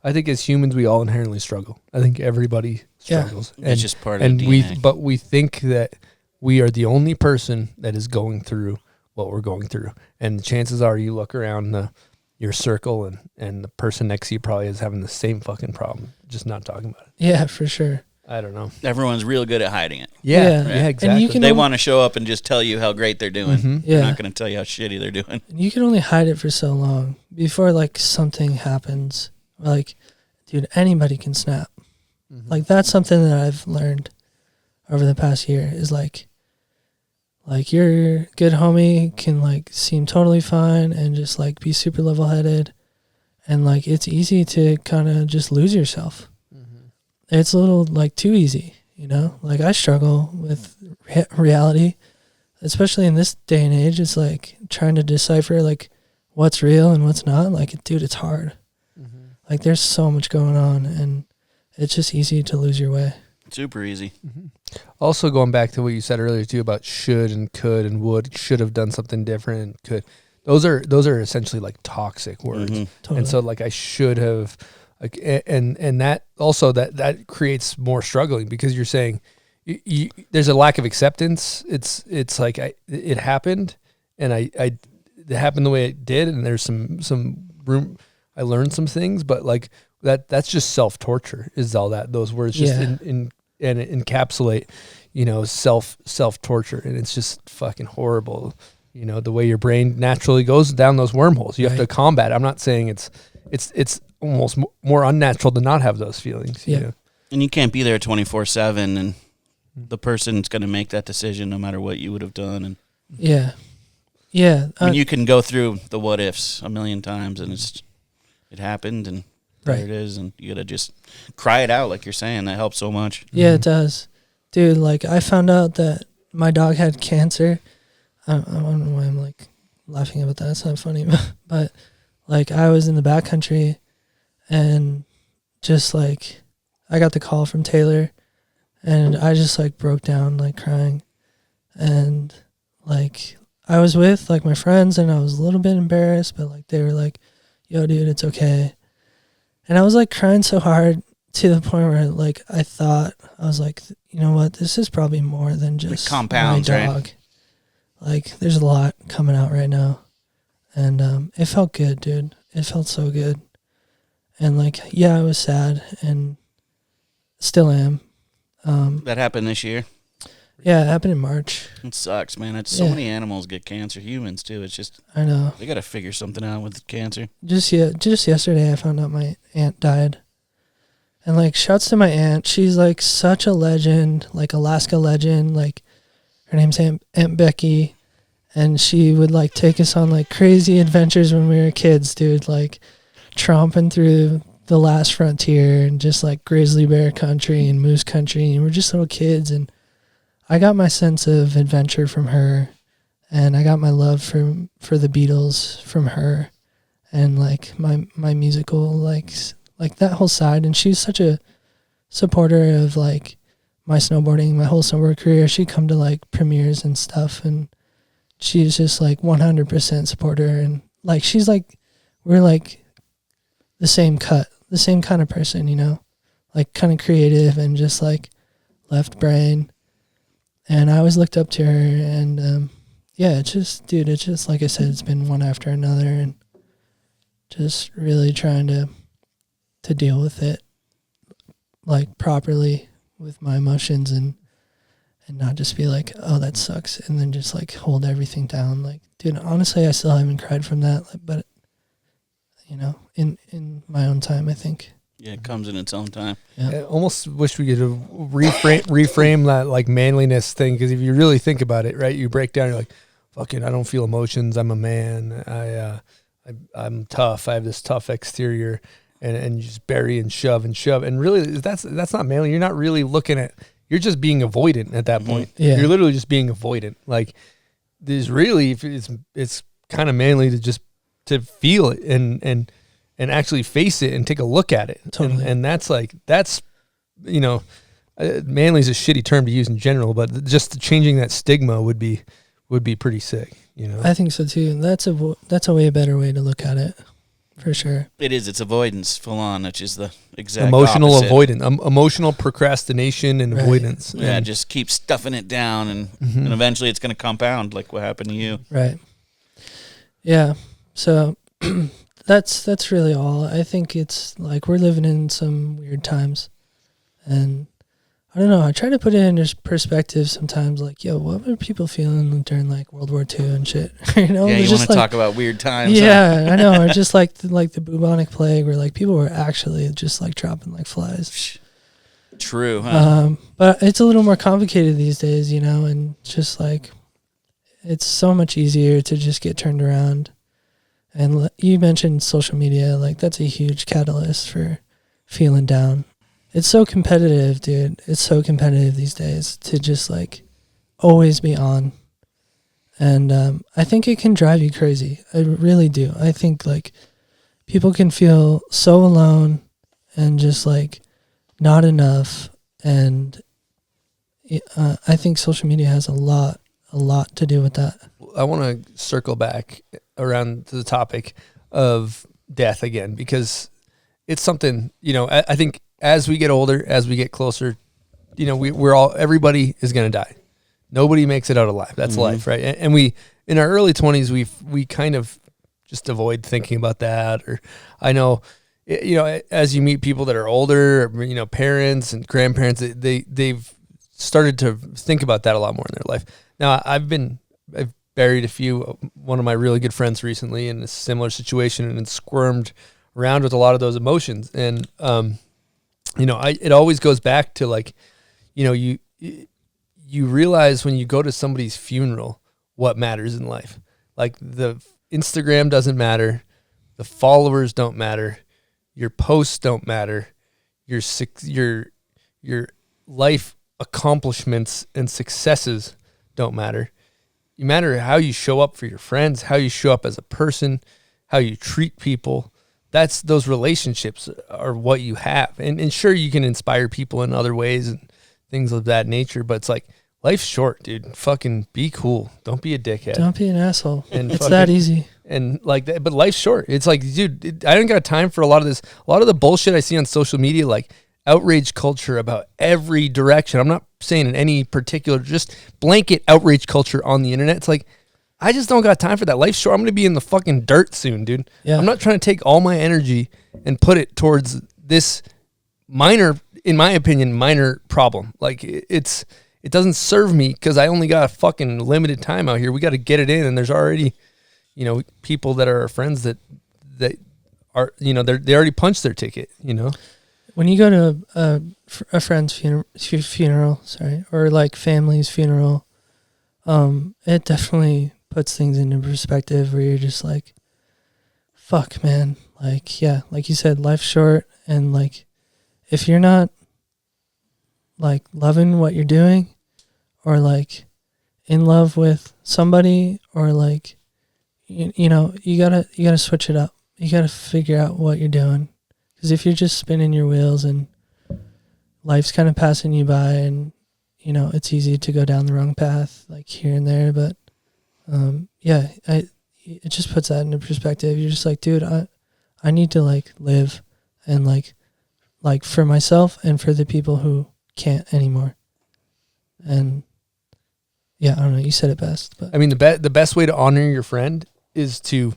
I think as humans, we all inherently struggle. I think everybody struggles. Yeah. It's just part of the DNA. But we think that we are the only person that is going through what we're going through. And the chances are, you look around your circle, and the person next to you probably is having the same fucking problem, just not talking about it. Yeah, for sure. I don't know. Everyone's real good at hiding it. Yeah, exactly. They want to show up and just tell you how great they're doing. Mm-hmm. They're not going to tell you how shitty they're doing. And you can only hide it for so long before, like, something happens. Like, dude, anybody can snap. Mm-hmm. Like, that's something that I've learned over the past year, is like your good homie can, like, seem totally fine and just, like, be super level-headed, and like it's easy to kind of just lose yourself. It's a little like too easy, you know. Like I struggle with reality, especially in this day and age. It's like trying to decipher like what's real and what's not. Like, dude, it's hard. Like there's so much going on, and it's just easy to lose your way. Super easy. Also, going back to what you said earlier too about should and could and would, should have done something different and could. Those are essentially like toxic words. Totally. And so like I should have, like, and that also that creates more struggling, because you're saying there's a lack of acceptance. It's like it happened, and it happened the way it did, and there's some room. I learned some things, but like that's just self-torture is all that. Those words just and encapsulate, you know, self-torture, and it's just fucking horrible. You know, the way your brain naturally goes down those wormholes. You have to combat. I'm not saying it's almost more unnatural to not have those feelings. Yeah. You know? And you can't be there 24/7, and the person's going to make that decision no matter what you would have done. And yeah. I mean, you can go through the what ifs a million times, and it happened, and there it is, and you got to just cry it out, like you're saying. That helps so much. Yeah, it does, dude. Like I found out that my dog had cancer. I don't know why I'm like laughing about that. It's not funny, but like I was in the backcountry, and just like I got the call from Taylor, and I just like broke down like crying, and like I was with like my friends, and I was a little bit embarrassed, but like they were like, "Yo, dude, it's okay," and I was like crying so hard to the point where like I thought I was like, you know what, this is probably more than just compounds, my dog. right? Like, there's a lot coming out right now. And it felt good, dude. It felt so good. And, like, yeah, I was sad and still am. That happened this year? Yeah, it happened in March. It sucks, man. It's so many animals get cancer. Humans, too. It's just... I know. They got to figure something out with cancer. Just yesterday, I found out my aunt died. And, like, shouts to my aunt. She's, like, such a legend, like, Alaska legend, like... Her name's Aunt Becky, and she would like take us on like crazy adventures when we were kids, dude. Like tromping through the last frontier and just like grizzly bear country and moose country, and we're just little kids. And I got my sense of adventure from her, and I got my love for the Beatles from her, and like my musical like that whole side. And she's such a supporter of like my snowboarding, my whole snowboard career. She'd come to like premieres and stuff, and she's just like 100% supporter. And like she's like, we're like the same cut, the same kind of person, you know, like kind of creative and just like left brain. And I always looked up to her, and yeah, it's just, dude, it's just like I said, it's been one after another, and just really trying to deal with it like properly with my emotions, and not just be like, oh, that sucks, and then just like hold everything down. Like, dude, honestly, I still haven't cried from that, but you know, in my own time, I think. Yeah, it comes in its own time. Yeah. I almost wish we could reframe that like manliness thing, because if you really think about it, right, you break down, you're like, fucking, I don't feel emotions. I'm a man. I'm tough. I have this tough exterior. And you just bury and shove. And really, that's not manly. You're not really looking at, you're just being avoidant at that point. Yeah. You're literally just being avoidant. Like, there's really, it's kind of manly to just, to feel it and actually face it and take a look at it. Totally. And that's you know, manly is a shitty term to use in general, but just changing that stigma would be pretty sick, you know? I think so too. That's a way better way to look at it. For sure. It is. It's avoidance full on, which is the exact emotional opposite. avoidance, emotional procrastination and avoidance. Yeah, and just keep stuffing it down, and eventually it's going to compound like what happened to you. Right. Yeah. So that's really all. I think it's like we're living in some weird times, and I don't know. I try to put it in perspective sometimes. Like, yo, what were people feeling during like World War II and shit? You know, Yeah, you want to like, talk about weird times. Yeah, I know. Or just like the bubonic plague, where like people were actually just like dropping like flies. True. Huh? But it's a little more complicated these days, you know, and just like it's so much easier to just get turned around And you mentioned social media, like that's a huge catalyst for feeling down. It's so competitive, dude. It's so competitive these days to just like always be on. And I think it can drive you crazy. I really do. I think like people can feel so alone and just like not enough. And I think social media has a lot to do with that. I want to circle back around to the topic of death again, because it's something, I think as we get older, as we get closer, everybody is going to die. Nobody makes it out alive. That's life, right? And we, in our early 20s, we kind of just avoid thinking about that. Or I know, as you meet people that are older, parents and grandparents, they've started to think about that a lot more in their life. Now, I've buried one of my really good friends recently in a similar situation and squirmed around with a lot of those emotions. And, it always goes back to like, you realize when you go to somebody's funeral, what matters in life. Like the Instagram doesn't matter. The followers don't matter. Your posts don't matter. Your life accomplishments and successes don't matter. You matter how you show up for your friends, how you show up as a person, how you treat people. Those relationships are what you have. And sure, you can inspire people in other ways and things of that nature, but it's like, life's short, dude. Fucking be cool. Don't be a dickhead. Don't be an asshole. And it's that easy. And like that, but life's short. It's like, dude, I don't got time for a lot of this. A lot of the bullshit I see on social media, like outrage culture about every direction. I'm not saying in any particular, just blanket outrage culture on the internet. It's like, I just don't got time for that. Life's short. I'm going to be in the fucking dirt soon, dude. Yeah. I'm not trying to take all my energy and put it towards this minor, in my opinion, minor problem. Like it doesn't serve me because I only got a fucking limited time out here. We got to get it in. And there's already, people that are our friends that are, they already punched their ticket, When you go to a friend's funeral, or like family's funeral, it definitely puts things into perspective where you're just like, fuck, man. Like, yeah, like you said, life's short. And like, if you're not like loving what you're doing or like in love with somebody or like, you gotta switch it up. You gotta figure out what you're doing. Because if you're just spinning your wheels and life's kind of passing you by and, it's easy to go down the wrong path, like here and there. But, it just puts that into perspective. You're just like, dude, I need to like live and like for myself and for the people who can't anymore. And yeah, I don't know. You said it best. But I mean, the best way to honor your friend is to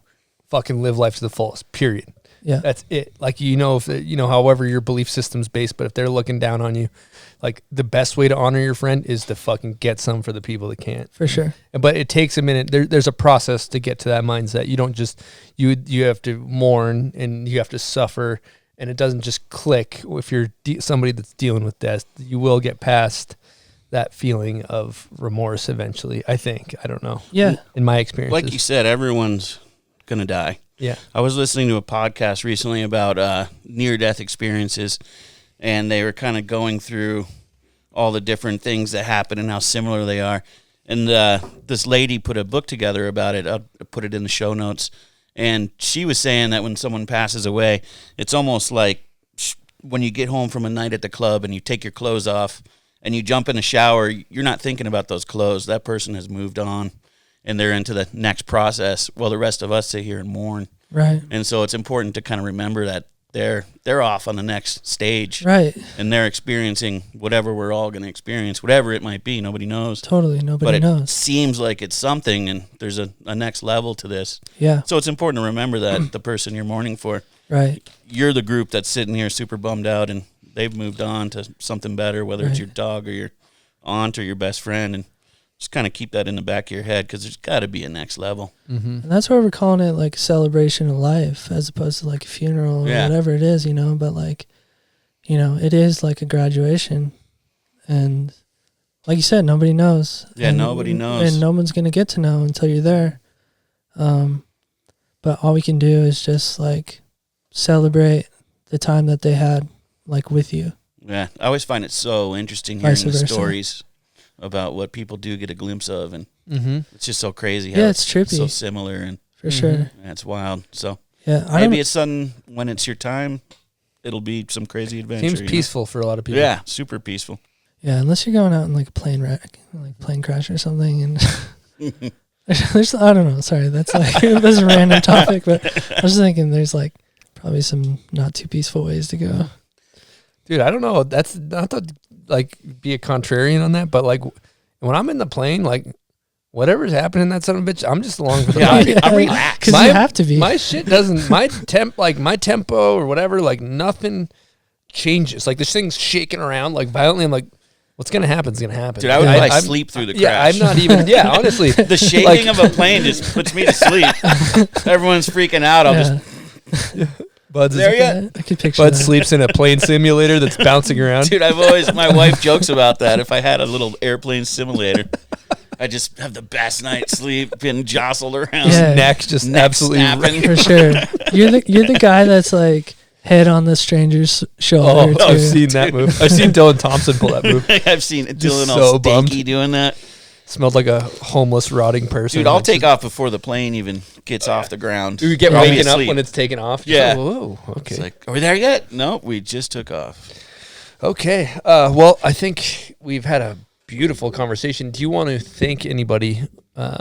fucking live life to the fullest, period. Yeah. That's it. Like, however your belief system's based, but if they're looking down on you, like the best way to honor your friend is to fucking get some for the people that can't. For sure. But it takes a minute. There's a process to get to that mindset. You don't just, you have to mourn and you have to suffer, and it doesn't just click. If you're somebody that's dealing with death, you will get past that feeling of remorse eventually, I think. I don't know. Yeah. In my experience. Like you said, everyone's going to die. Yeah. I was listening to a podcast recently about near-death experiences, and they were kind of going through all the different things that happen and how similar they are. And this lady put a book together about it. I'll put it in the show notes. And she was saying that when someone passes away, it's almost like when you get home from a night at the club and you take your clothes off and you jump in the shower, you're not thinking about those clothes. That person has moved on, and they're into the next process. Well, the rest of us sit here and mourn. Right. And so it's important to kind of remember that they're off on the next stage. Right. And they're experiencing whatever we're all going to experience, whatever it might be. Nobody knows. Totally. Nobody knows. But it seems like it's something, and there's a next level to this. Yeah. So it's important to remember that the person you're mourning for. Right. You're the group that's sitting here super bummed out, and they've moved on to something better, whether it's your dog or your aunt or your best friend. And just kind of keep that in the back of your head, because there's got to be a next level. Mm-hmm. And that's why we're calling it like a celebration of life as opposed to like a funeral or whatever it is, but like, it is like a graduation. And like you said, nobody but knows. Yeah, nobody knows. And no one's going to get to know until you're there. But but all we can do is just like celebrate the time that they had like with you. Yeah, I always find it so interesting hearing Vice the versa. stories about what people do get a glimpse of, and it's just so crazy how Yeah, it's trippy. so similar, and For sure. yeah, it's wild. So Yeah, maybe it's something when it's your time, it'll be some crazy adventure. Seems you know? peaceful for a lot of people. Yeah, super peaceful. Yeah, unless you're going out in like a plane wreck, like plane crash or something, and there's I don't know. Sorry, that's like that's a random topic, but I was just thinking there's like probably some not too peaceful ways to go. Dude, I don't know. That's not to like be a contrarian on that, but like when I'm in the plane, like whatever's happening, that son of a bitch, I'm just along for the ride. I'm relaxed. Because you have to be. My shit doesn't. My tempo or whatever, like nothing changes. Like this thing's shaking around like violently. I'm like, what's gonna happen is gonna happen. Dude, I would probably sleep through the crash. Yeah, I'm not even. Yeah, honestly, the shaking of a plane just puts me to sleep. Everyone's freaking out. I'll just. Bud's There yet? I could picture Bud that. sleeps in a plane simulator that's bouncing around. Dude, my wife jokes about that. If I had a little airplane simulator, I just have the best night's sleep, been jostled around. Yeah. Neck's just absolutely snapping. For sure. You're the guy that's like head on the stranger's shoulder. Oh, I've too. seen that move. I've seen Dylan Thompson pull that move. I've seen Dylan so all bummed. stinky doing that. Smelled like a homeless, rotting person. Dude, I'll Like, take off before the plane even gets off the ground. You get I'll be waking up asleep. when it's taken off. Yeah. Just like, whoa. Okay. It's like, are we there yet? No, we just took off. Okay. Well, I think we've had a beautiful conversation. Do you want to thank anybody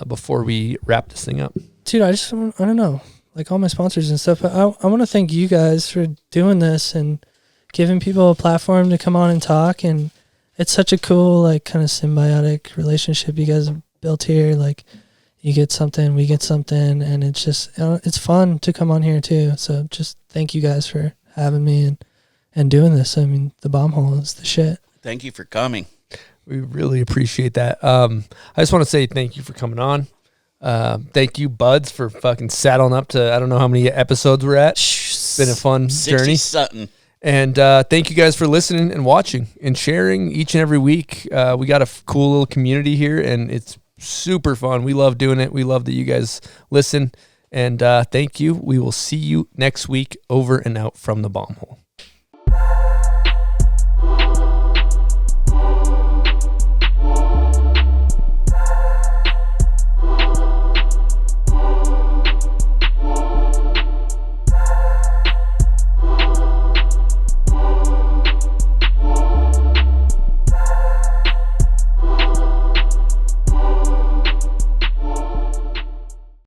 before we wrap this thing up? Dude, I don't know, like all my sponsors and stuff. But I want to thank you guys for doing this and giving people a platform to come on and talk. And it's such a cool, like, kind of symbiotic relationship you guys have built here. Like, you get something, we get something, and it's just it's fun to come on here too. So just thank you guys for having me and doing this. I mean, the bomb hole is the shit. Thank you for coming. We really appreciate that. I just want to say thank you for coming on. Thank you, Buds, for fucking saddling up to, I don't know how many episodes we're at. It's been a fun 60 journey. something. And thank you guys for listening and watching and sharing each and every week. We got a cool little community here, and it's super fun. We love doing it. We love that you guys listen. And thank you. We will see you next week. Over and out from the bomb hole.